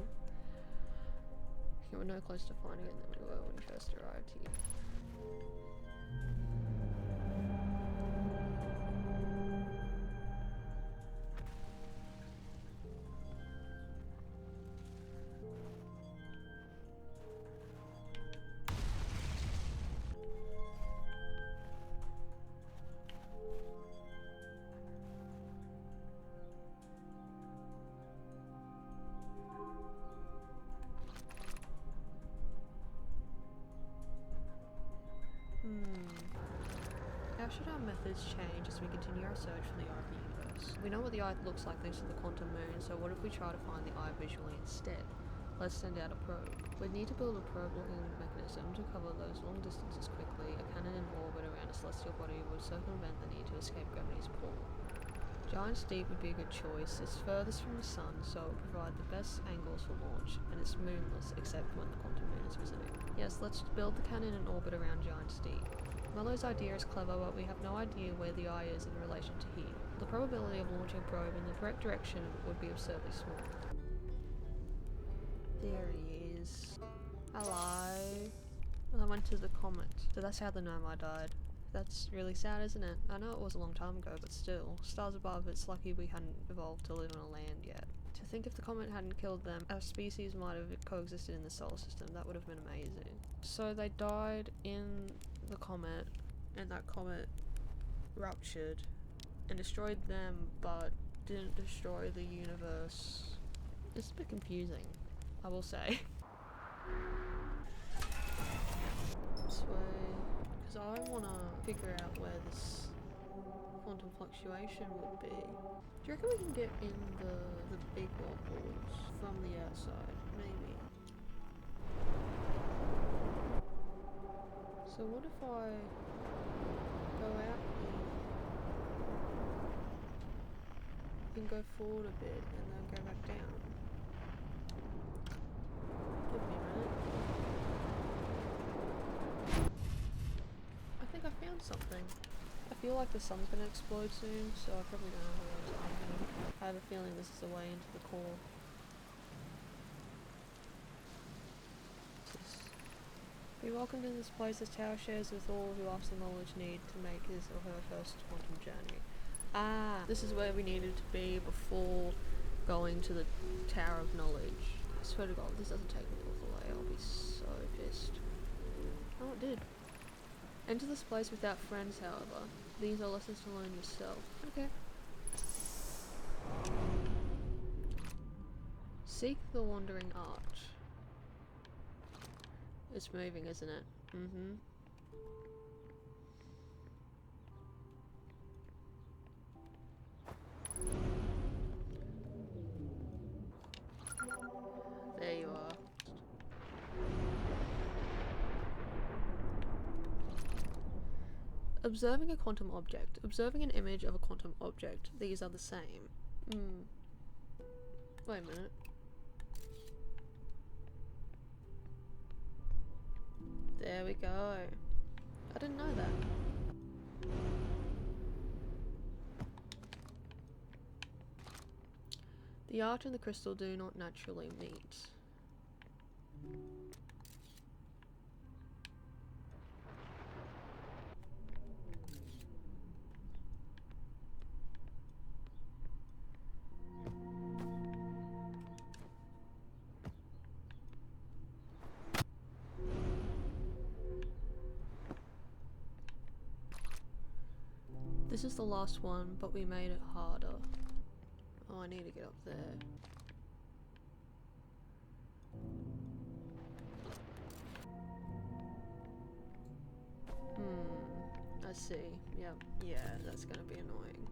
Okay, we're no closer to finding it than we were when we first arrived here. How should our methods change as we continue our search for the eye of the universe? We know what the eye looks like thanks to the quantum moon, so what if we try to find the eye visually instead? Let's send out a probe. We need to build a probe-looking mechanism to cover those long distances quickly. A cannon in orbit around a celestial body would circumvent the need to escape gravity's pull. Giant's Deep would be a good choice. It's furthest from the sun, so it will provide the best angles for launch, and it's moonless except when the quantum moon is visiting. Yes, let's build the cannon in orbit around Giant's Deep. Mello's idea is clever, but we have no idea where the eye is in relation to here. The probability of launching a probe in the correct direction would be absurdly small. There he is. Hello. I went to the comet. So that's how the Nomai died. That's really sad, isn't it? I know it was a long time ago, but still. Stars above, it's lucky we hadn't evolved to live on a land yet. To think if the comet hadn't killed them, our species might have coexisted in the solar system. That would have been amazing. So they died in the comet, and that comet ruptured and destroyed them, but didn't destroy the universe. It's a bit confusing, I will say. This way, because I want to figure out where this quantum fluctuation would be. Do you reckon we can get in the big whirlpools from the outside? Maybe. So what if I go out here and go forward a bit and then go back down? Give me a minute. I think I found something. I feel like the sun's gonna explode soon, so I probably don't have a lot of time. I have a feeling this is the way into the core. Be welcomed in this place as Tower shares with all who ask the knowledge need to make his or her first quantum journey. Ah, this is where we needed to be before going to the Tower of Knowledge. I swear to God, if this doesn't take me all the way, I'll be so pissed. Oh, it did. Enter this place without friends, however. These are lessons to learn yourself. Okay. Seek the Wandering Arch. It's moving, isn't it? Mm-hmm. There you are. Observing a quantum object. Observing an image of a quantum object. These are the same. Wait a minute. There we go. I didn't know that. The arch and the crystal do not naturally meet. This is the last one, but we made it harder. Oh, I need to get up there. I see. Yep. Yeah, that's gonna be annoying.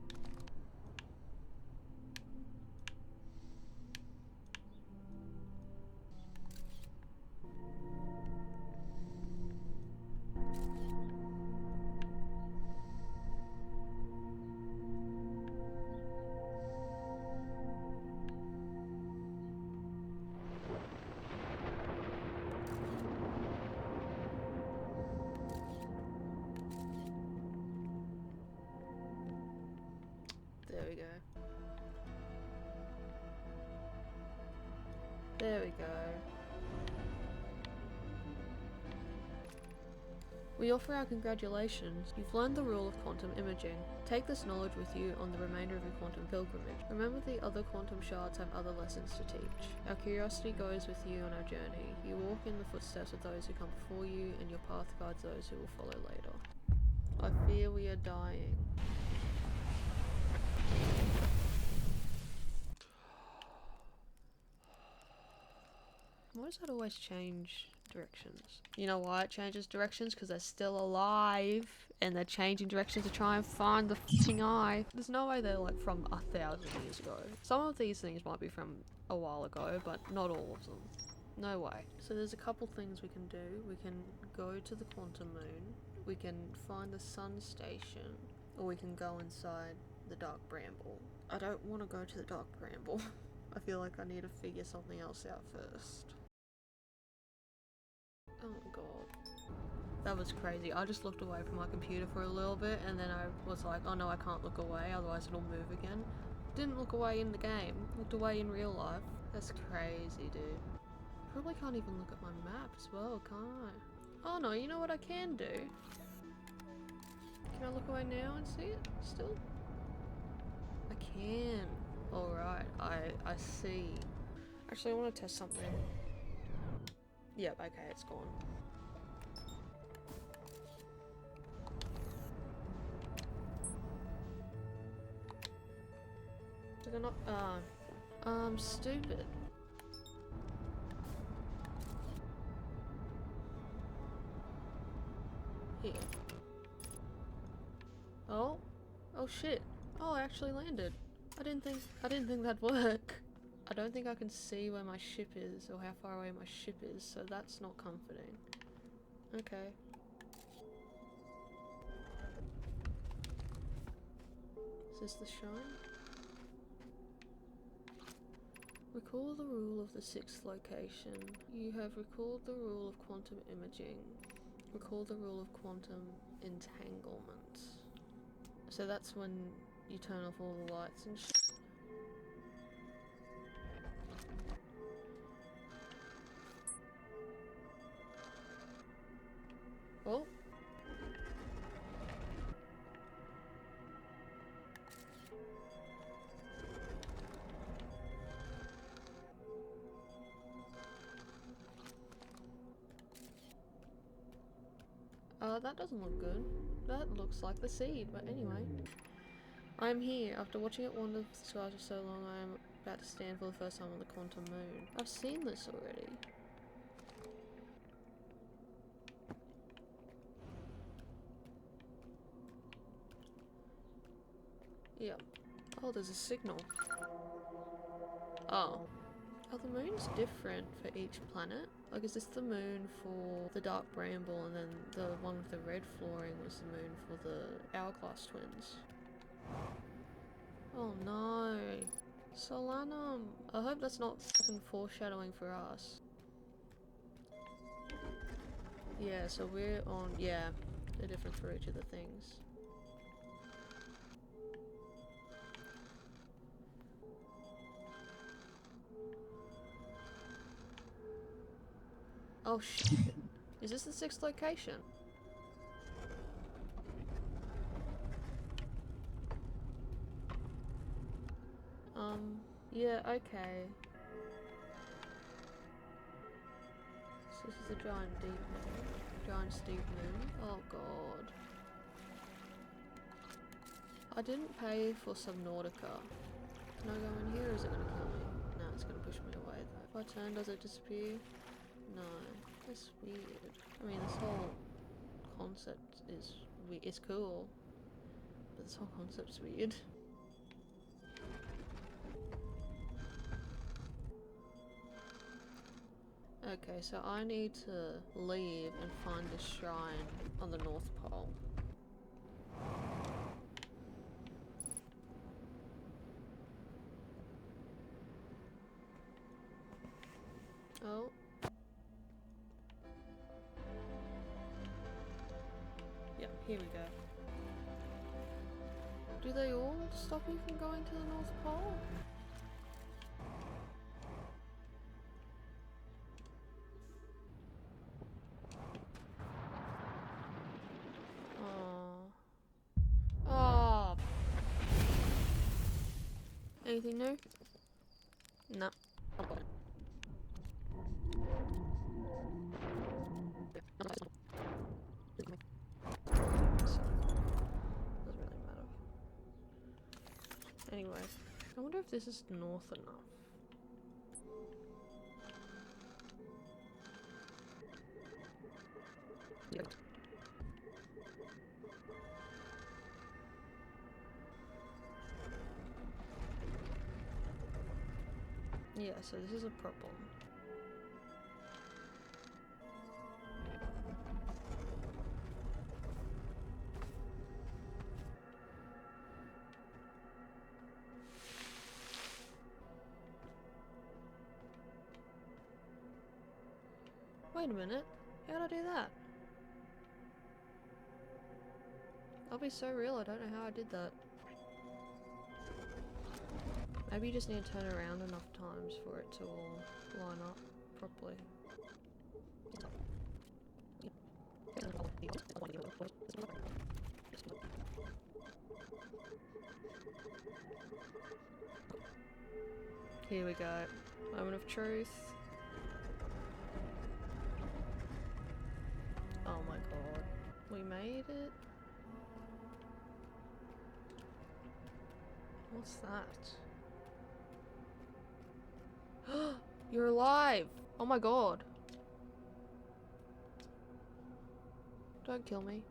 There we go. We offer our congratulations. You've learned the rule of quantum imaging. Take this knowledge with you on the remainder of your quantum pilgrimage. Remember, the other quantum shards have other lessons to teach. Our curiosity goes with you on our journey. You walk in the footsteps of those who come before you, and your path guides those who will follow later. I fear we are dying. Why does that always change directions? You know why it changes directions? Because they're still alive and they're changing directions to try and find the f***ing eye. There's no way they're like from 1,000 years ago. Some of these things might be from a while ago, but not all of them. No way. So there's a couple things we can do. We can go to the quantum moon, we can find the sun station, or we can go inside the dark bramble. I don't want to go to the dark bramble. I feel like I need to figure something else out first. Oh god. That was crazy. I just looked away from my computer for a little bit and then I was like, oh no, I can't look away, otherwise it'll move again. Didn't look away in the game, looked away in real life. That's crazy, dude. Probably can't even look at my map as well, can't I? Oh no, you know what I can do? Can I look away now and see it still? I can. Alright, I see. Actually, I want to test something. Yep, okay, it's gone. Did I not? I'm stupid. Here. Oh? Oh shit. Oh, I actually landed. I didn't think that'd work. I don't think I can see where my ship is or how far away my ship is, so that's not comforting. Okay. Is this the shrine? Recall the rule of the sixth location. You have recalled the rule of quantum imaging. Recall the rule of quantum entanglement. So that's when you turn off all the lights and shit. Oh. That doesn't look good. That looks like the seed, but anyway. I am here. After watching it wander the skies for so long, I am about to stand for the first time on the quantum moon. I've seen this already. Yep. Oh, there's a signal. Oh. Are the moons different for each planet? Like, is this the moon for the dark bramble and then the one with the red flooring was the moon for the hourglass twins? Oh no. Solanum. I hope that's not fucking foreshadowing for us. Yeah, so we're on, yeah, they're different for each of the things. Oh shit. Is this the sixth location? Yeah, okay. So this is the giant deep moon. Giant steep moon. Oh god. I didn't pay for Subnautica. Can I go in here or is it gonna kill me? No, it's gonna push me away though. If I turn, does it disappear? No. That's weird. I mean, this whole concept is it's cool, but this whole concept's weird. Okay, so I need to leave and find the shrine on the North Pole. Oh. Yep, here we go. Do they all stop you from going to the North Pole? Anything new? No. Doesn't really matter. Anyway, I wonder if this is north enough. Yep. Yeah, so this is a problem. Wait a minute, how'd I do that? I'll be so real, I don't know how I did that. Maybe you just need to turn around enough times for it to all line up properly. Here we go. Moment of truth. Oh my god. We made it? What's that? You're alive! Oh my god. Don't kill me.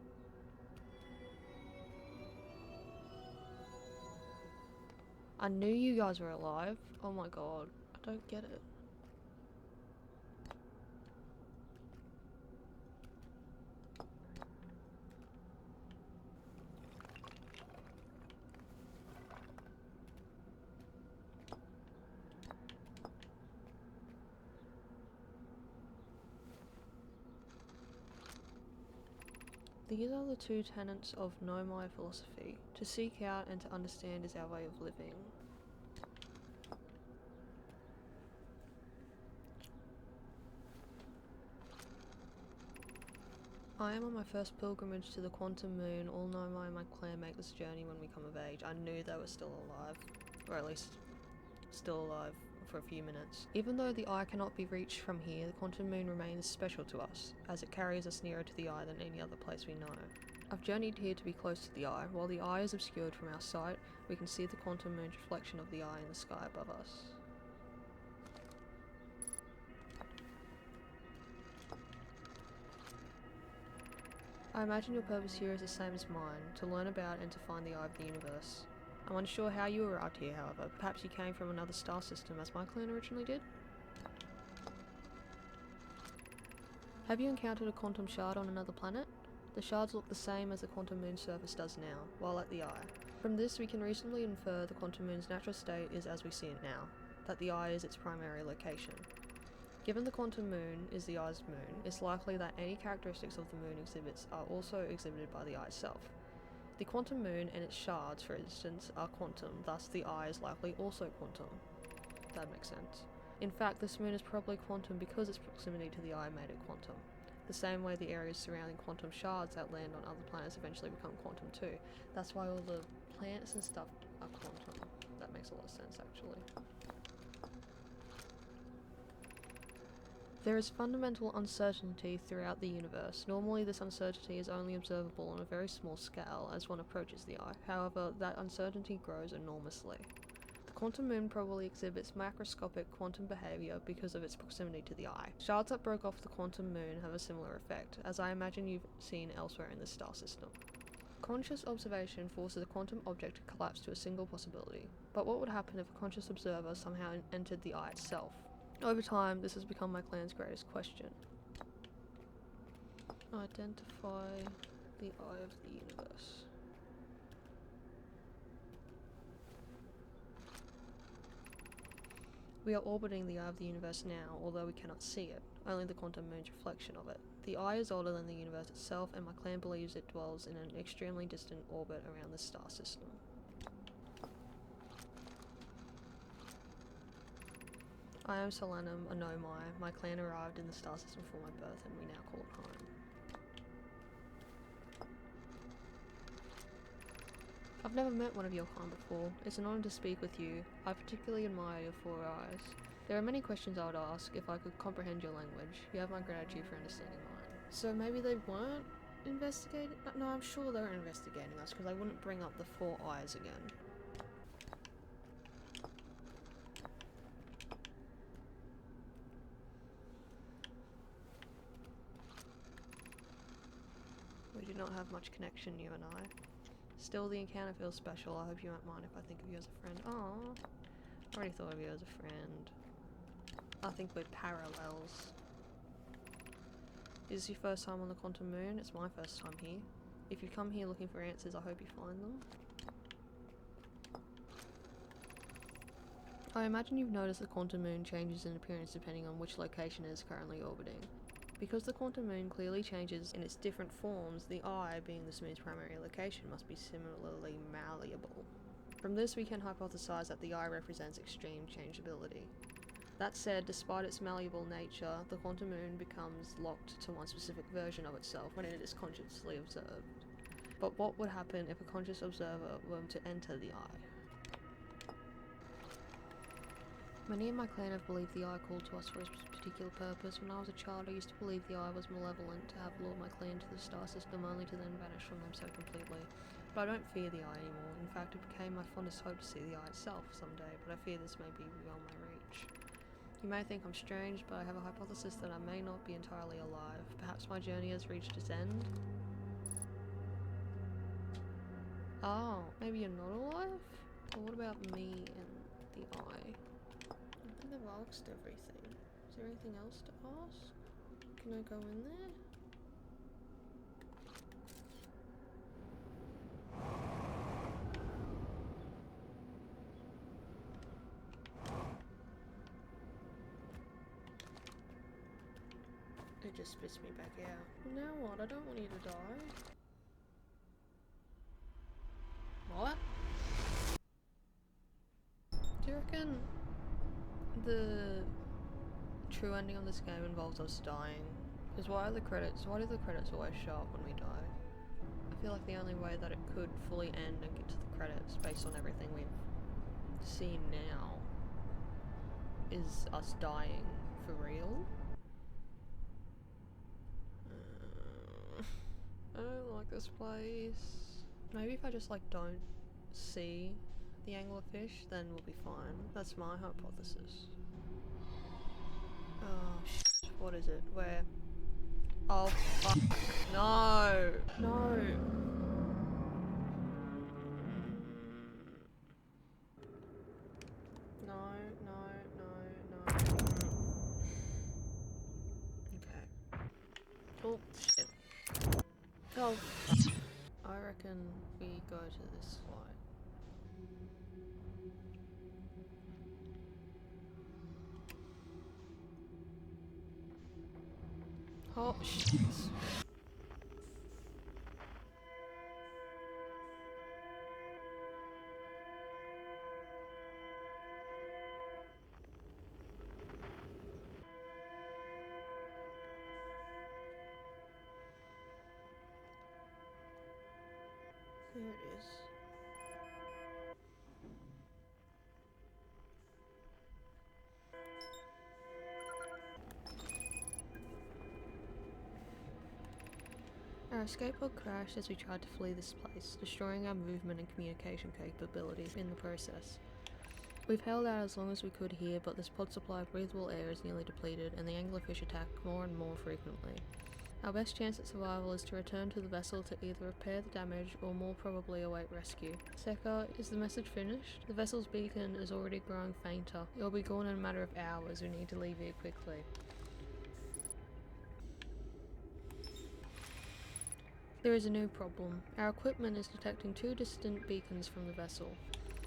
I knew you guys were alive. Oh my god. I don't get it. These are the two tenets of Nomai philosophy. To seek out and to understand is our way of living. I am on my first pilgrimage to the Quantum Moon. All Nomai and my clan make this journey when we come of age. I knew they were still alive. Or at least, still alive for a few minutes. Even though the eye cannot be reached from here, the Quantum Moon remains special to us, as it carries us nearer to the eye than any other place we know. I've journeyed here to be close to the eye. While the eye is obscured from our sight, we can see the Quantum Moon's reflection of the eye in the sky above us. I imagine your purpose here is the same as mine, to learn about and to find the eye of the universe. I'm unsure how you arrived here, however. Perhaps you came from another star system, as my clan originally did? Have you encountered a quantum shard on another planet? The shards look the same as the Quantum Moon's surface does now, while at the eye. From this, we can reasonably infer the Quantum Moon's natural state is as we see it now, that the eye is its primary location. Given the Quantum Moon is the eye's moon, it's likely that any characteristics of the moon exhibits are also exhibited by the eye itself. The Quantum Moon and its shards, for instance, are quantum, thus the eye is likely also quantum. That makes sense. In fact, this moon is probably quantum because its proximity to the eye made it quantum. The same way the areas surrounding quantum shards that land on other planets eventually become quantum too. That's why all the planets and stuff are quantum. That makes a lot of sense, actually. There is fundamental uncertainty throughout the universe. Normally this uncertainty is only observable on a very small scale as one approaches the eye. However, that uncertainty grows enormously. The Quantum Moon probably exhibits macroscopic quantum behavior because of its proximity to the eye. Shards that broke off the Quantum Moon have a similar effect, as I imagine you've seen elsewhere in the star system. Conscious observation forces a quantum object to collapse to a single possibility. But what would happen if a conscious observer somehow entered the eye itself? Over time, this has become my clan's greatest question. Identify the eye of the universe. We are orbiting the eye of the universe now, although we cannot see it, only the Quantum Moon's reflection of it. The eye is older than the universe itself, and my clan believes it dwells in an extremely distant orbit around the star system. I am Solanum, a Nomai. My clan arrived in the star system for my birth, and we now call it home. I've never met one of your kind before. It's an honor to speak with you. I particularly admire your 4 eyes. There are many questions I would ask if I could comprehend your language. You have my gratitude for understanding mine. So maybe they weren't investigating? No, I'm sure they were investigating us because they wouldn't bring up the 4 eyes again. We do not have much connection, you and I. Still, the encounter feels special. I hope you won't mind if I think of you as a friend. Aww. I already thought of you as a friend. I think we're parallels. Is this your first time on the Quantum Moon? It's my first time here. If you come here looking for answers, I hope you find them. I imagine you've noticed the Quantum Moon changes in appearance depending on which location it is currently orbiting. Because the Quantum Moon clearly changes in its different forms, the eye, being the moon's primary location, must be similarly malleable. From this we can hypothesize that the eye represents extreme changeability. That said, despite its malleable nature, the Quantum Moon becomes locked to one specific version of itself when it is consciously observed. But what would happen if a conscious observer were to enter the eye? Many in my clan have believed the eye called to us for a particular purpose. When I was a child, I used to believe the eye was malevolent, to have lured my clan to the star system only to then vanish from them so completely. But I don't fear the eye anymore. In fact, it became my fondest hope to see the eye itself someday, but I fear this may be beyond my reach. You may think I'm strange, but I have a hypothesis that I may not be entirely alive. Perhaps my journey has reached its end? Oh, maybe you're not alive? Or what about me and the eye? I think I've asked everything. Is there anything else to ask? Can I go in there? It just spits me back out. Well, now what? I don't want you to die. What? Do you reckon the true ending of this game involves us dying? Because why do the credits always show up when we die? I feel like the only way that it could fully end and get to the credits, based on everything we've seen now, is us dying for real. I don't like this place. Maybe if I just like don't see the anglerfish, then we'll be fine. That's my hypothesis. Oh shit, what is it? Where? Oh fuck. No! No! No, no, no, no. Okay. Oh shit. Oh, I reckon we go to this slide. Oh shit. There it is. Our escape pod crashed as we tried to flee this place, destroying our movement and communication capabilities in the process. We've held out as long as we could here, but this pod supply of breathable air is nearly depleted, and the anglerfish attack more and more frequently. Our best chance at survival is to return to the vessel to either repair the damage or more probably await rescue. Sekar, is the message finished? The vessel's beacon is already growing fainter. It will be gone in a matter of hours. We need to leave here quickly. There is a new problem. Our equipment is detecting 2 distant beacons from the vessel,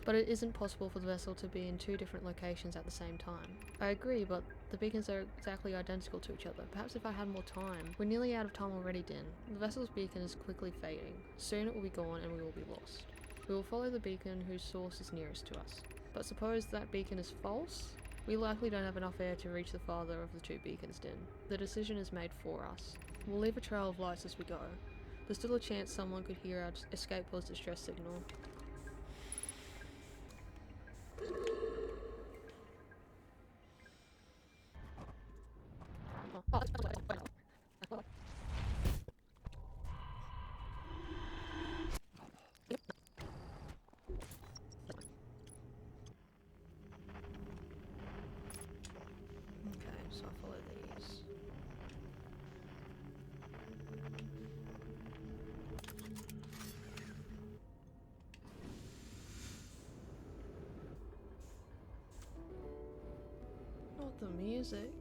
but it isn't possible for the vessel to be in 2 different locations at the same time. I agree, but the beacons are exactly identical to each other. Perhaps if I had more time. We're nearly out of time already, Din. The vessel's beacon is quickly fading. Soon it will be gone and we will be lost. We will follow the beacon whose source is nearest to us. But suppose that beacon is false? We likely don't have enough air to reach the farther of the 2 beacons, Din. The decision is made for us. We'll leave a trail of lights as we go. There's still a chance someone could hear our escape pod's distress signal. Okay, so I follow these. Not the music.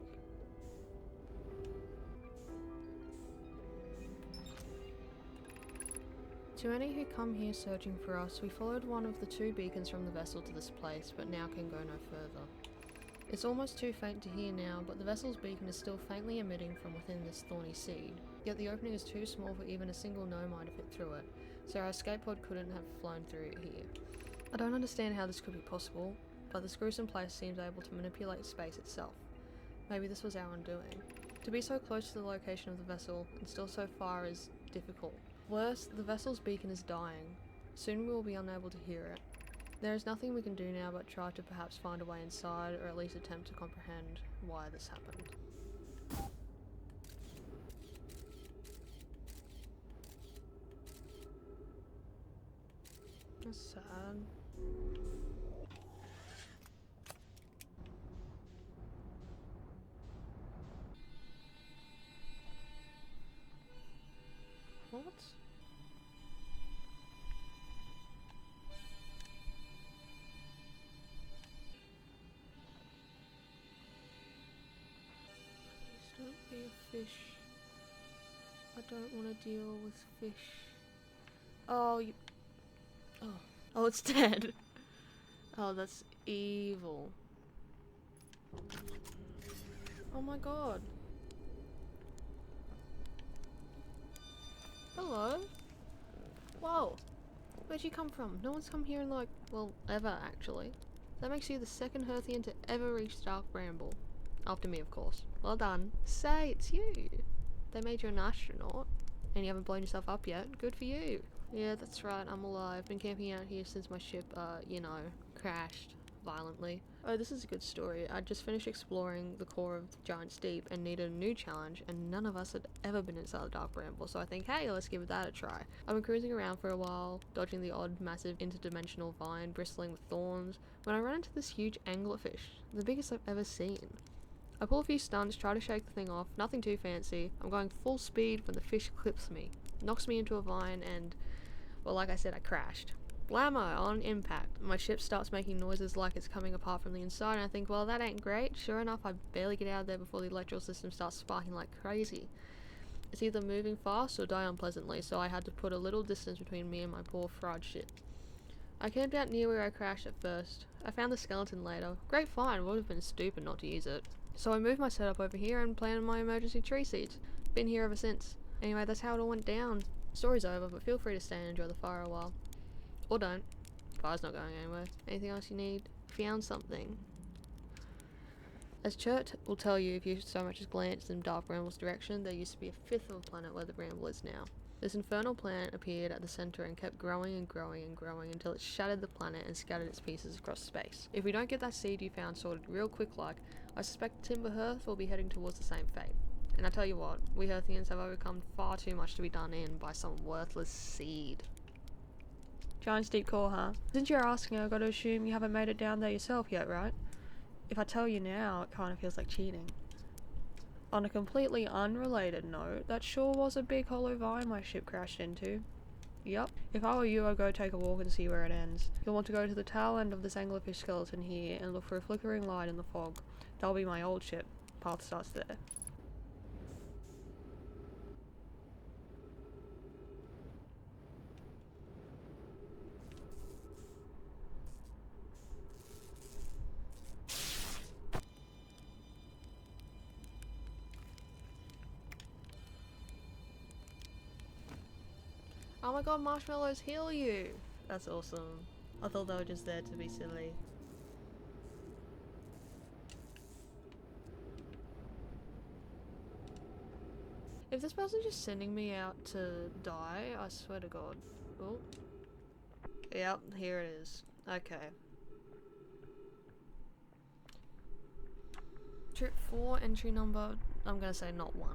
To any who come here searching for us, we followed one of the 2 beacons from the vessel to this place, but now can go no further. It's almost too faint to hear now, but the vessel's beacon is still faintly emitting from within this thorny seed, yet the opening is too small for even a single nomad to fit through it, so our escape pod couldn't have flown through it here. I don't understand how this could be possible, but this gruesome place seems able to manipulate space itself. Maybe this was our undoing. To be so close to the location of the vessel, and still so far, is difficult. Worse, the vessel's beacon is dying. Soon we will be unable to hear it. There is nothing we can do now but try to perhaps find a way inside, or at least attempt to comprehend why this happened. That's sad. What? Please don't be a fish. I don't want to deal with fish. Oh, you... Oh. Oh, it's dead. Oh, that's evil. Oh my god. Hello? Whoa. Where'd you come from? No one's come here in like, well, ever actually. That makes you the 2nd Hearthian to ever reach Dark Bramble. After me, of course. Well done. Say, it's you. They made you an astronaut, and you haven't blown yourself up yet. Good for you. Yeah, that's right, I'm alive. Been camping out here since my ship, crashed violently. Oh, this is a good story. I just finished exploring the core of Giant's Deep and needed a new challenge, and none of us had ever been inside the Dark Bramble, so I think, hey, let's give that a try. I've been cruising around for a while, dodging the odd massive interdimensional vine bristling with thorns, when I run into this huge anglerfish, the biggest I've ever seen. I pull a few stunts, try to shake the thing off, nothing too fancy. I'm going full speed when the fish clips me, knocks me into a vine, and, well, like I said, I crashed. Blammo, on impact. My ship starts making noises like it's coming apart from the inside, and I think, well, that ain't great. Sure enough, I barely get out of there before the electrical system starts sparking like crazy. It's either moving fast or die unpleasantly, so I had to put a little distance between me and my poor fried ship. I camped out near where I crashed at first. I found the skeleton later. Great find, would have been stupid not to use it. So I moved my setup over here and planted my emergency tree seeds. Been here ever since. Anyway, that's how it all went down. Story's over, but feel free to stay and enjoy the fire a while. Or don't. Fire's not going anywhere. Anything else you need? Found something. As Chert will tell you if you so much as glance in Dark Bramble's direction, there used to be a 5th of a planet where the Bramble is now. This infernal planet appeared at the center and kept growing and growing and growing until it shattered the planet and scattered its pieces across space. If we don't get that seed you found sorted real quick like, I suspect Timber Hearth will be heading towards the same fate. And I tell you what, we Hearthians have overcome far too much to be done in by some worthless seed. Giant's Deep core, huh? Since you're asking, I've got to assume you haven't made it down there yourself yet, right? If I tell you now, it kind of feels like cheating. On a completely unrelated note, that sure was a big hollow vine my ship crashed into. Yup. If I were you, I'd go take a walk and see where it ends. You'll want to go to the tail end of this anglerfish skeleton here and look for a flickering light in the fog. That'll be my old ship. Path starts there. Oh my god, marshmallows heal you! That's awesome. I thought they were just there to be silly. If this person's just sending me out to die, I swear to god. Oh. Yep, here it is. Okay. Trip 4, entry number, I'm gonna say not 1.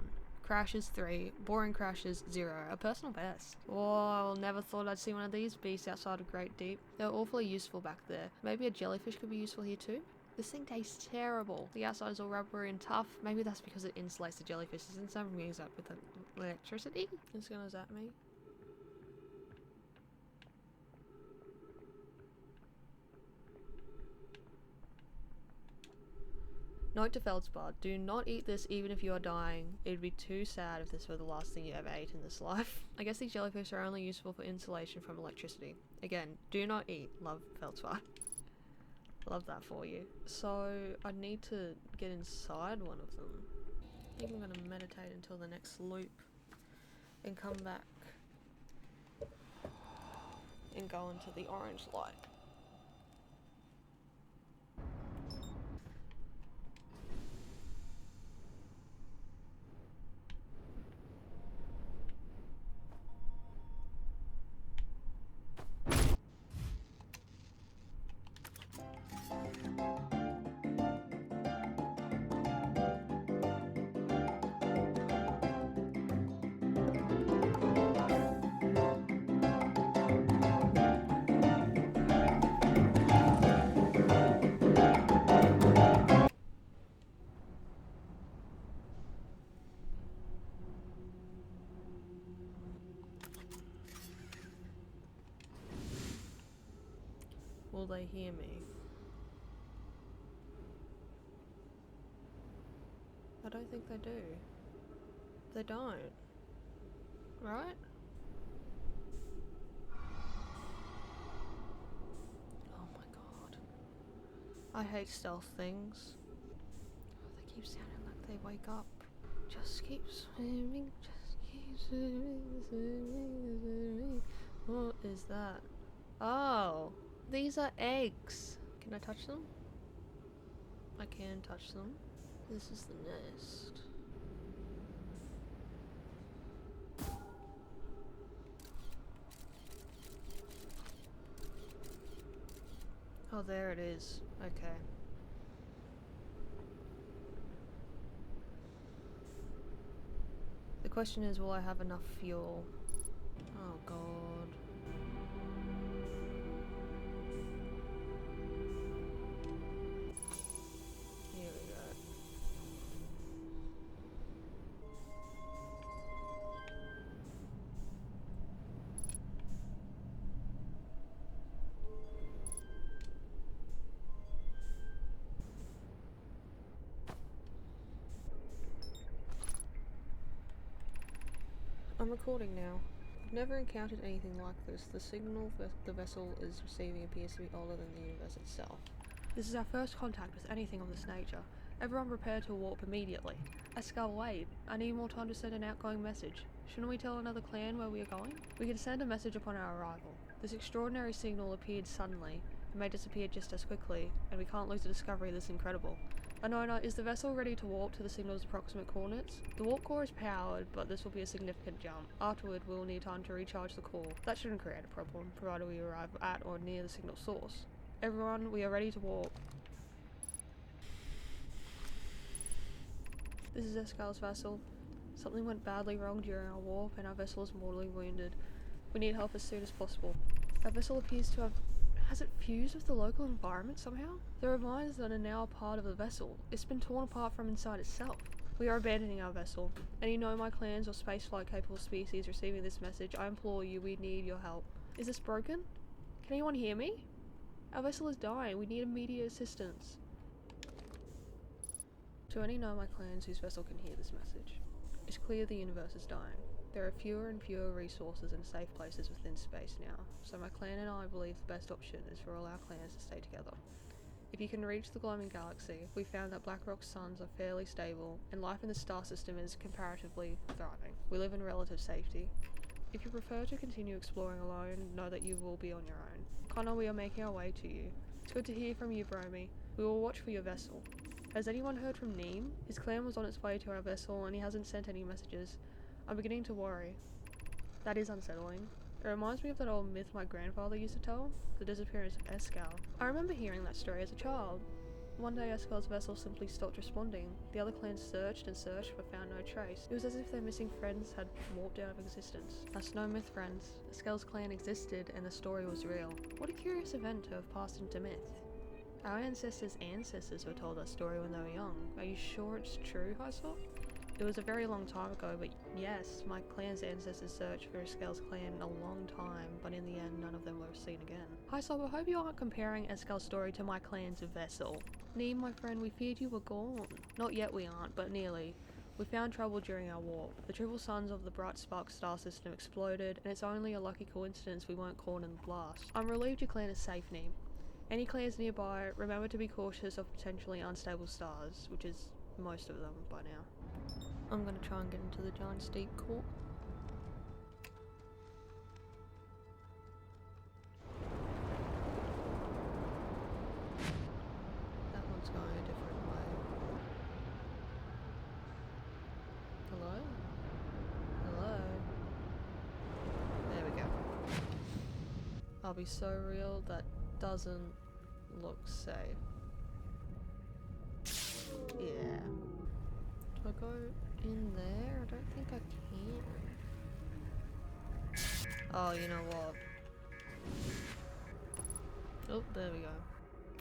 Crashes 3, boring crashes 0, a personal best. Oh, never thought I'd see one of these beasts outside of Great Deep. They're awfully useful back there. Maybe a jellyfish could be useful here too? This thing tastes terrible. The outside is all rubbery and tough. Maybe that's because it insulates the jellyfishes and some rings up with electricity. It's gonna zap me. Note to Feldspar, do not eat this even if you are dying. It would be too sad if this were the last thing you ever ate in this life. I guess these jellyfish are only useful for insulation from electricity. Again, do not eat. Love, Feldspar. Love that for you. So, I need to get inside one of them. I think I'm going to meditate until the next loop and come back and go into the orange light. Will they hear me? I don't think they do. They don't. Right? Oh my god. I hate stealth things. Oh, they keep sounding like they wake up. Just keep swimming, just keep swimming, swimming, swimming. What is that? Oh! These are eggs. Can I touch them? I can touch them. This is the nest. Oh, there it is. Okay. The question is, will I have enough fuel? Oh god. Here we go. I'm recording now. I've never encountered anything like this. The signal that the vessel is receiving appears to be older than the universe itself. This is our first contact with anything of this nature. Everyone prepare to warp immediately. Escal, wait. I need more time to send an outgoing message. Shouldn't we tell another clan where we are going? We can send a message upon our arrival. This extraordinary signal appeared suddenly. It may disappear just as quickly, and we can't lose the discovery of this incredible. Anona, is the vessel ready to warp to the signal's approximate coordinates? The warp core is powered, but this will be a significant jump. Afterward, we'll need time to recharge the core. That shouldn't create a problem, provided we arrive at or near the signal source. Everyone, we are ready to warp. This is Escal's vessel. Something went badly wrong during our warp, and our vessel is mortally wounded. We need help as soon as possible. Our vessel appears to have... Has it fused with the local environment somehow? There are mines that are now a part of the vessel. It's been torn apart from inside itself. We are abandoning our vessel. Any Nomai clans or spaceflight capable species receiving this message, I implore you, we need your help. Is this broken? Can anyone hear me? Our vessel is dying. We need immediate assistance. To any Nomai clans whose vessel can hear this message, it's clear the universe is dying. There are fewer and fewer resources and safe places within space now, so my clan and I believe the best option is for all our clans to stay together. If you can reach the glowing galaxy, we found that Black Rock's suns are fairly stable, and life in the star system is comparatively thriving. We live in relative safety. If you prefer to continue exploring alone, know that you will be on your own. Connor, we are making our way to you. It's good to hear from you, Bromy. We will watch for your vessel. Has anyone heard from Neem? His clan was on its way to our vessel, and he hasn't sent any messages. I'm beginning to worry. That is unsettling. It reminds me of that old myth my grandfather used to tell, the disappearance of Escal. I remember hearing that story as a child. One day Eskel's vessel simply stopped responding. The other clans searched and searched but found no trace. It was as if their missing friends had warped out of existence. That's no myth, friends. Eskel's clan existed and the story was real. What a curious event to have passed into myth. Our ancestors' ancestors were told that story when they were young. Are you sure it's true, Hyssop? It was a very long time ago, but yes, my clan's ancestors searched for Eskel's clan a long time, but in the end none of them were seen again. Hyssop, I hope you aren't comparing Eskel's story to my clan's vessel. Neem, my friend, we feared you were gone. Not yet we aren't, but nearly. We found trouble during our warp. The triple suns of the bright spark star system exploded, and it's only a lucky coincidence we weren't caught in the blast. I'm relieved your clan is safe, Neem. Any clans nearby, remember to be cautious of potentially unstable stars, which is most of them by now. I'm gonna try and get into the Giant's Deep Court. That one's going a different way. Hello? Hello? There we go. I'll be so real, that doesn't look safe. Yeah. Do I go in there? I don't think I can. Oh, you know what? Oh, there we go.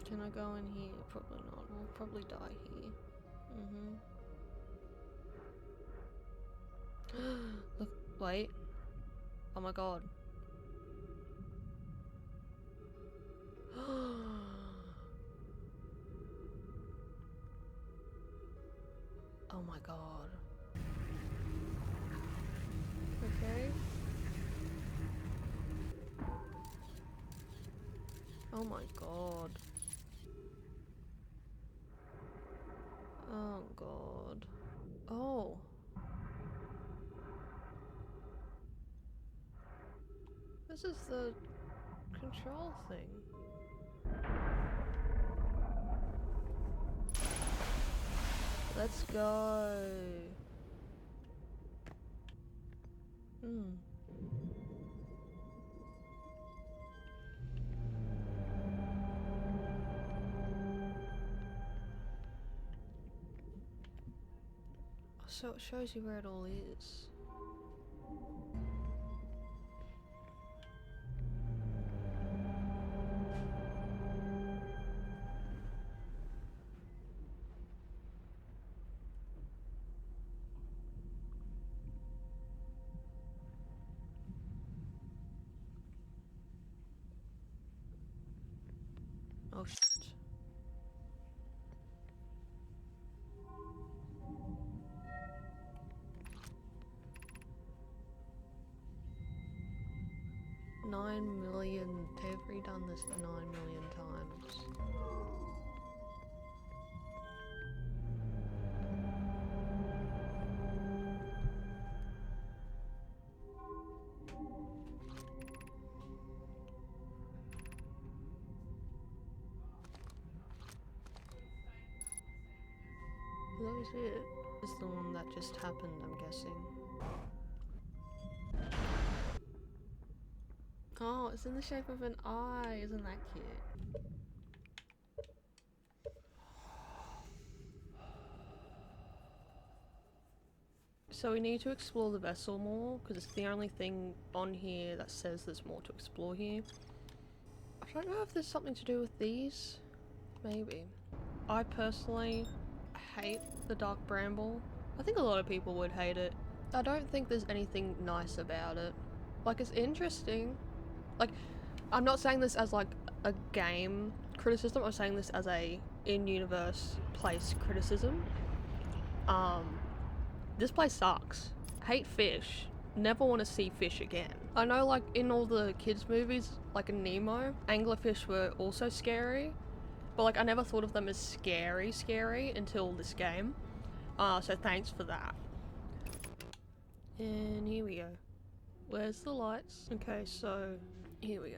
Can I go in here? Probably not. We'll probably die here. Look, wait. Oh my god. Oh my god. Okay. Oh my god. Oh god. Oh. This is the control thing. Let's go. So it shows you where it all is. Oh shit. They've redone this 9 million times. That was it. This is the one that just happened, I'm guessing. Oh, it's in the shape of an eye. Isn't that cute? So we need to explore the vessel more, because it's the only thing on here that says there's more to explore here. I don't know if there's something to do with these. Maybe. I personally hate the dark bramble. I think a lot of people would hate it. I don't think there's anything nice about it. Like, it's interesting. Like, I'm not saying this as like a game criticism, I'm saying this as a in-universe place criticism. This place sucks. Hate fish. Never want to see fish again. I know, like, in all the kids movies, like in Nemo, anglerfish were also scary, but like I never thought of them as scary until this game. So thanks for that. And here we go. Where's the lights? Okay, so here we go.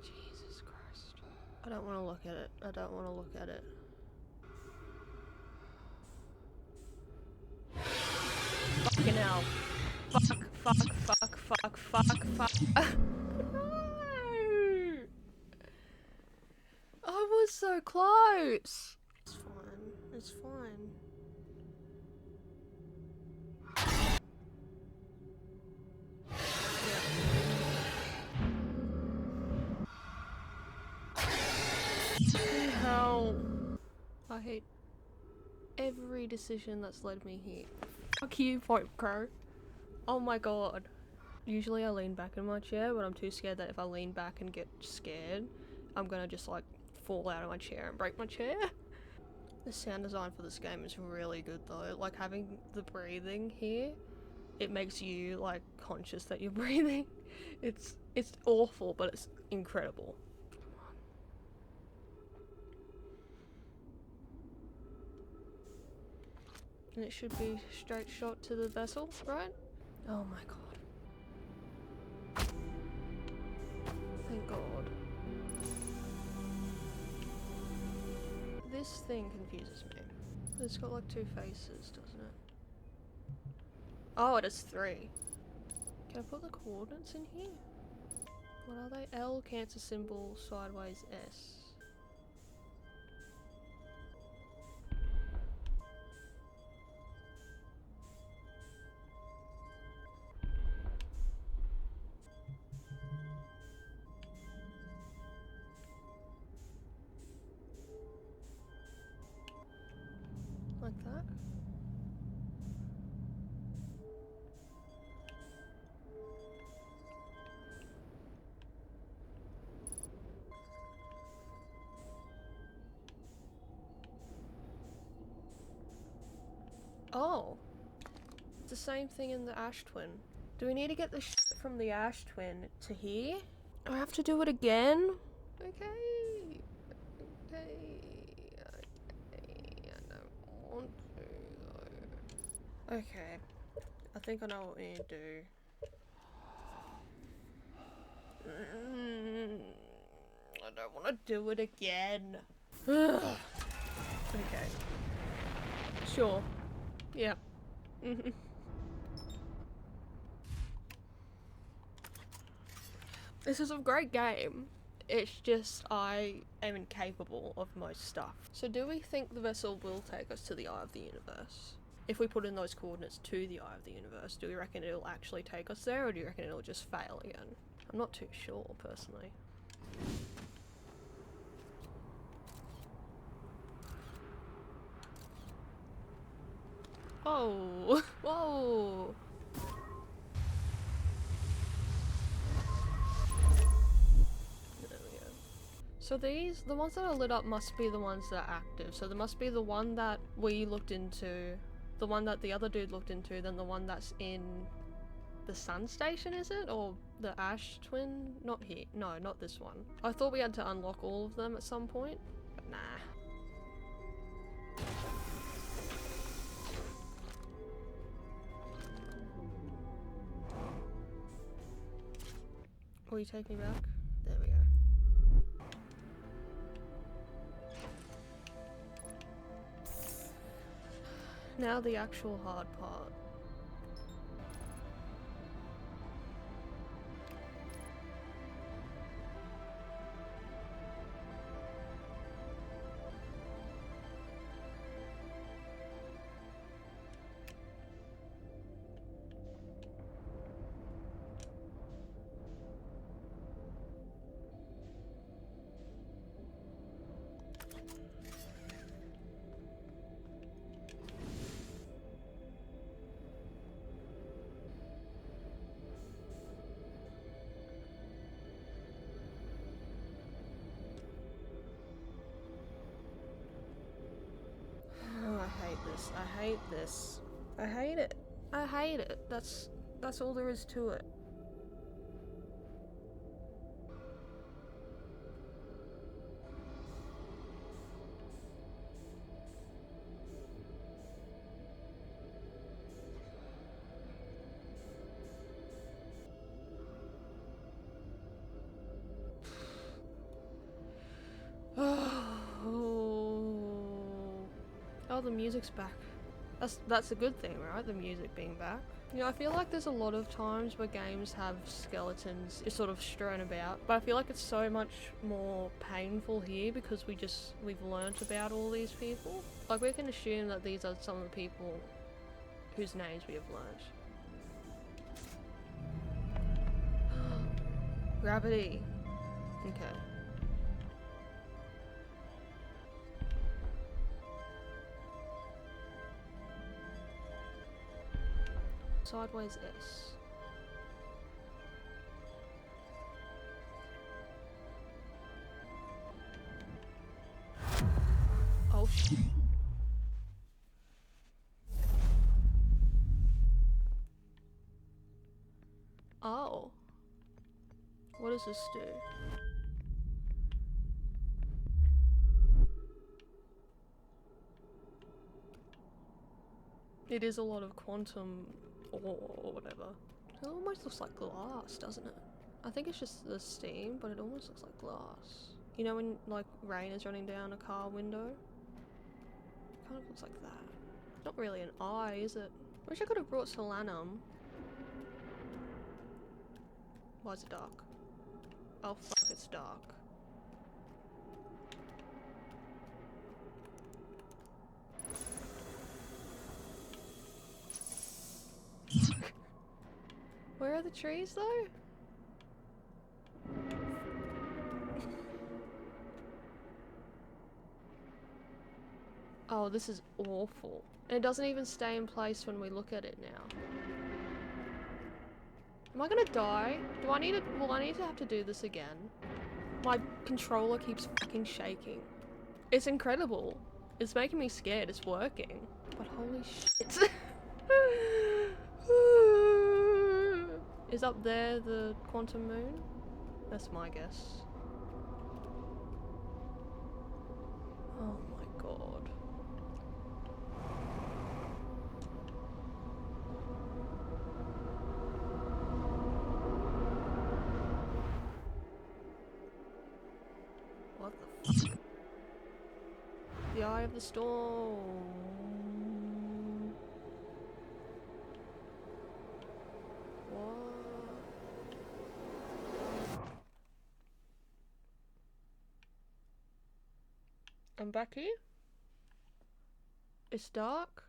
Jesus Christ. I don't want to look at it. I don't want to look at it. now. Fuck. No! I was so close. It's fine. It's fine. Yeah. Hell. I hate every decision that's led me here. Fuck you, Point Crow. Oh my god. Usually I lean back in my chair, but I'm too scared that if I lean back and get scared, I'm gonna just like fall out of my chair and break my chair. The sound design for this game is really good though. Like having the breathing here, it makes you like conscious that you're breathing. It's awful, but it's incredible. And it should be straight shot to the vessel, right? Oh my god. Thank god. This thing confuses me. It's got like two faces, doesn't it? Oh, it has three. Can I put the coordinates in here? What are they? L, cancer symbol, sideways S. Like that? Oh! It's the same thing in the Ash Twin. Do we need to get the shit from the Ash Twin to here? I have to do it again? Okay. Okay. I don't want to though. Okay. I think I know what we need to do. I don't want to do it again. Okay. Sure. Yeah. This is a great game. It's just I am incapable of most stuff. So do we think the vessel will take us to the Eye of the Universe? If we put in those coordinates to the Eye of the Universe, do we reckon it'll actually take us there, or do you reckon it'll just fail again? I'm not too sure, personally. Whoa! Whoa! There we go. So these, the ones that are lit up must be the ones that are active. So there must be the one that we looked into, the one that the other dude looked into, then the one that's in the sun station, is it? Or the Ash Twin? Not here. No, not this one. I thought we had to unlock all of them at some point, but nah. Will you take me back? There we go. Now the actual hard part. I hate this. I hate it. I hate it. That's all there is to it. Oh, the music's back. That's a good thing, right? The music being back. You know, I feel like there's a lot of times where games have skeletons just sort of strewn about, but I feel like it's so much more painful here because we've learnt about all these people. Like, we can assume that these are some of the people whose names we have learnt. Gravity. Okay. Sideways S. Oh shit. Oh. What does this do? It is a lot of quantum or whatever. It almost looks like glass, doesn't it? I think it's just the steam, but it almost looks like glass. You know when, like, rain is running down a car window? It kind of looks like that. Not really an eye, is it? Wish I could have brought solanum. Why is it dark? Oh fuck, it's dark. Where are the trees though? Oh, this is awful. And it doesn't even stay in place when we look at it now. Am I gonna die? Do I need it? Will I need to have to do this again? My controller keeps fucking shaking. It's incredible. It's making me scared. It's working. But holy shit. Is up there the quantum moon? That's my guess. Oh my god. What the fuck? The eye of the storm. What? I'm back here? It's dark?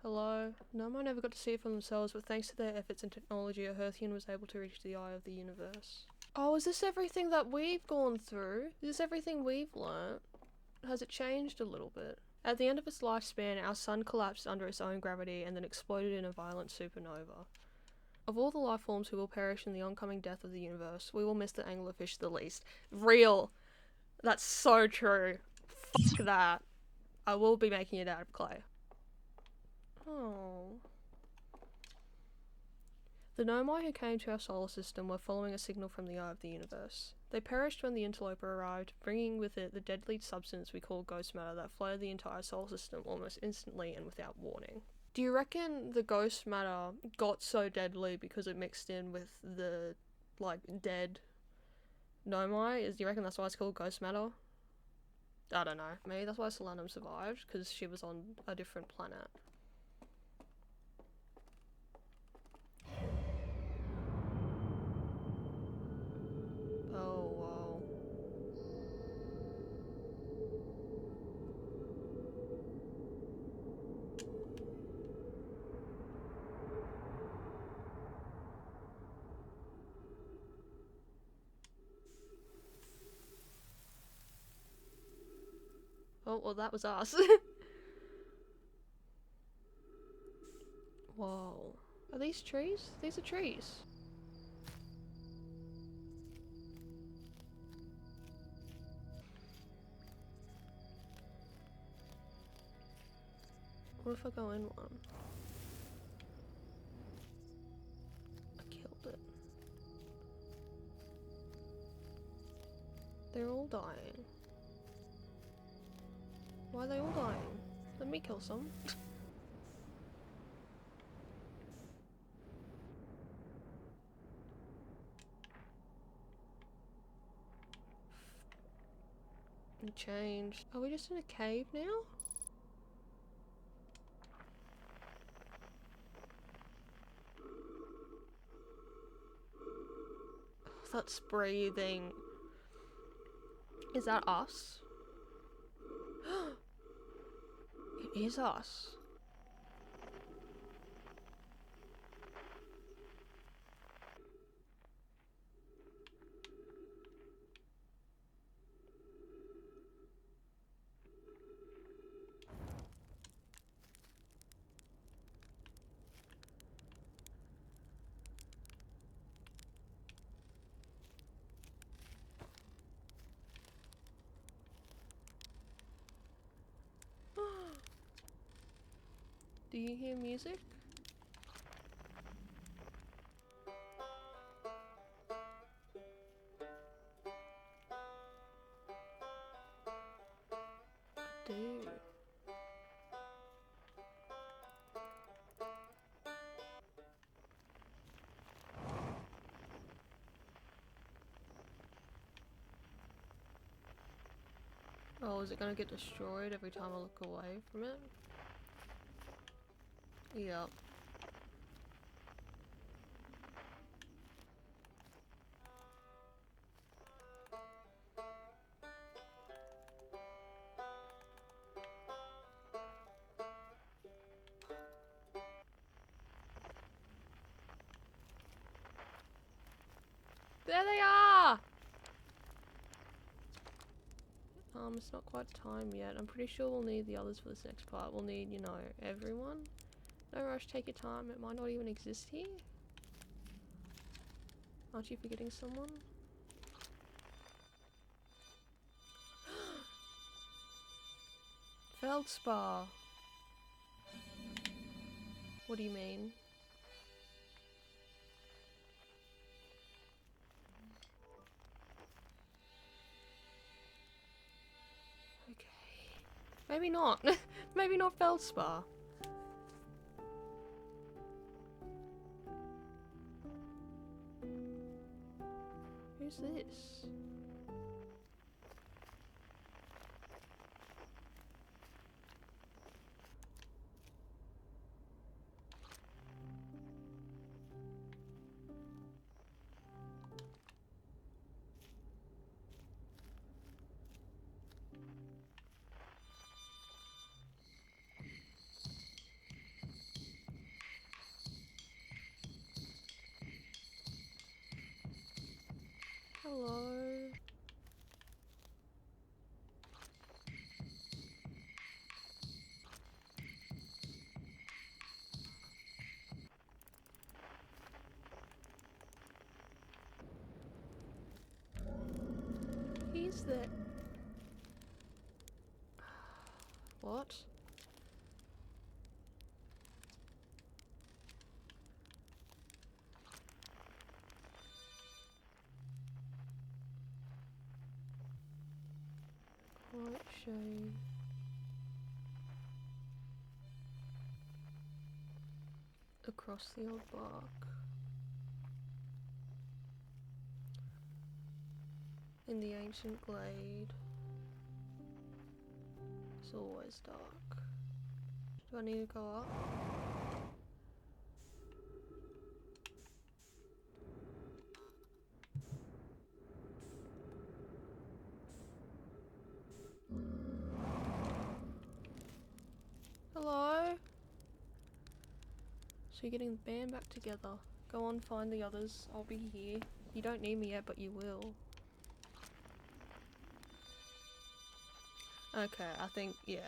Hello? No one ever got to see it for themselves, but thanks to their efforts and technology, Earthian was able to reach the eye of the universe. Oh, is this everything that we've gone through? Is this everything we've learnt? Has it changed a little bit? At the end of its lifespan, our sun collapsed under its own gravity and then exploded in a violent supernova. Of all the life forms who will perish in the oncoming death of the universe, we will miss the anglerfish the least. Real! That's so true. Fuck that. I will be making it out of clay. Oh. The Nomai who came to our solar system were following a signal from the eye of the universe. They perished when the interloper arrived, bringing with it the deadly substance we call ghost matter that flooded the entire solar system almost instantly and without warning. Do you reckon the ghost matter got so deadly because it mixed in with the, like, dead Nomai? Do you reckon that's why it's called ghost matter? I don't know. Maybe that's why Solanum survived, because she was on a different planet. Oh, wow. Oh, well, that was us. Whoa. Are these trees? These are trees. What if I go in one? I killed it. They're all dying. Why are they all dying? Let me kill some. It changed. Are we just in a cave now? that's breathing. Is that us? It is us. Do you hear music? I do. Oh, is it gonna get destroyed every time I look away from it? Yep. There they are! It's not quite time yet. I'm pretty sure we'll need the others for this next part. We'll need, you know, everyone. No rush, take your time. It might not even exist here. Aren't you forgetting someone? Feldspar! What do you mean? Okay. Maybe not. Maybe not Feldspar. Who's this? Hello. He's there. What? White shade. Across the old bark. In the ancient glade. It's always dark. Do I need to go up? Hello? So you're getting the band back together. Go on, find the others. I'll be here. You don't need me yet, but you will. Okay, I think, yeah.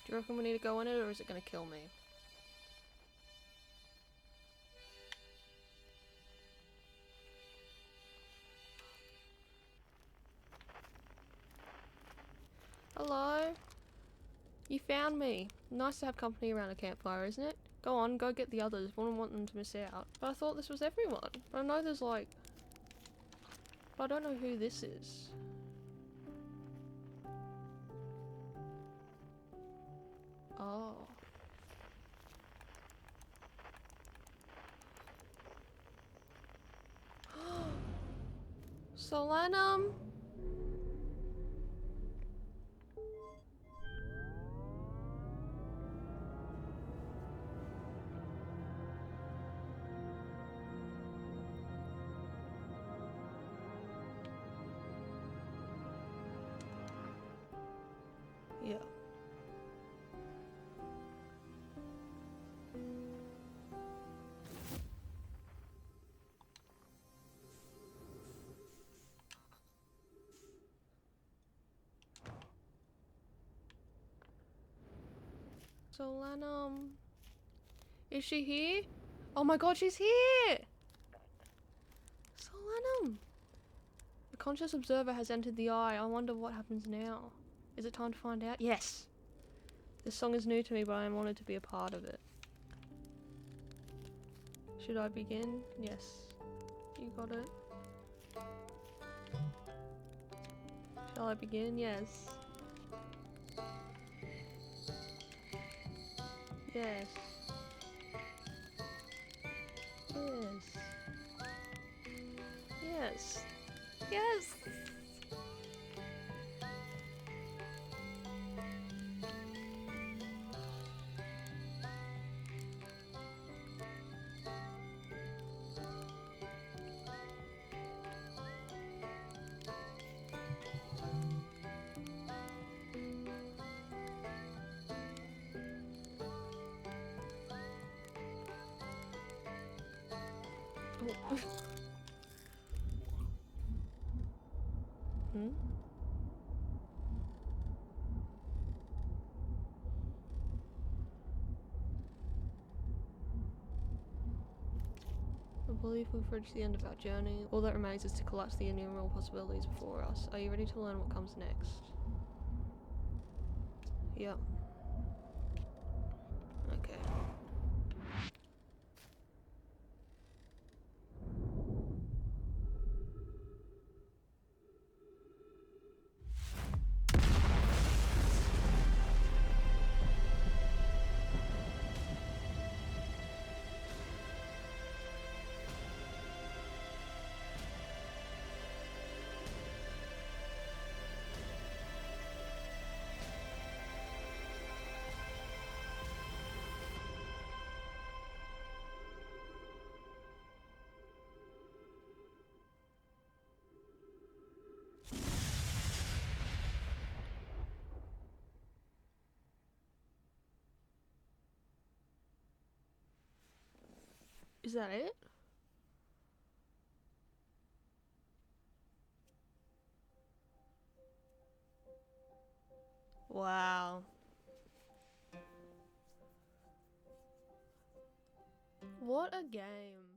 Do you reckon we need to go in it, or is it gonna kill me? Hello? You found me. Nice to have company around a campfire, isn't it? Go on, go get the others. Wouldn't want them to miss out. But I thought this was everyone. But I know there's like... But I don't know who this is. Oh. Solanum? Yeah. Solanum. Is she here? Oh my god, she's here! Solanum! The conscious observer has entered the eye. I wonder what happens now. Is it time to find out? Yes! This song is new to me, but I am honoured to be a part of it. Should I begin? Yes. You got it. Shall I begin? Yes. Yes. Yes. Yes. Yes! Oh. Hmm? I believe we've reached the end of our journey. All that remains is to collapse the innumerable possibilities before us. Are you ready to learn what comes next? Yep. Okay. Is that it? Wow. What a game.